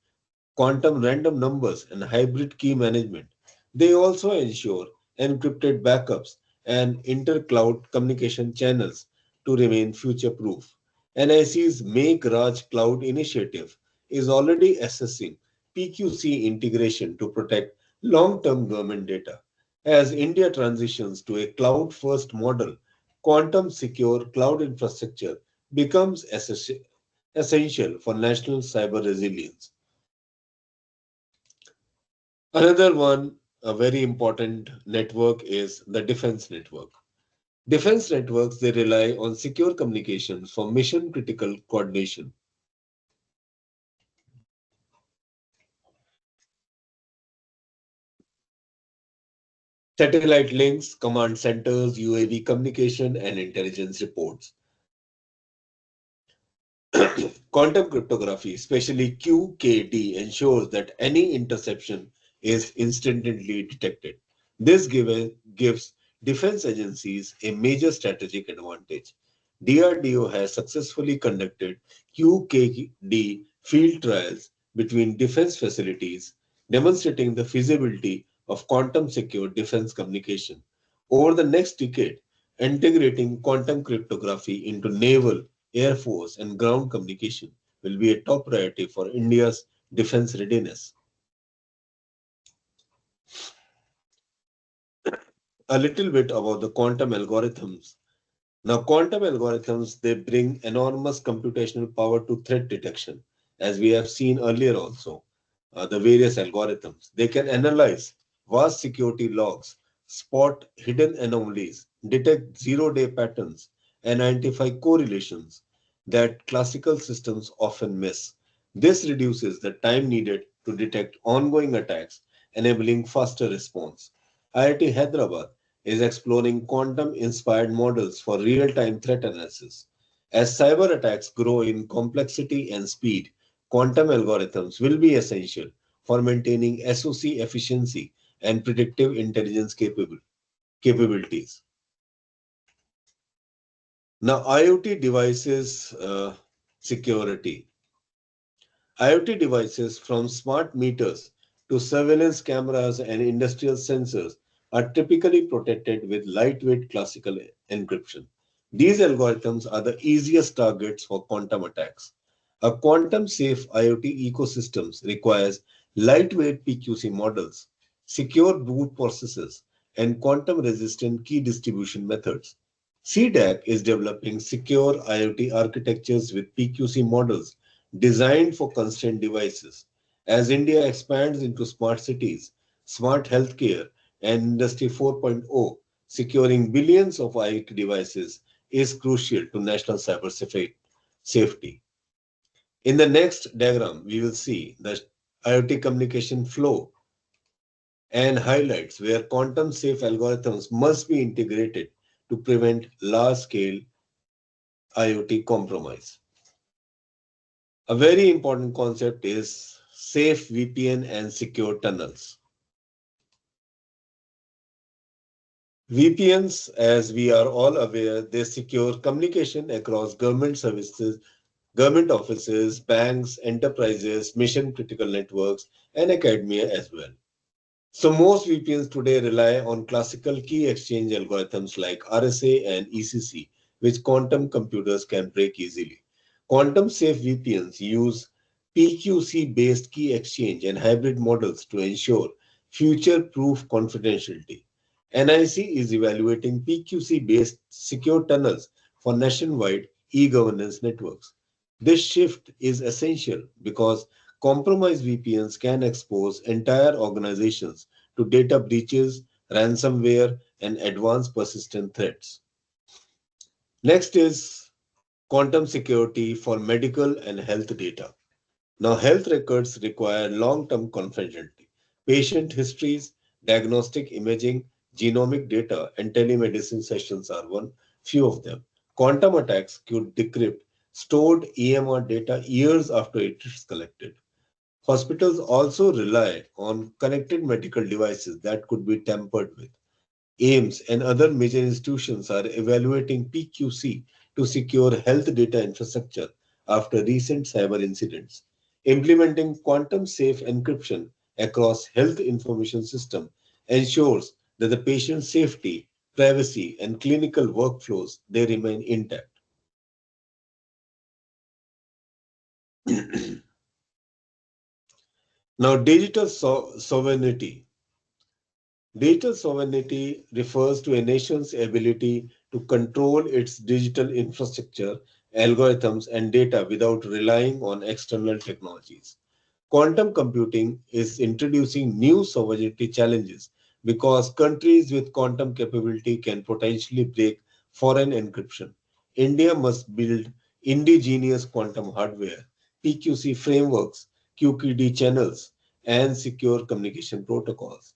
quantum random numbers, and hybrid key management. They also ensure encrypted backups and inter-cloud communication channels to remain future-proof. NIC's Make Raj Cloud initiative is already assessing PQC integration to protect long-term government data. As India transitions to a cloud-first model, quantum secure cloud infrastructure becomes essential for national cyber resilience. Another one, a very important network is the defense network. Defense networks, they rely on secure communications for mission critical coordination. Satellite links, command centers, UAV communication, and intelligence reports. Quantum cryptography, especially QKD, ensures that any interception is instantly detected. This gives defense agencies a major strategic advantage. DRDO has successfully conducted QKD field trials between defense facilities, demonstrating the feasibility of quantum secure defense communication. Over the next decade, integrating quantum cryptography into naval, air force, and ground communication will be a top priority for India's defense readiness. A little bit about the quantum algorithms. Now, quantum algorithms, they bring enormous computational power to threat detection. As we have seen earlier also, the various algorithms, they can analyze vast security logs, spot hidden anomalies, detect zero-day patterns, and identify correlations that classical systems often miss. This reduces the time needed to detect ongoing attacks, enabling faster response. IIT Hyderabad is exploring quantum-inspired models for real-time threat analysis. As cyber attacks grow in complexity and speed, quantum algorithms will be essential for maintaining SOC efficiency and predictive intelligence capabilities. Now, IoT devices security. IoT devices from smart meters to surveillance cameras and industrial sensors are typically protected with lightweight classical encryption. These algorithms are the easiest targets for quantum attacks. A quantum-safe IoT ecosystems requires lightweight PQC models, secure boot processes, and quantum-resistant key distribution methods. CDAC is developing secure IoT architectures with PQC models designed for constrained devices. As India expands into smart cities, smart healthcare, and Industry 4.0, securing billions of IoT devices is crucial to national cyber safety. In the next diagram, we will see the IoT communication flow and highlights where quantum safe algorithms must be integrated to prevent large-scale IoT compromise. A very important concept is safe VPN and secure tunnels. VPNs, as we are all aware, they secure communication across government services, government offices, banks, enterprises, mission-critical networks, and academia as well. So most VPNs today rely on classical key exchange algorithms like RSA and ECC, which quantum computers can break easily. Quantum-safe VPNs use PQC-based key exchange and hybrid models to ensure future-proof confidentiality. NIC is evaluating PQC-based secure tunnels for nationwide e-governance networks. This shift is essential because compromised VPNs can expose entire organizations to data breaches, ransomware, and advanced persistent threats. Next is quantum security for medical and health data. Now, health records require long-term confidentiality. Patient histories, diagnostic imaging, genomic data, and telemedicine sessions are one few of them. Quantum attacks could decrypt stored EMR data years after it is collected. Hospitals also rely on connected medical devices that could be tampered with. AIMS and other major institutions are evaluating PQC to secure health data infrastructure after recent cyber incidents. Implementing quantum safe encryption across health information system ensures that the patient's safety, privacy, and clinical workflows they remain intact. Now, digital sovereignty. Digital sovereignty refers to a nation's ability to control its digital infrastructure, algorithms, and data without relying on external technologies. Quantum computing is introducing new sovereignty challenges because countries with quantum capability can potentially break foreign encryption. India must build indigenous quantum hardware, PQC frameworks, QKD channels, and secure communication protocols.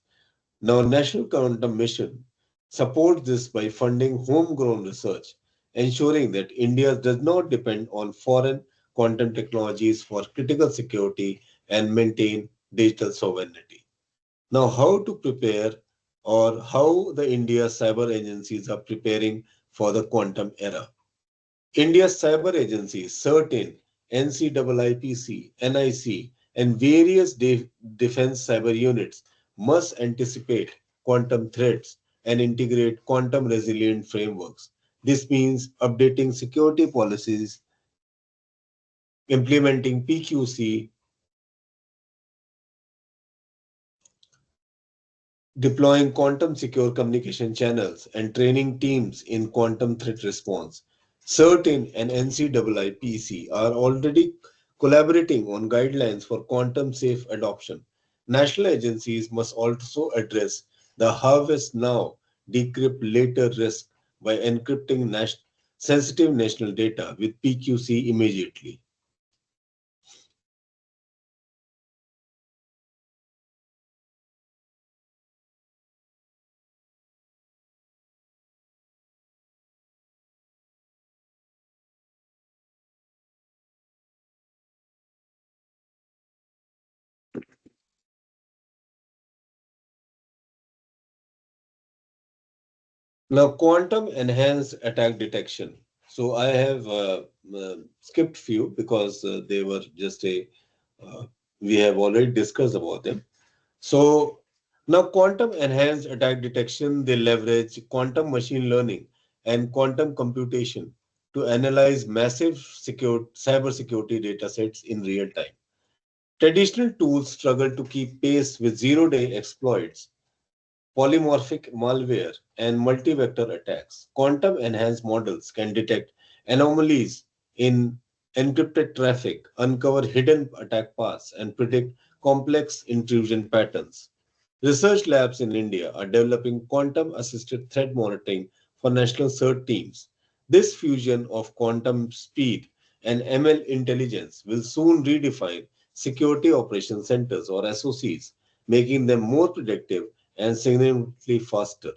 Now, National Quantum Mission supports this by funding homegrown research, ensuring that India does not depend on foreign quantum technologies for critical security and maintain digital sovereignty. Now, how to prepare or how the India cyber agencies are preparing for the quantum era. India's cyber agencies, CERT-In, NCIIPC, NIC, and various defense cyber units must anticipate quantum threats and integrate quantum resilient frameworks. This means updating security policies, implementing PQC, deploying quantum secure communication channels, and training teams in quantum threat response. CERT-In and NCIIPC are already collaborating on guidelines for quantum safe adoption. National agencies must also address the harvest now, decrypt later risk by encrypting sensitive national data with PQC immediately. Now, quantum enhanced attack detection. So I have skipped few because they were just we have already discussed about them. So now quantum enhanced attack detection, they leverage quantum machine learning and quantum computation to analyze massive cyber security data sets in real time. Traditional tools struggle to keep pace with zero-day exploits, polymorphic malware, and multi-vector attacks. Quantum enhanced models can detect anomalies in encrypted traffic, uncover hidden attack paths, and predict complex intrusion patterns. Research labs in India are developing quantum assisted threat monitoring for national CERT teams. This fusion of quantum speed and ML intelligence will soon redefine security operations centers or SOCs, making them more predictive and significantly faster.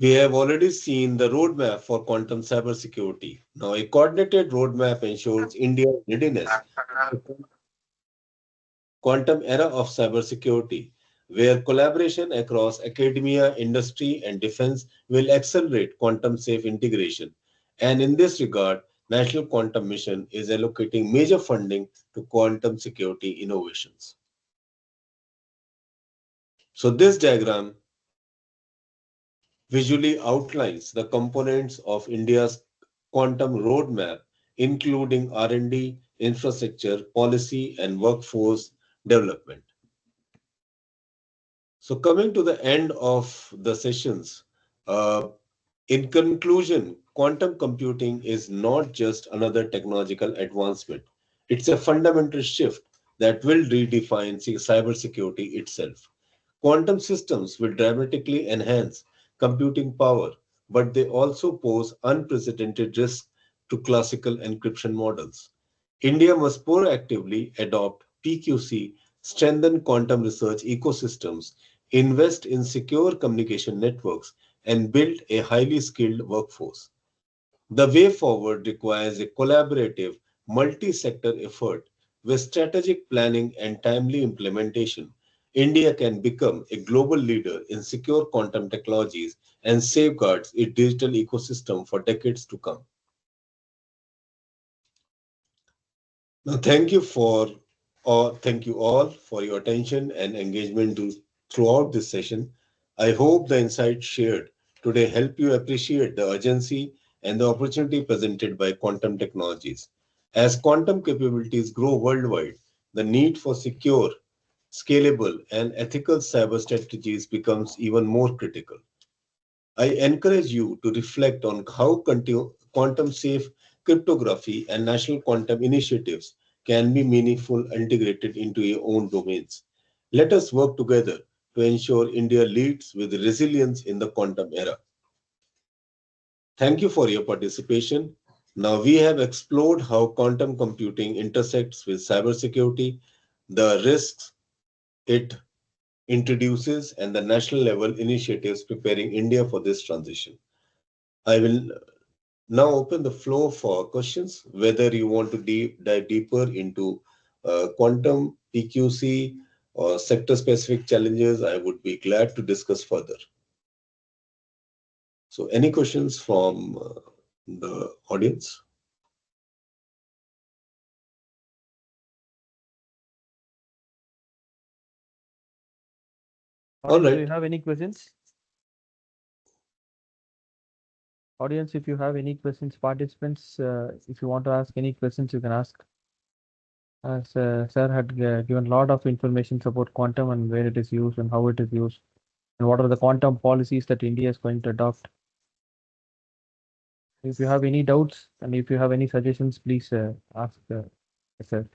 We have already seen the roadmap for quantum cybersecurity. Now, a coordinated roadmap ensures India's readiness for the quantum era of cybersecurity, where collaboration across academia, industry, and defense will accelerate quantum safe integration. And in this regard, National Quantum Mission is allocating major funding to quantum security innovations. So this diagram visually outlines the components of India's quantum roadmap, including R&D, infrastructure, policy, and workforce development. So coming to the end of the sessions, uh, in conclusion, quantum computing is not just another technological advancement. It's a fundamental shift that will redefine cybersecurity itself. Quantum systems will dramatically enhance computing power, but they also pose unprecedented risks to classical encryption models. India must proactively adopt PQC, strengthen quantum research ecosystems, invest in secure communication networks, and build a highly skilled workforce. The way forward requires a collaborative, multi-sector effort with strategic planning and timely implementation. India can become a global leader in secure quantum technologies and safeguards its digital ecosystem for decades to come. Now, thank you all for your attention and engagement throughout this session. I hope the insights shared today help you appreciate the urgency and the opportunity presented by quantum technologies. As quantum capabilities grow worldwide, the need for secure, scalable, and ethical cyber strategies becomes even more critical. I encourage you to reflect on how quantum safe cryptography and national quantum initiatives can be meaningful integrated into your own domains. Let us work together to ensure India leads with resilience in the quantum era. Thank you for your participation. Now we have explored how quantum computing intersects with cybersecurity, the risks it introduces, and the national level initiatives preparing India for this transition. I will now open the floor for questions, whether you want to dive deeper into quantum, PQC, or sector-specific challenges. I would be glad to discuss further. So any questions from the audience? All Audience, do right. you have any questions? Audience, if you have any questions, participants, if you want to ask any questions, you can ask. As Sir had given a lot of information about quantum and where it is used and how it is used, and what are the quantum policies that India is going to adopt. If you have any doubts and if you have any suggestions, please ask, Sir.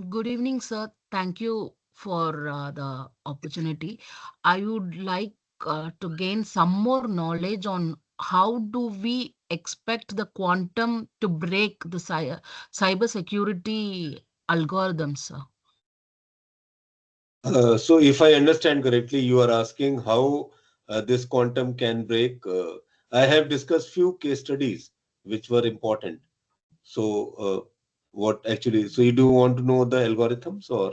Good evening, sir. Thank you for the opportunity. I would like to gain some more knowledge on how do we expect the quantum to break the cyber security algorithms, sir. So if I understand correctly, you are asking how this quantum can break. I have discussed few case studies which were important. So what actually, so you do want to know the algorithms or?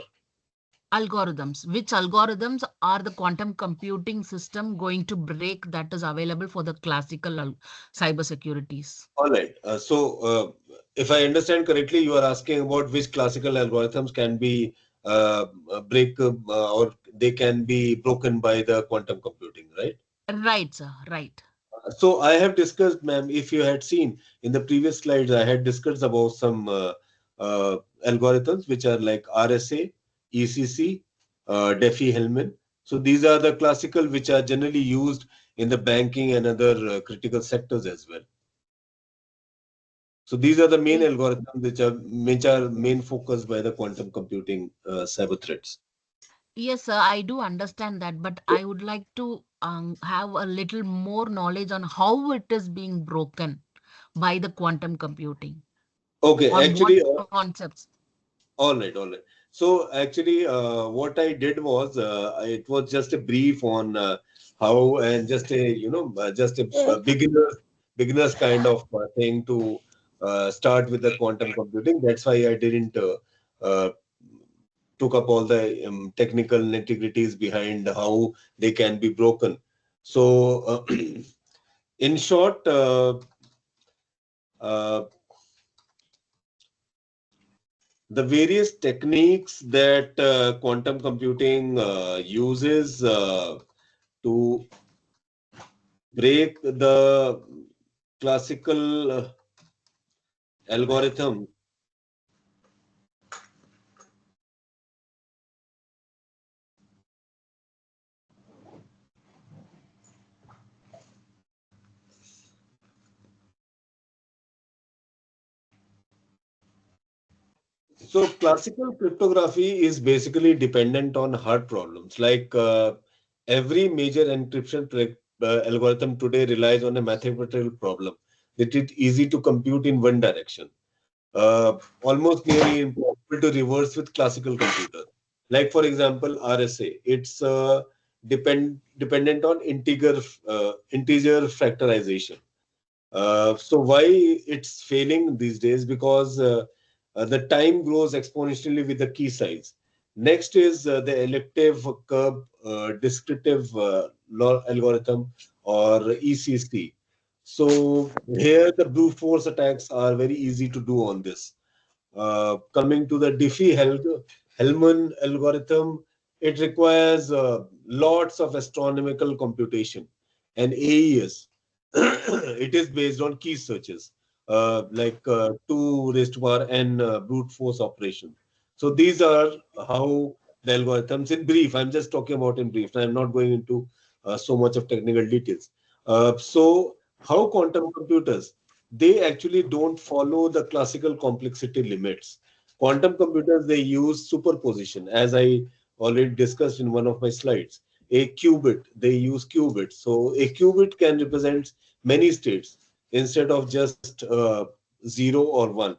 Algorithms. Which algorithms are the quantum computing system going to break that is available for the classical cyber securities? All right. If I understand correctly, you are asking about which classical algorithms can be or they can be broken by the quantum computing, right? Right, sir. Right. So I have discussed, ma'am, if you had seen in the previous slides, I had discussed about some algorithms which are like RSA, ECC, Diffie-Hellman. So these are the classical which are generally used in the banking and other critical sectors as well. So these are the main algorithms which are main focus by the quantum computing cyber threats. Yes, sir, I do understand that, but I would like to have a little more knowledge on how it is being broken by the quantum computing. Okay, Or actually, what concepts? all right. So actually, what I did was it was just a brief on how and just a beginners kind of thing to start with the quantum computing. That's why I didn't uh, took up all the technical nitty-gritties behind how they can be broken. So, in short, the various techniques that quantum computing uses to break the classical algorithm. So classical cryptography is basically dependent on hard problems. Like every major encryption algorithm today relies on a mathematical problem that is easy to compute in one direction. Almost nearly impossible to reverse with classical computers. Like for example, RSA, it's dependent on integer factorization. So why it's failing these days? Because the time grows exponentially with the key size. Next is the elliptic curve descriptive algorithm, or ECC. So here the brute force attacks are very easy to do on this. Coming to the Diffie-Hellman algorithm, it requires lots of astronomical computation. And AES, it is based on key searches, like 2 raised to power n brute force operation. So these are how the algorithms, in brief, I'm just talking about in brief. I'm not going into so much of technical details. So how quantum computers, they actually don't follow the classical complexity limits. Quantum computers, they use superposition, as I already discussed in one of my slides. A qubit, they use qubits. So a qubit can represent many states instead of just 0 or 1.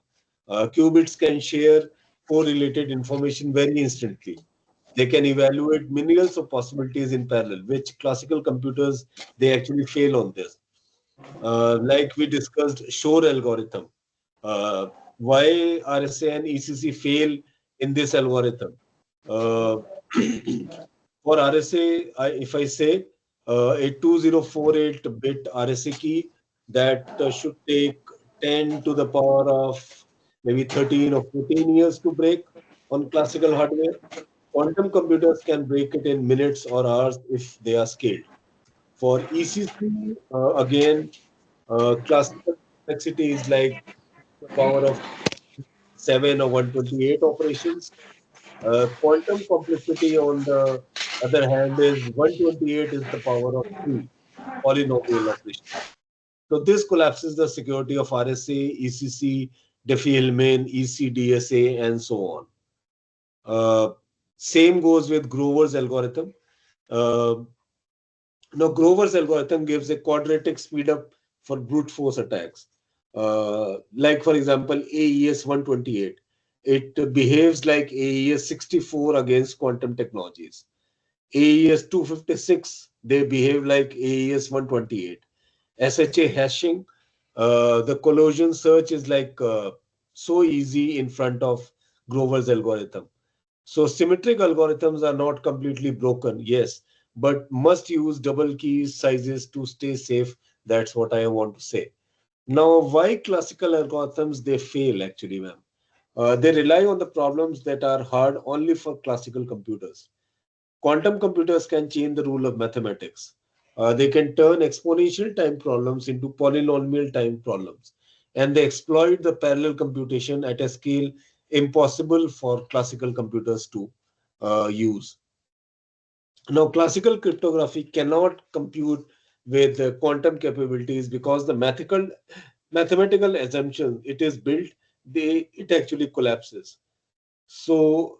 Qubits can share correlated information very instantly. They can evaluate millions of possibilities in parallel, which classical computers, they actually fail on this. Like we discussed, Shor algorithm. Why RSA and ECC fail in this algorithm? Uh, for RSA, if I say a 2048-bit RSA key that should take 10 to the power of maybe 13 or 14 years to break on classical hardware, quantum computers can break it in minutes or hours if they are scaled. For ECC, again, classical complexity is like the power of 7 or 128 operations. Quantum complexity, on the other hand, is 128 is the power of 3 polynomial operations. So this collapses the security of RSA, ECC, Diffie-Hellman, ECDSA, and so on. Same goes with Grover's algorithm. Now, Grover's algorithm gives a quadratic speedup for brute force attacks. Like, for example, AES 128. It behaves like AES 64 against quantum technologies. AES 256, they behave like AES 128. SHA hashing, the collision search is like so easy in front of Grover's algorithm. So symmetric algorithms are not completely broken, yes, but must use double key sizes to stay safe. That's what I want to say. Now, why classical algorithms they fail actually, ma'am? They rely on the problems that are hard only for classical computers. Quantum computers can change the rule of mathematics. They can turn exponential time problems into polynomial time problems. And they exploit the parallel computation at a scale impossible for classical computers to use. Now, classical cryptography cannot compute with quantum capabilities because the mathematical assumption it is built, it actually collapses. So,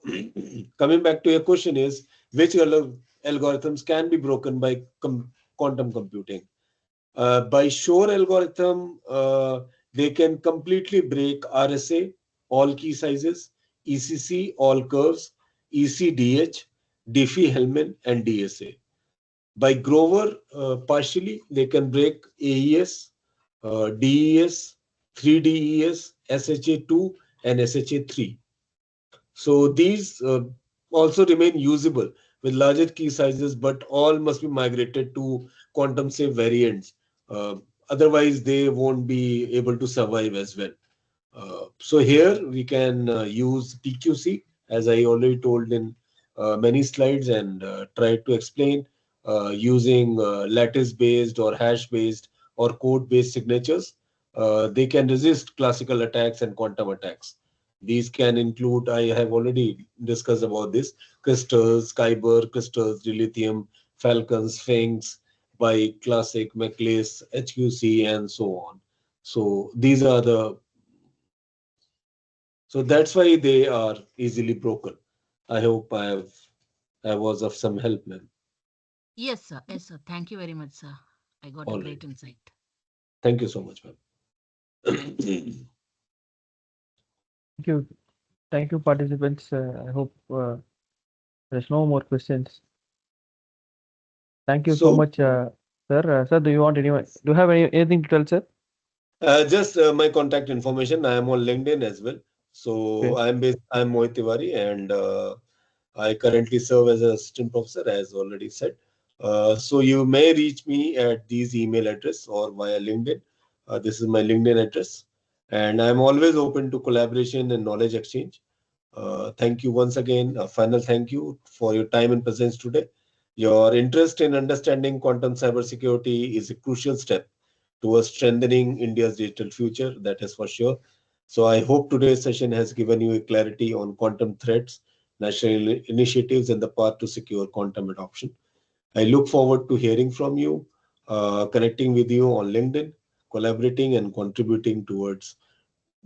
coming back to your question is, which algorithms can be broken by quantum computing? By Shor algorithm, they can completely break RSA, all key sizes, ECC, all curves, ECDH, Diffie-Hellman, and DSA. By Grover, partially, they can break AES, DES, 3DES, SHA2, and SHA3. So these also remain usable with larger key sizes, but all must be migrated to quantum safe variants. Uh, Otherwise, they won't be able to survive as well. So here we can use PQC, as I already told in many slides and tried to explain, using lattice-based or hash-based or code-based signatures. They can resist classical attacks and quantum attacks. These can include, I have already discussed about this, crystals, Kyber, crystals, dilithium, Falcon, Sphinx, by Classic, Maclase, HQC, and so on. So these are so that's why they are easily broken. I hope I was of some help, ma'am. Yes, sir. Yes, sir. Thank you very much, sir. I got a All great right. insight. Thank you so much, ma'am. Thank you. Thank you, participants. I hope there's no more questions. Thank you so So, much, sir. Sir, do you want anyone? Do you have anything to tell, sir? just my contact information. I am on LinkedIn as well. So Okay. I'm Mohit Tiwari, and I currently serve as an assistant professor, as already said. So you may reach me at these email address or via LinkedIn. This is my LinkedIn address, and I'm always open to collaboration and knowledge exchange. Thank you once again. A final thank you for your time and presence today. Your interest in understanding quantum cybersecurity is a crucial step towards strengthening India's digital future, that is for sure. So I hope today's session has given you a clarity on quantum threats, national initiatives, and the path to secure quantum adoption. I look forward to hearing from you, connecting with you on LinkedIn, collaborating and contributing towards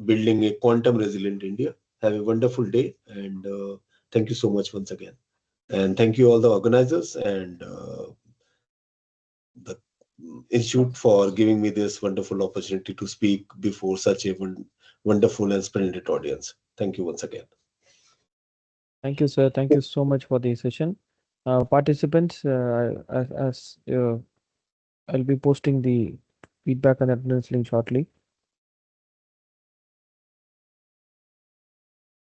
building a quantum resilient India. Have a wonderful day, and thank you so much once again. And thank you all the organizers and the institute for giving me this wonderful opportunity to speak before such a wonderful and splendid audience. Thank you once again. Thank you, sir. Thank you so much for the session. Participants, as I'll be posting the feedback and attendance link shortly.